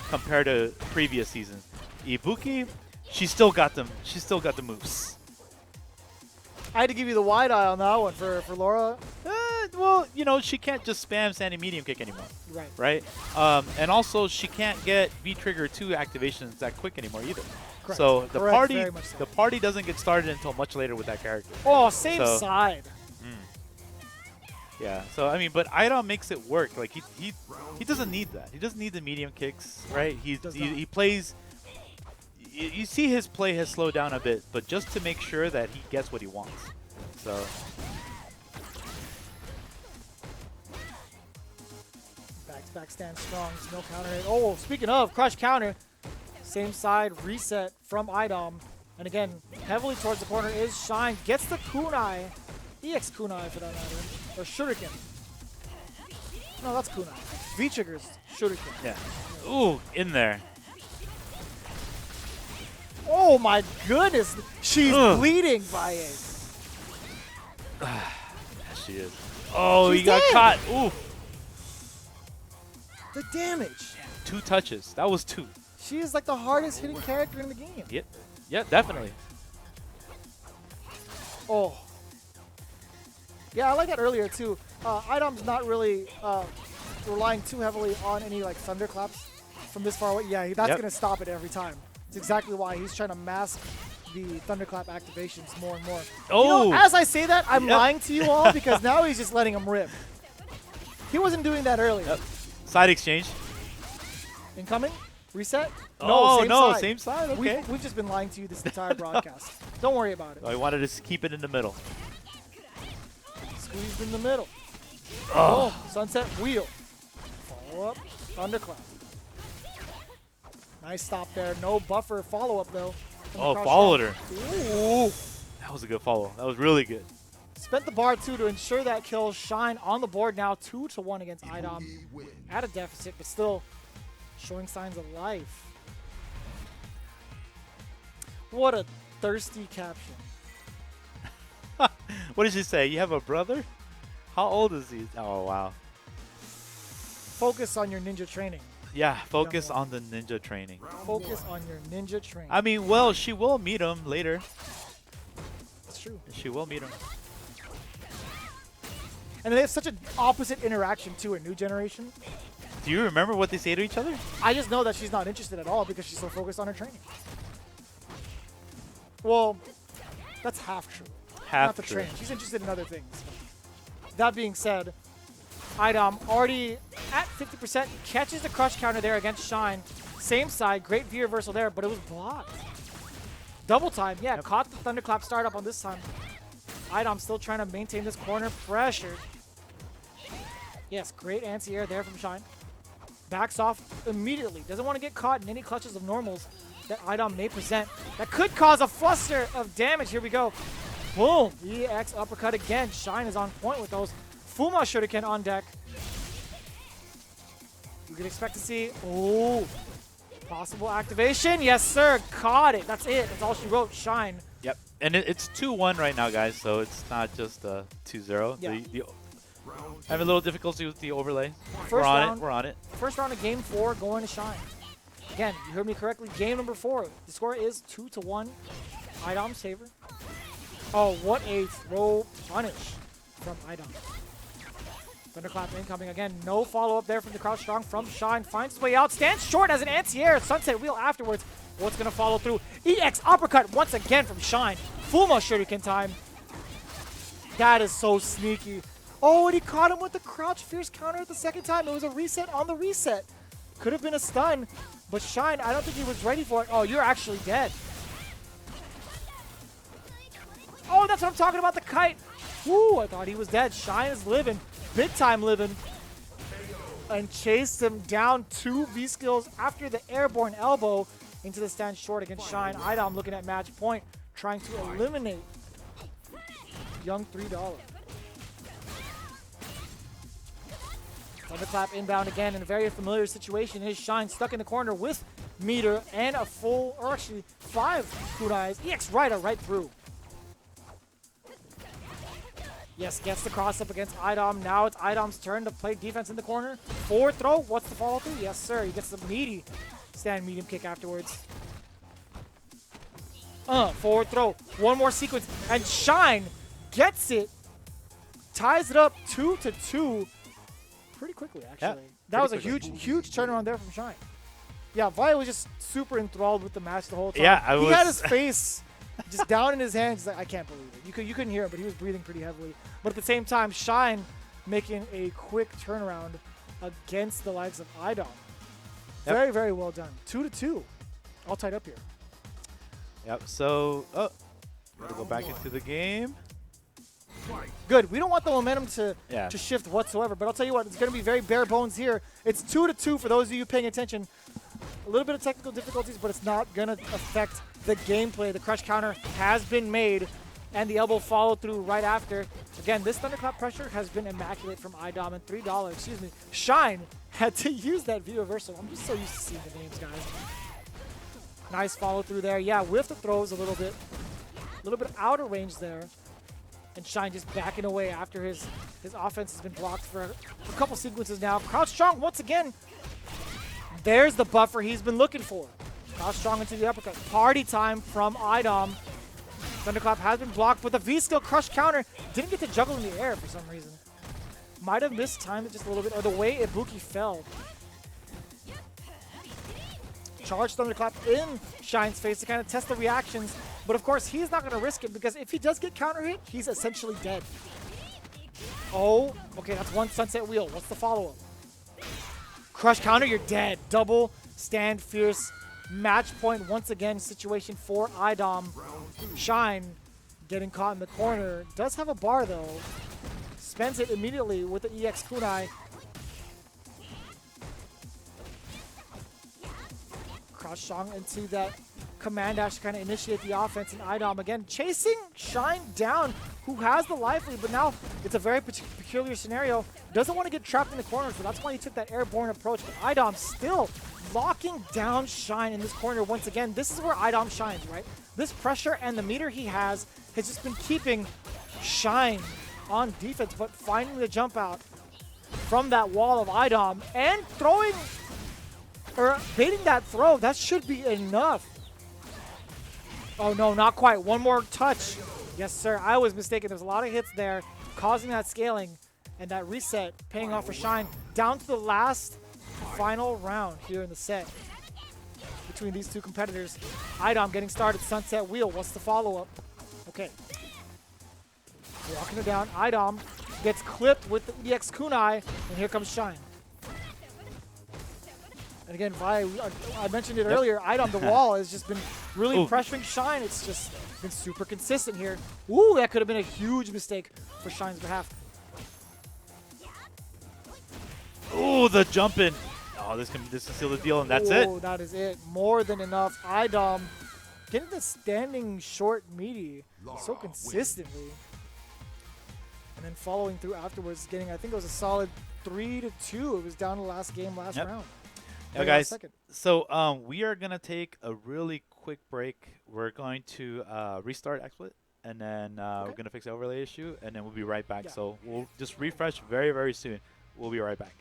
compared to previous seasons. Ibuki, she still got them. She still got the moves. I had to give you the wide eye on that one for Laura. Well, you know, she can't just spam standing medium kick anymore. Right. Right? And also, she can't get V-Trigger 2 activations that quick anymore either. Correct. So the Correct, very much so. the party doesn't get started until much later with that character. Oh, same side. Yeah. So I mean, but Idom makes it work. Like he doesn't need that. He doesn't need the medium kicks, right? He plays. You see his play has slowed down a bit, but just to make sure that he gets what he wants. So. Back stand strong, no counter hit. Oh, speaking of crush counter, same side reset from Idom. And again, heavily towards the corner is Shine. Gets the kunai, EX kunai for that matter, or shuriken. No, that's kunai. V-triggers, shuriken. Yeah. Ooh, in there. Oh my goodness, she's bleeding, Valle. She is. Oh, She's he got dead. caught. Ooh. The damage. 2 touches. That was 2. She is like the hardest hitting character in the game. Yep. Yeah, definitely. Oh. Yeah, I like that earlier too. Idom's not really relying too heavily on any like thunderclaps from this far away. Yeah, that's going to stop it every time. It's exactly why he's trying to mask the thunderclap activations more and more. Oh! You know, as I say that, I'm lying to you all because now he's just letting him rip. He wasn't doing that earlier. Yep. Side exchange. Incoming? Reset? Oh, no, same side. Okay. We've just been lying to you this entire broadcast. Don't worry about it. I wanted to keep it in the middle. Squeezed in the middle. Oh, sunset wheel. Follow up, thunderclap. Nice stop there. No buffer follow-up, though. Oh, followed her. Ooh. That was a good follow. That was really good. Spent the bar, too, to ensure that kill. Shine on the board now, 2-1 against Idom. At a deficit, but still showing signs of life. What a thirsty caption. What did she say? You have a brother? How old is he? Oh, wow. Focus on your ninja training. Yeah, focus on the ninja training. Focus on your ninja training. I mean, well, she will meet him later. That's true. She will meet him. And they have such an opposite interaction, too, in New Generation. Do you remember what they say to each other? I just know that she's not interested at all because she's so focused on her training. Well, that's half true. Half not the true. training. She's interested in other things. That being said, Idom already at 50%, catches the crush counter there against Shine. Same side, great V reversal there, but it was blocked. Double time, yeah, caught the thunderclap startup on this time. Idom still trying to maintain this corner pressure. Yes, great anti-air there from Shine. Backs off immediately. Doesn't want to get caught in any clutches of normals that Idom may present. That could cause a fluster of damage. Here we go. Boom. EX uppercut again. Shine is on point with those. Fuma Shuriken on deck. You can expect to see, possible activation. Yes, sir. Caught it. That's it. That's all she wrote. Shine. Yep. And it's 2-1 right now, guys, so it's not just 2-0. Yeah. I have a little difficulty with the overlay. We're on it. First round of game 4 going to Shine. Again, you heard me correctly. Game number 4. The score is 2-1. Idom's favor. Oh, what a throw punish from Idom. Thunderclap incoming again. No follow-up there from the crouch strong from Shine. Finds his way out. Stands short as an anti-air. Sunset wheel afterwards. What's going to follow through? EX uppercut once again from Shine. Fuma Shuriken time. That is so sneaky. Oh, and he caught him with the crouch fierce counter at the second time. It was a reset on the reset. Could have been a stun, but Shine, I don't think he was ready for it. Oh, you're actually dead. Oh, that's what I'm talking about, the kite. Woo, I thought he was dead. Shine is living. Big time living. and chased him down. 2 V-skills after the airborne elbow into the stand short against Shine. Idom looking at match point, trying to eliminate young $3. Thunderclap inbound again in a very familiar situation. Is Shine stuck in the corner with meter and a full, or actually 5 kunais. EX Rider right through. Yes, gets the cross up against Idom. Now it's Idom's turn to play defense in the corner. Forward throw. What's the follow through? Yes, sir. He gets the meaty stand medium kick afterwards. Forward throw. One more sequence. And Shine gets it. Ties it up 2-2. Pretty quickly, actually. Yeah, that was a quickly. huge turnaround there from Shine. Yeah, Vi was just super enthralled with the match the whole time. Yeah, he had his face just down in his hands. He's like, I can't believe it. You couldn't hear it, but he was breathing pretty heavily. But at the same time, Shine making a quick turnaround against the likes of Idom. Very, very well done. 2-2. All tied up here. Yep. So, gotta go back into the game. Good. We don't want the momentum Yeah. to shift whatsoever. But I'll tell you what, it's going to be very bare bones here. It's 2-2 for those of you paying attention. A little bit of technical difficulties, but it's not going to affect the gameplay. The crush counter has been made, and the elbow followed through right after. Again, this thunderclap pressure has been immaculate from Idom, and $3, excuse me, Shine had to use that V reversal. I'm just so used to seeing the names, guys. Nice follow through there. Yeah, with the throws a little bit outer range there. And Shine just backing away after his offense has been blocked for a couple sequences now. Crouch strong once again. There's the buffer he's been looking for. Crouch strong into the uppercut. Party time from Idom. Thunderclap has been blocked, but the V-skill crush counter didn't get to juggle in the air for some reason. Might have mistimed it just a little bit, or the way Ibuki fell. Charge Thunderclap in Shine's face to kind of test the reactions. But of course, he's not going to risk it because if he does get counter hit, he's essentially dead. Oh, okay, that's one sunset wheel. What's the follow-up? Crush counter, you're dead. Double stand fierce. Match point once again situation for Idom. Shine getting caught in the corner. Does have a bar though. Spends it immediately with the EX kunai. Crouch strong into that command dash to kind of initiate the offense, and Idom again chasing Shine down, who has the life lead, but now it's a very peculiar scenario. Doesn't want to get trapped in the corner, so that's why he took that airborne approach. But Idom still locking down Shine in this corner once again. This is where Idom shines, right? This pressure and the meter he has just been keeping Shine on defense, but finding the jump out from that wall of Idom and throwing, or baiting that throw. That should be enough. Oh no, not quite. One more touch. Yes, sir. I was mistaken. There's a lot of hits there, causing that scaling and that reset, paying off for Shine. Down to the last final round here in the set between these two competitors. Idom getting started. Sunset wheel. What's the follow-up? Okay. Walking it down. Idom gets clipped with the EX kunai, and here comes Shine. And again, I mentioned it earlier, Idom, the wall has just been really pressuring Shine. It's just been super consistent here. Ooh, that could have been a huge mistake for Shine's behalf. Ooh, the jump in. Oh, this can seal the deal, and that's it. Oh, that is it. More than enough. Idom getting the standing short meaty so consistently. And then following through afterwards, getting, I think it was a solid 3-2. It was down to the last game, last round. Yeah, guys, so we are going to take a really quick break. We're going to restart XSplit, and then we're going to fix the overlay issue, and then we'll be right back. So we'll just refresh very, very soon. We'll be right back.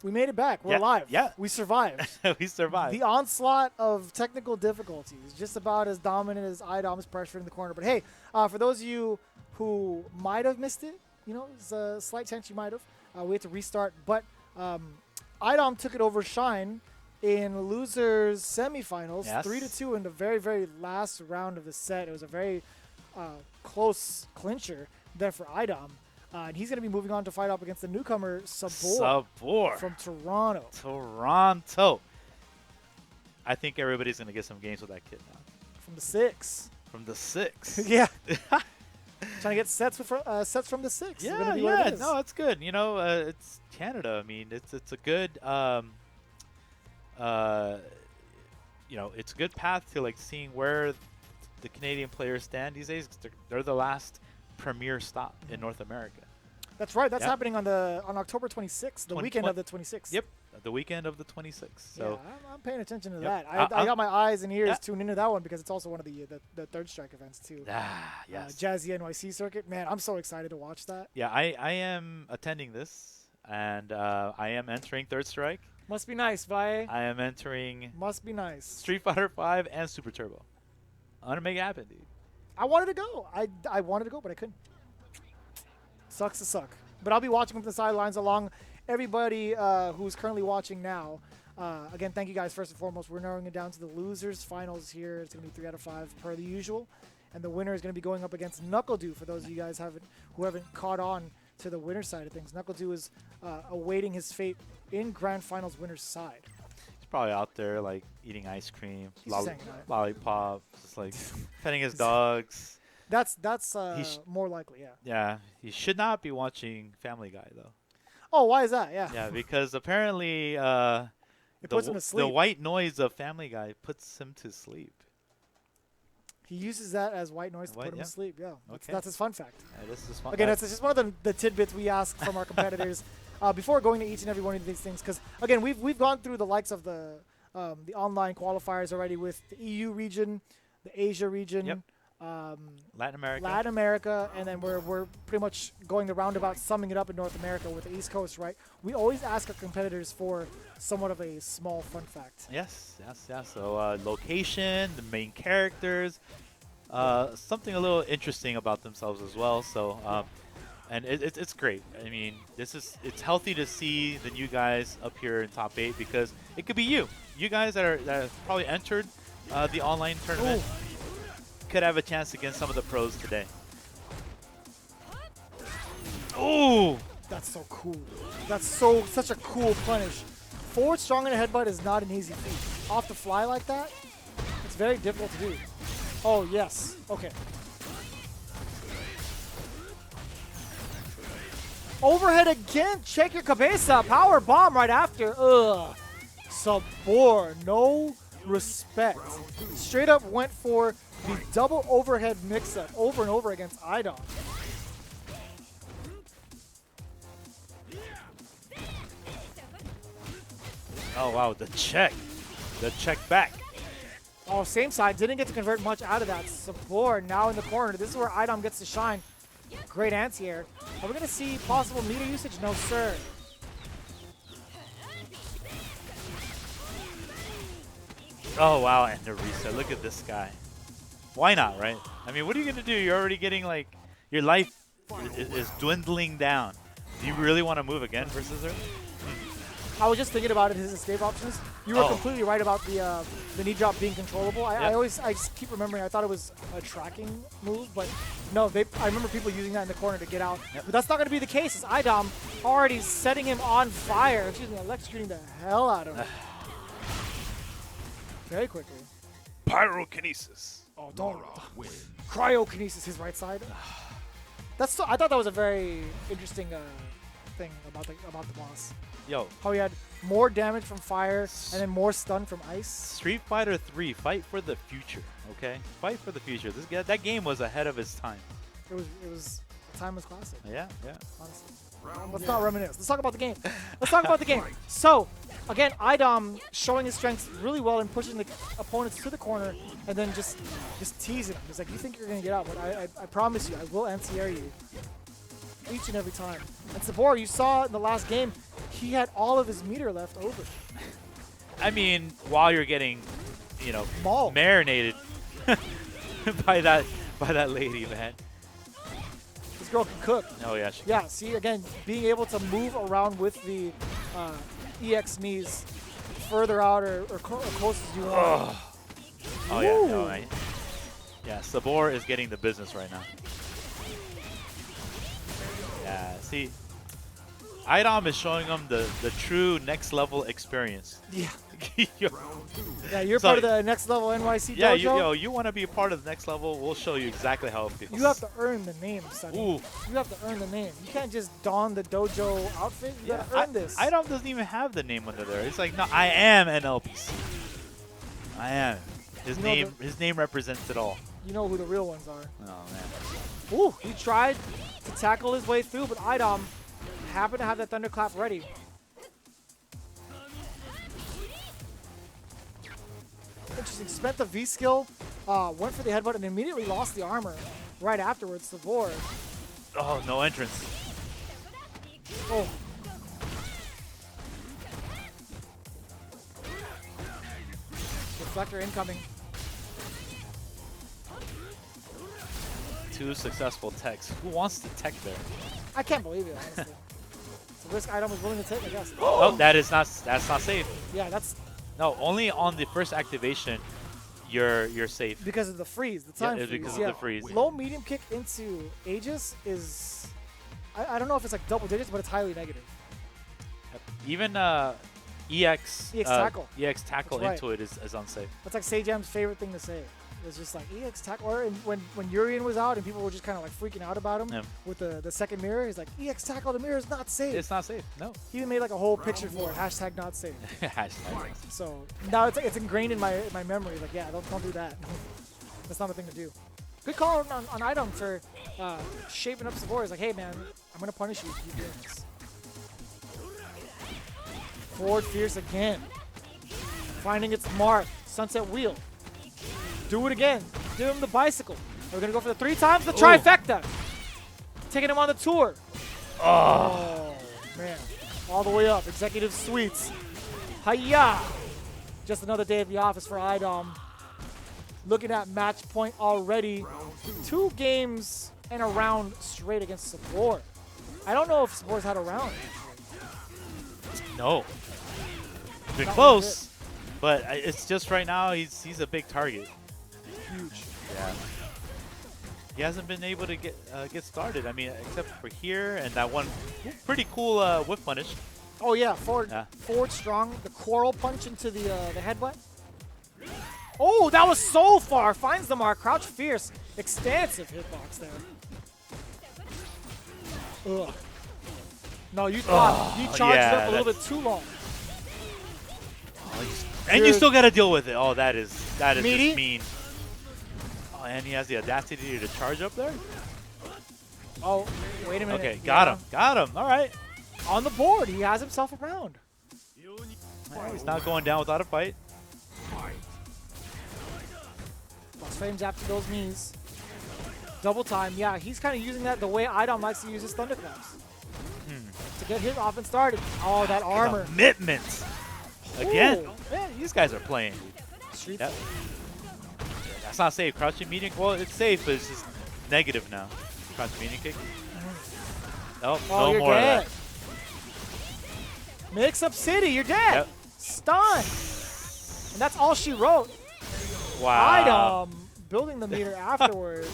We made it back. We're Yeah, alive. yeah. We survived. We survived. The onslaught of technical difficulties, just about as dominant as IDOM's pressure in the corner. But hey, for those of you who might have missed it, there's a slight chance you might have. We had to restart, but IDOM took it over Shine in losers semifinals, Yes. 3-2 in the very, very last round of the set. It was a very close clincher there for IDOM. And he's going to be moving on to fight up against the newcomer, Sabor. From Toronto. Toronto. I think everybody's going to get some games with that kid now. From the 6. From the 6. Yeah. Trying to get sets from the 6. Yeah, no, it's good. It's Canada. I mean, it's a good, it's a good path to like seeing where the Canadian players stand these days. 'Cause they're the last premier stop in North America. That's right. That's happening on October 26th, the weekend of the 26th. Yep, the weekend of the 26th. So yeah, I'm paying attention to Yep. that. I got my eyes and ears Yeah. tuned into that one because it's also one of the Third Strike events too. Yes. Jazzy NYC circuit. Man, I'm so excited to watch that. Yeah, I am attending this, and I am entering Third Strike. Must be nice, Valle. I am entering Must be nice. Street Fighter 5 and Super Turbo. I'm gonna make it happen, dude. I wanted to go. I wanted to go, but I couldn't. Sucks to suck. But I'll be watching from the sidelines along everybody who's currently watching now. Again, thank you guys first and foremost. We're narrowing it down to the losers finals here. It's going to be 3 out of 5 per the usual. And the winner is going to be going up against Knuckle-Doo for those of you guys who haven't caught on to the winner side of things. Knuckle-Doo is awaiting his fate in Grand Finals winner's side. He's probably out there like eating ice cream, He's just hanging out. lollipop, just like petting his dogs. That's more likely, yeah. Yeah, he should not be watching Family Guy though. Oh, why is that? Yeah. Yeah, because apparently It puts him to sleep. the white noise of Family Guy puts him to sleep. He uses that as white noise to put him to sleep. Yeah, that's his fun fact. Yeah, this is fun. Again, that's just one of the tidbits we ask from our competitors before going to each and every one of these things. Because again, we've gone through the likes of the online qualifiers already with the EU region, the Asia region, Latin America, and then we're pretty much going the roundabout, summing it up in North America with the East Coast. Right? We always ask our competitors for somewhat of a small fun fact. Yes. So location, the main characters, something a little interesting about themselves as well. So, and it's great. I mean, it's healthy to see the new guys up here in top 8 because it could be you. You guys that have probably entered the online tournament could have a chance against some of the pros today. Oh, that's so cool. That's such a cool punish. Forward strong in a headbutt is not an easy feat. Off the fly like that, it's very difficult to do. Oh, yes. Okay. Overhead again. Check your cabeza. Power bomb right after. Ugh. Sabor. No respect. Straight up went for the double overhead mix-up over and over against IDOM. Oh, wow. The check back. Oh, same side. Didn't get to convert much out of that. Sabor now in the corner. This is where IDOM gets to shine. Great anti-air. Are we going to see possible meter usage? No, sir. Oh, wow. And the reset. Look at this guy. Why not, right? I mean, what are you going to do? You're already getting, like, your life is dwindling down. Do you really want to move again versus her? I was just thinking about it, his escape options. You were completely right about the knee drop being controllable. I just keep remembering, I thought it was a tracking move, but no, I remember people using that in the corner to get out. But that's not going to be the case, as IDOM already setting him on fire. Excuse me, electrocuting the hell out of him. Very quickly. Pyrokinesis. Oh, don't. Cryokinesis, his right side. I thought that was a very interesting thing about the boss. Yo. How he had more damage from fire and then more stun from ice. Street Fighter 3, fight for the future, okay? Fight for the future. That game was ahead of its time. It was a timeless classic. Yeah. Honestly. Let's not reminisce. Let's talk about the game. So, again, IDOM showing his strengths really well and pushing the opponents to the corner and then just teasing them. It's like, you think you're going to get out, but I promise you, I will anti-air you. each and every time. And Sabor, you saw in the last game, he had all of his meter left over. I mean, while you're getting, you know, Mauled. marinated by that lady, man. This girl can cook. Oh yeah. She Yeah, see, again, being able to move around with the EX knees further out or close as you want. Oh yeah. No, right. Yeah, Sabor is getting the business right now. Yeah, see, Idom is showing them the true next level experience. Yeah. Yo. Yeah, you're So- part of the next level NYC Yeah, dojo. you want to be a part of the next level? We'll show you exactly how it feels. You have to earn the name, Sonny. Ooh. You have to earn the name. You can't just don the dojo outfit. You gotta earn this. Idom doesn't even have the name under there. It's like, no, I am an LPC. I am. His You know his name represents it all. You know who the real ones are. Oh man. Ooh, he tried to tackle his way through, but Idom happened to have that thunderclap ready. Interesting. Spent the V skill, went for the headbutt, and immediately lost the armor right afterwards. Savor. Oh, no entrance. Oh. Deflector incoming. 2 successful techs. Who wants to tech there? I can't believe it, honestly. It's a risk Idom was willing to take, I guess. Oh, that's not safe. Yeah, that's No, only on the first activation you're safe. because of the freeze, the time it's freeze. because of yeah. the freeze. Low medium kick into Aegis is, I don't know if it's like double digits, but it's highly negative. Even EX tackle. EX tackle That's into it is unsafe. That's like Sejam's favorite thing to say. It's just like EX tackle. Or when Urian was out and people were just kind of like freaking out about him Yeah. with the second mirror, he's like, EX tackle, the mirror is not safe. It's not safe. No. He even made like a whole picture for it. Hashtag not safe. Hashtag. So now it's ingrained in my memory. Like, yeah, don't do that. That's not a thing to do. Good call on Idom for shaping up Savor. He's like, hey man, I'm gonna punish you if you do this. Forward fierce again. Finding its mark. Sunset wheel. Do it again. Give him the bicycle. We're gonna go for the 3 times the trifecta. Taking him on the tour. Oh man. All the way up. Executive suites. Hiya! Just another day at the office for Idom. Looking at match point already. 2 games and a round straight against Sabor. I don't know if Sabor's had a round. No. Been Not close, but it's just right now he's a big target. Huge. Yeah. He hasn't been able to get started. I mean, except for here and that one pretty cool whip punish. Oh yeah, forward, Yeah. forward strong. The quarrel punch into the headbutt. Oh, that was so far. Finds the mark. Crouch fierce. Extensive hitbox there. Ugh. No, you thought you charged yeah, up a little bit too long. And you Dude. still gotta deal with it. Oh, that is Meaty? just mean. Oh, and he has the audacity to charge up there. Oh, wait a minute. Okay, got him. All right. On the board, he has himself a round. He's not going down without a fight. Plus frames after those knees. Double time. Yeah, he's kind of using that the way Idom likes to use his thunderclaps. To get his offense started. Oh, that armor. Commitment. Again. Ooh. Man, these guys are playing. Street Yep. That's not safe. Crouching medium. Well, it's safe, but it's just negative now. Crouching medium kick. Oh, Oh, no you're more dead. of Mix up City, you're dead. Yep. Stunned. And that's all she wrote. that. Wow. Idom building the meter afterwards.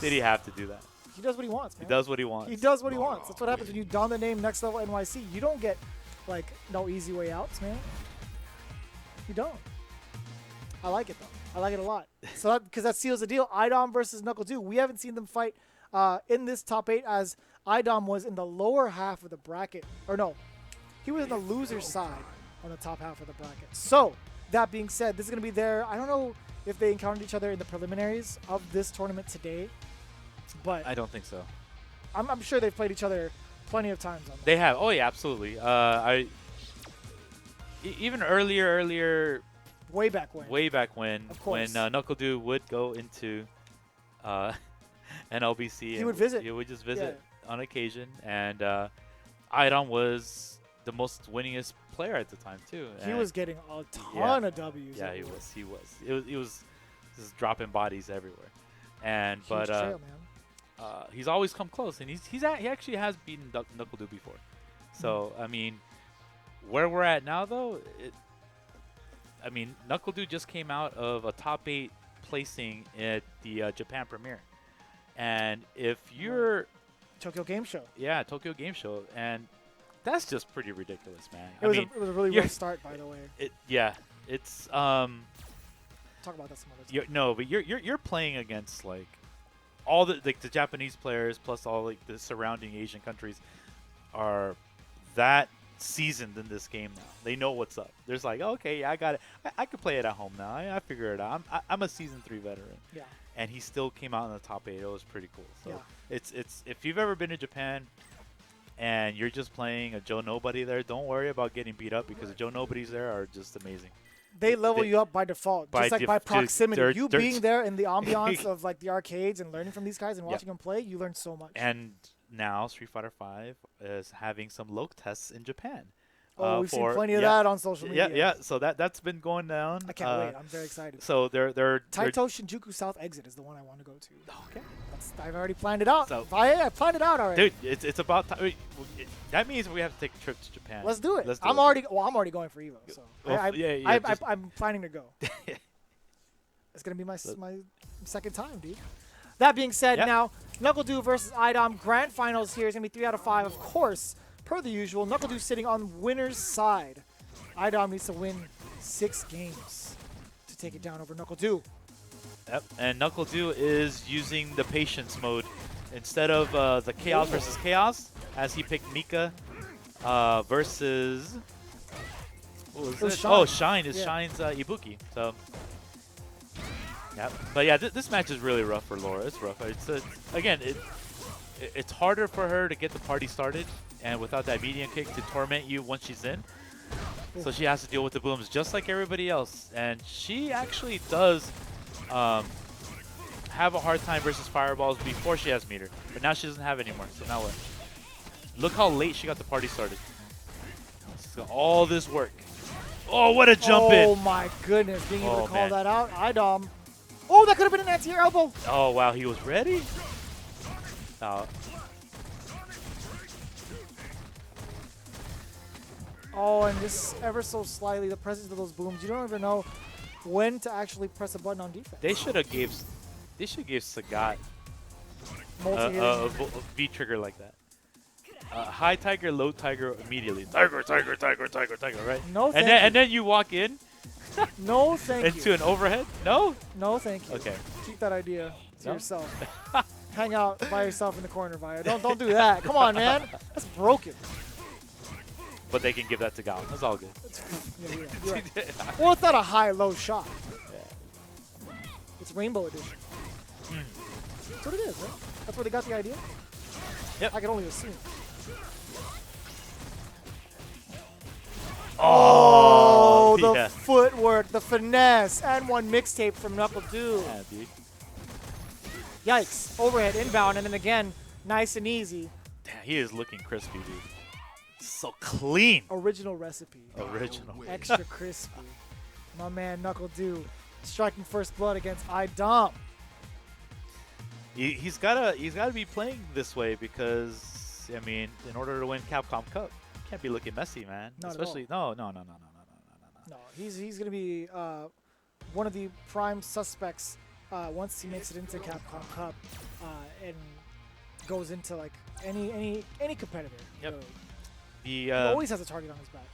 Did he have to do that? He does what he wants, man. He does what he wants. He does what he wants. That's what happens when you don the name Next Level NYC. You don't get, like, no easy way outs, man. You don't. I like it, though. I like it a lot. So because that seals the deal. Idom versus Knuckle 2. We haven't seen them fight in this top 8 as Idom was in the lower half of the bracket. Or no, he was in the loser's side on the top half of the bracket. So that being said, this is going to be their, I don't know if they encountered each other in the preliminaries of this tournament today, but I don't think so. I'm sure they've played each other plenty of times on that. They have. Oh yeah, absolutely. Even earlier, Way back when. way back when, Of course. when Knuckle Dude would go into and LBC. He would visit. He would just visit on occasion, and Idom was the most winningest player at the time too. He and was getting a ton of W's. Yeah, he was. He was just dropping bodies everywhere, and Huge trail, man. he's always come close, and he actually has beaten Knuckle Dude before. So I mean, where we're at now though, I mean, Knuckle Dude just came out of a top 8 placing at the Japan premiere, and if you're Tokyo Game Show. Yeah, Tokyo Game Show, and that's just pretty ridiculous, man. It was a really rough start, by the way. It's talk about that some other time. No, but you're playing against like all the Japanese players plus all like the surrounding Asian countries are that seasoned in this game now. They know what's up. There's like, okay, yeah, I got it. I could play it at home now. I figure it out. I'm a season 3 veteran. Yeah. And he still came out in the top 8. It was pretty cool. So yeah. it's if you've ever been to Japan and you're just playing a Joe Nobody there, don't worry about getting beat up because the Joe Nobodies there are just amazing. They level you up by default, just like by proximity. You being there in the ambiance of like the arcades and learning from these guys and watching them play, you learn so much. And now Street Fighter V is having some loc tests in Japan. Oh, we've seen plenty of that on social media. Yeah. So that's been going down. I can't wait. I'm very excited. So Taito Shinjuku South Exit is the one I want to go to. Okay. I've already planned it out. So I planned it out already. Dude, it's about time. That means we have to take a trip to Japan. Let's do it. I'm already going for Evo. So I'm planning to go. It's gonna be my second time, dude. That being said, now Knuckle Dude versus Idom Grand Finals here is gonna be 3 out of 5, of course. Per the usual, Knuckle Dude sitting on winner's side. Idom needs to win 6 games to take it down over Knuckle Dude. Yep, and Knuckle Dude is using the patience mode instead of the chaos versus chaos, as he picked Mika versus. What was it? Shine. Oh, Shine is Shine's Ibuki. So. Yep. But yeah, this match is really rough for Laura. It's rough. Again, it's harder for her to get the party started, and without that medium kick to torment you once she's in. So she has to deal with the booms just like everybody else. And she actually does have a hard time versus fireballs before she has meter. But now she doesn't have it anymore. So now what? Look how late she got the party started. So all this work. Oh, what a jump in. Oh my goodness. Being able to call that out. Idom. Oh, that could have been an anti-air elbow. Oh, wow. He was ready? Oh, and just ever so slightly, the presence of those booms, you don't ever know when to actually press a button on defense. They should give Sagat a V trigger like that. High Tiger, low Tiger immediately. Tiger, right? No, thank you. And then you walk in. No, thank you. Into an overhead? No? No, thank you. Okay. Keep that idea to yourself. Hang out by yourself in the corner, Via. Don't do that. Come on, man. That's broken. But they can give that to Gal. That's all good. You're right. Well, it's not a high-low shot. Yeah. It's Rainbow Edition. That's what it is, right? That's where they got the idea? Yep. I can only assume. Oh, the footwork, the finesse, and one mixtape from Knuckle Dude. Yeah, dude. Yikes. Overhead, inbound, and then again, nice and easy. Damn, he is looking crispy, dude. So clean. Original recipe. Original. Extra crispy. My man Knuckle Dude striking first blood against Idom. He's gotta be playing this way because I mean, in order to win Capcom Cup, you can't be looking messy, man. Not Especially at all. No. No, he's gonna be one of the prime suspects once he makes it into Capcom Cup and goes into like any competitor. Yep. Really. He always has a target on his back.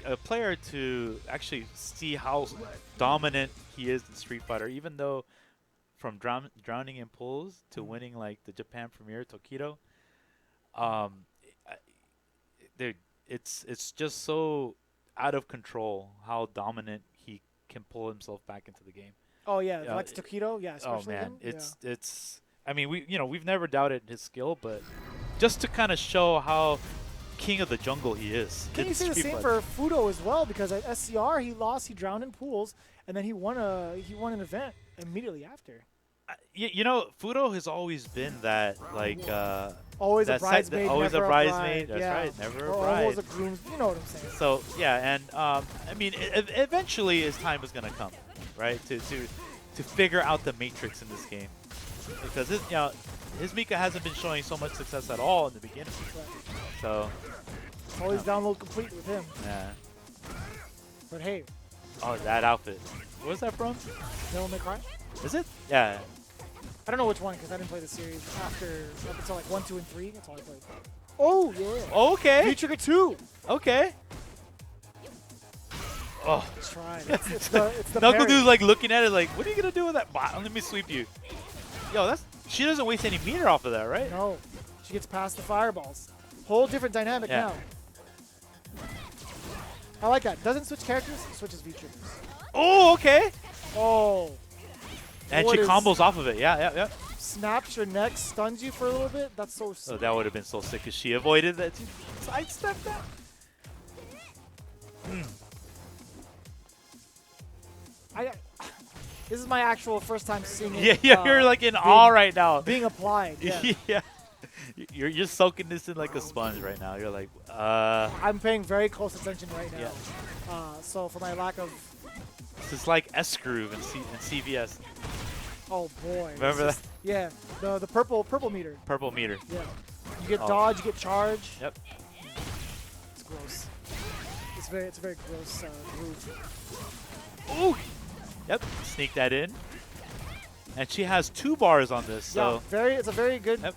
A player to actually see how dominant he is in Street Fighter, even though from drowning in pools to winning like the Japan Premier Tokido, dude, it's just so out of control how dominant he can pull himself back into the game. Oh yeah, like Tokido, yeah. Especially oh man, him? it's. I mean, we've never doubted his skill, but just to kind of show how king of the jungle he is. Can you say the same for Fudo as well? Because at SCR he lost, he drowned in pools, and then he won an event immediately after. You know, Fudo has always been that like Always a that bridesmaid, always never a a bridesmaid. bride. That's Yeah. right, never a Or bride. always a groom. You know what I'm saying? So yeah, and I mean, eventually his time is gonna come, right? To figure out the matrix in this game, because his Mika hasn't been showing so much success at all in the beginning. So Always download complete with him. yeah. But hey, Oh, that outfit. Where's that from? Devil May Cry. Is it? Yeah. I don't know which one because I didn't play the series up until like 1, 2, and 3. That's all I played. Oh yeah. Okay. V-Trigger 2. Okay. Oh. That's right. It's the Knuckle parry. Dude's like looking at it like, what are you gonna do with that? Let me sweep you. Yo, she doesn't waste any meter off of that, right? No. She gets past the fireballs. Whole different dynamic Yeah. now. I like that. Doesn't switch characters, switches V-Triggers. Oh, okay. Oh. And What she is- combos off of it. Yeah. Snaps your neck, stuns you for a little bit. That's so So sick. that would have been so sick if she avoided that. She sidestepped that. This is my actual first time seeing it. Yeah, you're like in awe right now. Being applied. Yeah. Yeah. You're soaking this in like a sponge right now. You're like, I'm paying very close attention right now. Yeah. So for my lack of, it's like S-Groove in CVS. oh boy. Remember It's that? just- Yeah. The purple meter. Purple meter. Yeah. You get Oh. dodge, you get charge. Yep. It's gross. It's a very gross groove. Ooh. Yep. Sneak that in. And she has 2 bars on this, so Yeah, it's a very good. Yep.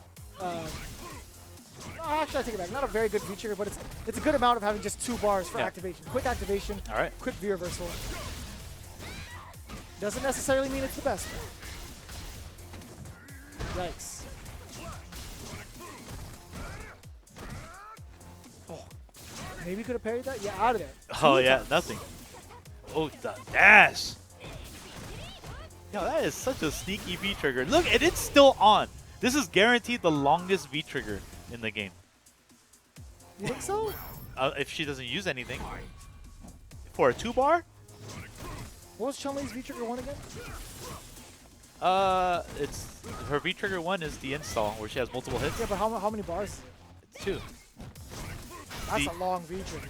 Actually, I take it back. Not a very good feature, but it's a good amount of having just 2 bars for Yeah. activation. Quick activation. All right. Quick V reversal. Doesn't necessarily mean it's the best. Yikes. Oh, maybe could have parried that. Yeah, out of there. Oh 2 yeah, times. nothing. Oh, the dash. Yo, that is such a sneaky V trigger. Look, and it's still on. This is guaranteed the longest V trigger in the game. You think so? If she doesn't use anything. For a 2 bar? What was Chun-Li's V trigger 1 again? It's her V trigger 1 is the install where she has multiple hits. Yeah, but how many bars? Is it? It's 2. That's a long V trigger.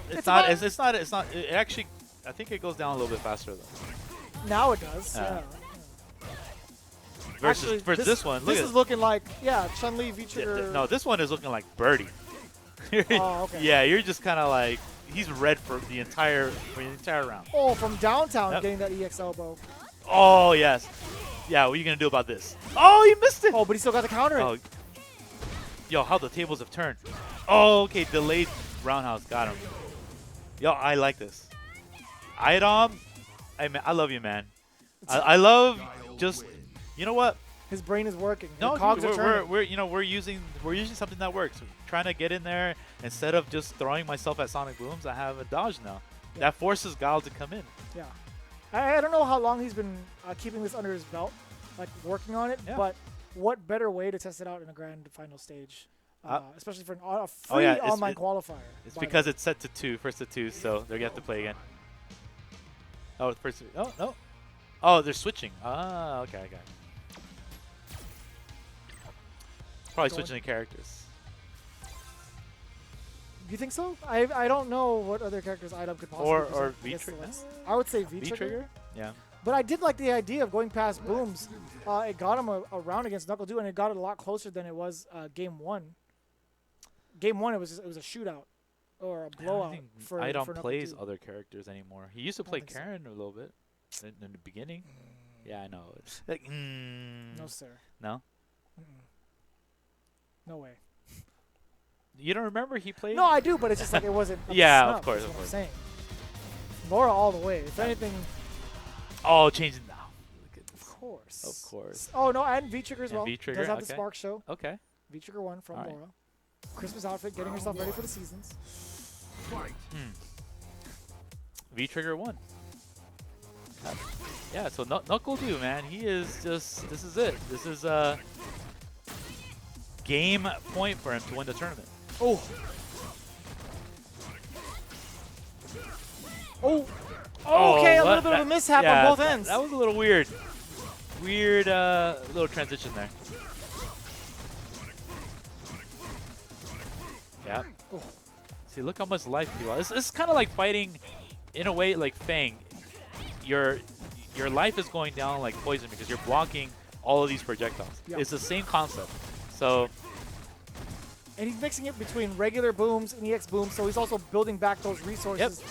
It's not. It's not. It's not. It actually, I think it goes down a little bit faster though. Now it does. Yeah. Versus Actually, for this one, look this at is looking like Chun-Li V yeah, trigger. no, this one is looking like Birdie. Oh, okay. Yeah, you're just kind of like he's red for the entire round. Oh, from downtown Yep. getting that EX elbow. Oh yes. Yeah, what are you gonna do about this? Oh, you missed it. Oh, but he still got the counter. Oh. Yo, how the tables have turned. Oh, okay, delayed roundhouse got him. Yo, I like this. Idom, I love you, man. I love just, you know what? His brain is working. No, the cogs are turning. we're using something that works. We're trying to get in there instead of just throwing myself at Sonic Booms. I have a dodge now. Yeah. That forces Guile to come in. Yeah. I don't know how long he's been keeping this under his belt, like working on it, Yeah. but what better way to test it out in a grand final stage, especially for a free Oh, yeah, online qualifier. It's by because the way. it's set to 2, first to 2, so they're gonna have to play again. Oh, first. Oh no. Oh, they're switching. Ah, okay, I got it. Probably switching the characters. You think so? I don't know what other characters IDOM could possibly Or present V against the trigger. West. I would say V V trigger. trigger. Yeah. But I did like the idea of going past Booms. It got him a round against Knuckle Dude, and it got it a lot closer than it was game 1. Game 1, it was a shootout or a I don't blowout think for Idom Knuckle plays Dude. other characters anymore. He used to I don't play think so. Karen a little bit in the beginning. Yeah, I know. It's like, No, sir. no. No way. You don't remember he played? No, I do, but it's just like it wasn't. up to Yeah, snuff, of course, is of what I'm course. saying. Laura all the way. If anything, Oh, changing now. Look at of this. course. Of course. Oh no, and V Trigger as And well. V-Trigger, Does have the okay. Spark Show. Okay. V Trigger 1 from All right. Laura. Christmas outfit, getting herself ready for the seasons. V Trigger 1. Yeah, so Knuckle Dude, man, he is just. This is it. This is a game point for him to win the tournament. Oh. Oh. Okay, a what? little bit of a mishap yeah, on both ends. That was a little weird. Weird little transition there. Yeah. See, look how much life you lost. It's kind of like fighting, in a way, like Fang. Your life is going down like poison because you're blocking all of these projectiles. Yep. It's the same concept. So. And he's mixing it between regular booms and EX booms, so he's also building back those resources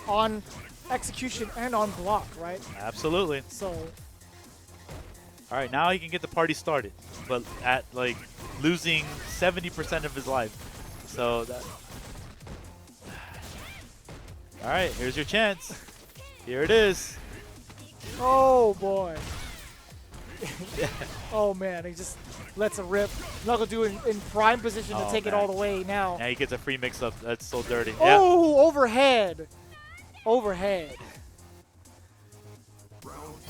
on execution and on block, right? Absolutely. So. All right, now he can get the party started, but at like losing 70% of his life. So that. All right, here's your chance. Here it is. Oh boy. Oh man, he just lets it rip. Knuckle do in prime position to take it all the way now. Now he gets a free mix-up. That's so dirty. Oh, overhead. Overhead.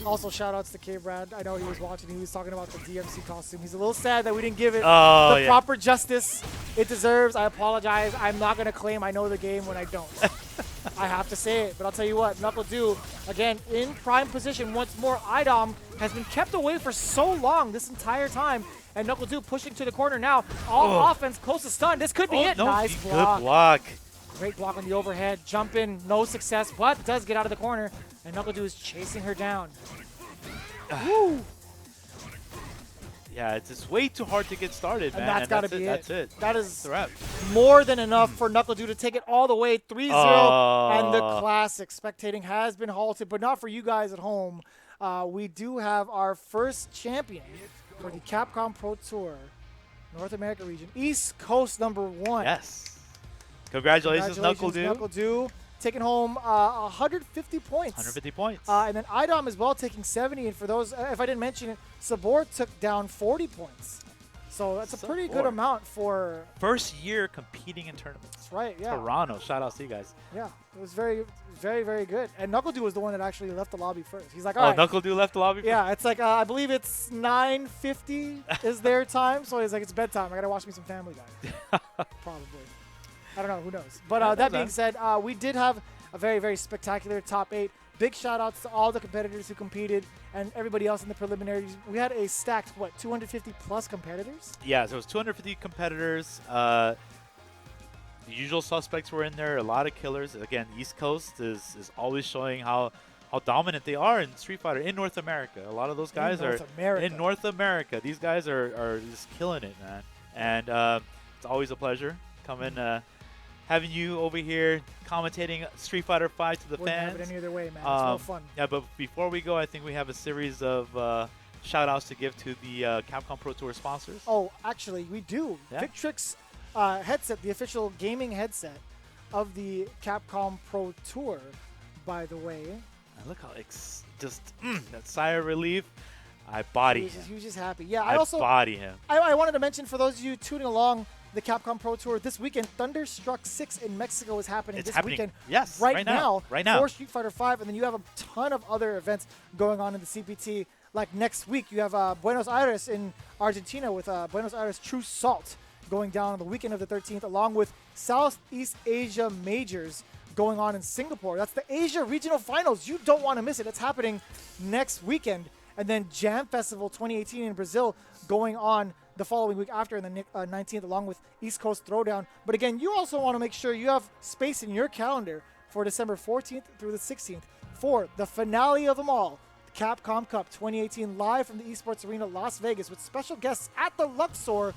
Also, shout-outs to K-Brad. I know he was watching. He was talking about the DMC costume. He's a little sad that we didn't give it the proper justice it deserves. I apologize. I'm not going to claim I know the game when I don't. I have to say it. But I'll tell you what, Knuckle Do, again, in prime position once more. Idom has been kept away for so long this entire time. And Knuckle Do pushing to the corner now. All offense, close to stun. This could be it. No, nice block. Good block. Great block on the overhead. Jump in, no success, but does get out of the corner. And Knuckle Do is chasing her down. Woo! Yeah, it's just way too hard to get started, man. And that's got to be it. That's it. That is the wrap. More than enough for Knuckle Do to take it all the way 3-0. And the classic spectating has been halted, but not for you guys at home. We do have our first champion for the Capcom Pro Tour North America region, East Coast #1. Yes. Congratulations, Knuckle Do. Knuckle Do taking home 150 points. 150 points. And then Idom as well taking 70. And for those, if I didn't mention it, Sabor took down 40 points. So that's a pretty good amount for... First year competing in tournaments. That's right, yeah. Toronto. Shout out to you guys. Yeah, it was very, very good. And Knuckle Do was the one that actually left the lobby first. He's like, all right. Knuckle Do left the lobby first? Yeah, it's like, I believe it's 9:50 is their time. So he's like, it's bedtime. I got to watch me some Family Guy. Probably. I don't know. Who knows? But that being said, we did have a very, very spectacular top 8. Big shout-outs to all the competitors who competed and everybody else in the preliminaries. We had a stacked, 250-plus competitors? Yeah, so it was 250 competitors. The usual suspects were in there, a lot of killers. Again, East Coast is always showing how dominant they are in Street Fighter in North America. A lot of those guys are in North America. These guys are just killing it, man. And it's always a pleasure coming, having you over here commentating Street Fighter 5 to the Wouldn't fans. have it any other way, man. It's more fun. Yeah, but before we go, I think we have a series of shout-outs to give to the Capcom Pro Tour sponsors. Oh, actually, we do. Yeah. Victrix headset, the official gaming headset of the Capcom Pro Tour, by the way. And look how that sigh of relief. I body him. He was just happy. Yeah, I body him. I wanted to mention for those of you tuning along the Capcom Pro Tour this weekend, Thunderstruck 6 in Mexico is happening weekend. Yes, right now. Right now. For Street Fighter 5, and then you have a ton of other events going on in the CPT. Like next week, you have Buenos Aires in Argentina with Buenos Aires True Salt going down on the weekend of the 13th, along with Southeast Asia Majors going on in Singapore. That's the Asia Regional Finals. You don't want to miss it. It's happening next weekend. And then Jam Festival 2018 in Brazil going on the following week after, the 19th, along with East Coast Throwdown. But again, you also want to make sure you have space in your calendar for December 14th through the 16th for the finale of them all, the Capcom Cup 2018, live from the Esports Arena, Las Vegas, with special guests at the Luxor,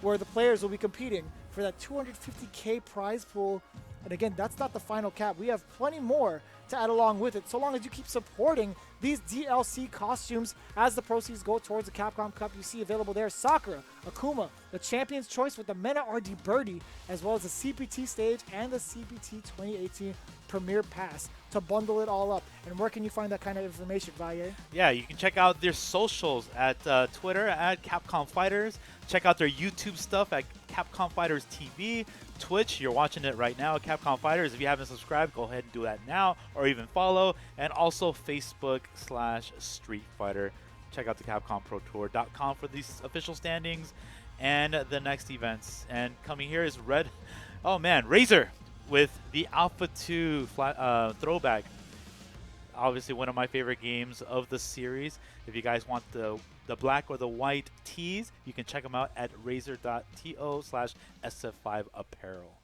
where the players will be competing for that $250K prize pool. And again, that's not the final cap. We have plenty more to add along with it, so long as you keep supporting these DLC costumes as the proceeds go towards the Capcom Cup. You see available there Sakura, Akuma, the Champion's Choice with the Mena RD Birdie, as well as the CPT stage and the CPT 2018 Premier Pass to bundle it all up. And where can you find that kind of information, Valle? Yeah, you can check out their socials at Twitter at Capcom Fighters. Check out their YouTube stuff at Capcom Fighters TV. Twitch, you're watching it right now at Capcom Fighters. If you haven't subscribed, go ahead and do that now, or even follow. And also Facebook/Street Fighter. Check out the CapcomProTour.com for these official standings and the next events. And coming here is Razor with the Alpha 2 throwback. obviously one of my favorite games of the series. If you guys want the black or the white tees, you can check them out at razer.to/SF5 apparel.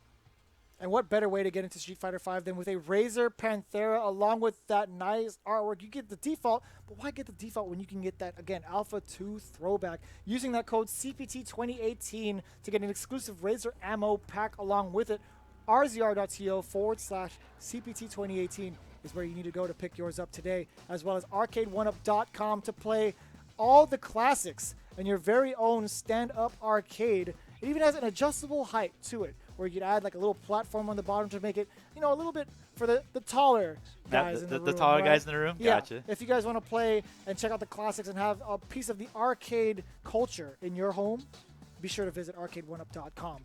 And what better way to get into Street Fighter V than with a Razer Panthera along with that nice artwork? You get the default, but why get the default when you can get that, again, Alpha 2 throwback? Using that code CPT2018 to get an exclusive Razer ammo pack along with it. rzr.to/CPT2018 is where you need to go to pick yours up today, as well as arcade1up.com to play all the classics in your very own stand-up arcade. It even has an adjustable height to it, where you could add like a little platform on the bottom to make it, you know, a little bit for the taller guys in the room. The taller right? guys in the room? Yeah. Gotcha. If you guys want to play and check out the classics and have a piece of the arcade culture in your home, be sure to visit arcade1up.com.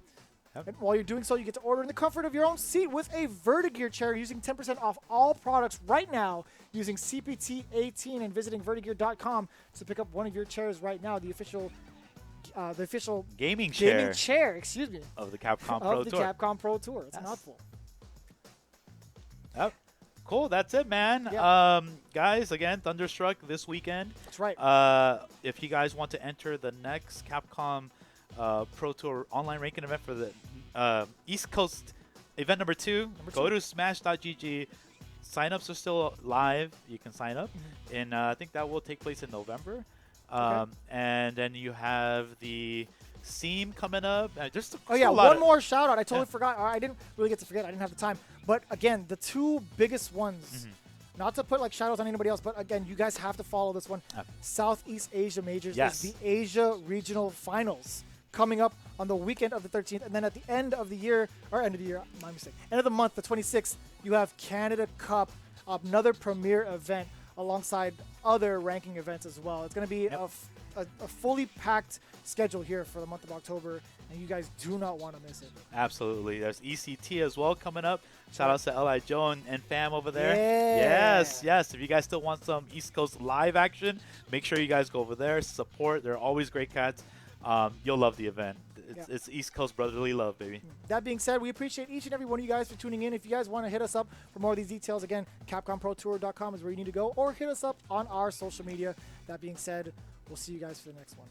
Yep. And while you're doing so, you get to order in the comfort of your own seat with a Vertigear chair using 10% off all products right now using CPT18 and visiting vertigear.com to pick up one of your chairs right now, the official gaming chair, excuse me, of the Capcom Pro Tour. Capcom Pro Tour. It's a mouthful. Yep. Cool. That's it, man. Yeah. Guys, again, Thunderstruck this weekend. That's right. If you guys want to enter the next Capcom Pro Tour online ranking event for the East Coast event number 2, go to smash.gg. Sign-ups are still live. You can sign up. And I think that will take place in November. And then you have the Seam coming up. One more shout out. I totally forgot. I didn't really get to forget. I didn't have the time. But again, the two biggest ones, not to put like shout outs on anybody else, but again, you guys have to follow this one. Southeast Asia Majors is the Asia Regional Finals coming up on the weekend of the 13th. And then at the end of the year, my mistake, end of the month, the 26th, you have Canada Cup, another premier event alongside other ranking events as well. It's going to be a fully packed schedule here for the month of October, and you guys do not want to miss it. Absolutely. There's ECT as well coming up. Shout out to L.I. Joe and fam over there. Yeah. Yes. If you guys still want some East Coast live action, make sure you guys go over there, support. They're always great cats. You'll love the event. It's East Coast brotherly love, baby. That being said, we appreciate each and every one of you guys for tuning in. If you guys want to hit us up for more of these details, again, CapcomProTour.com is where you need to go, or hit us up on our social media. That being said, we'll see you guys for the next one.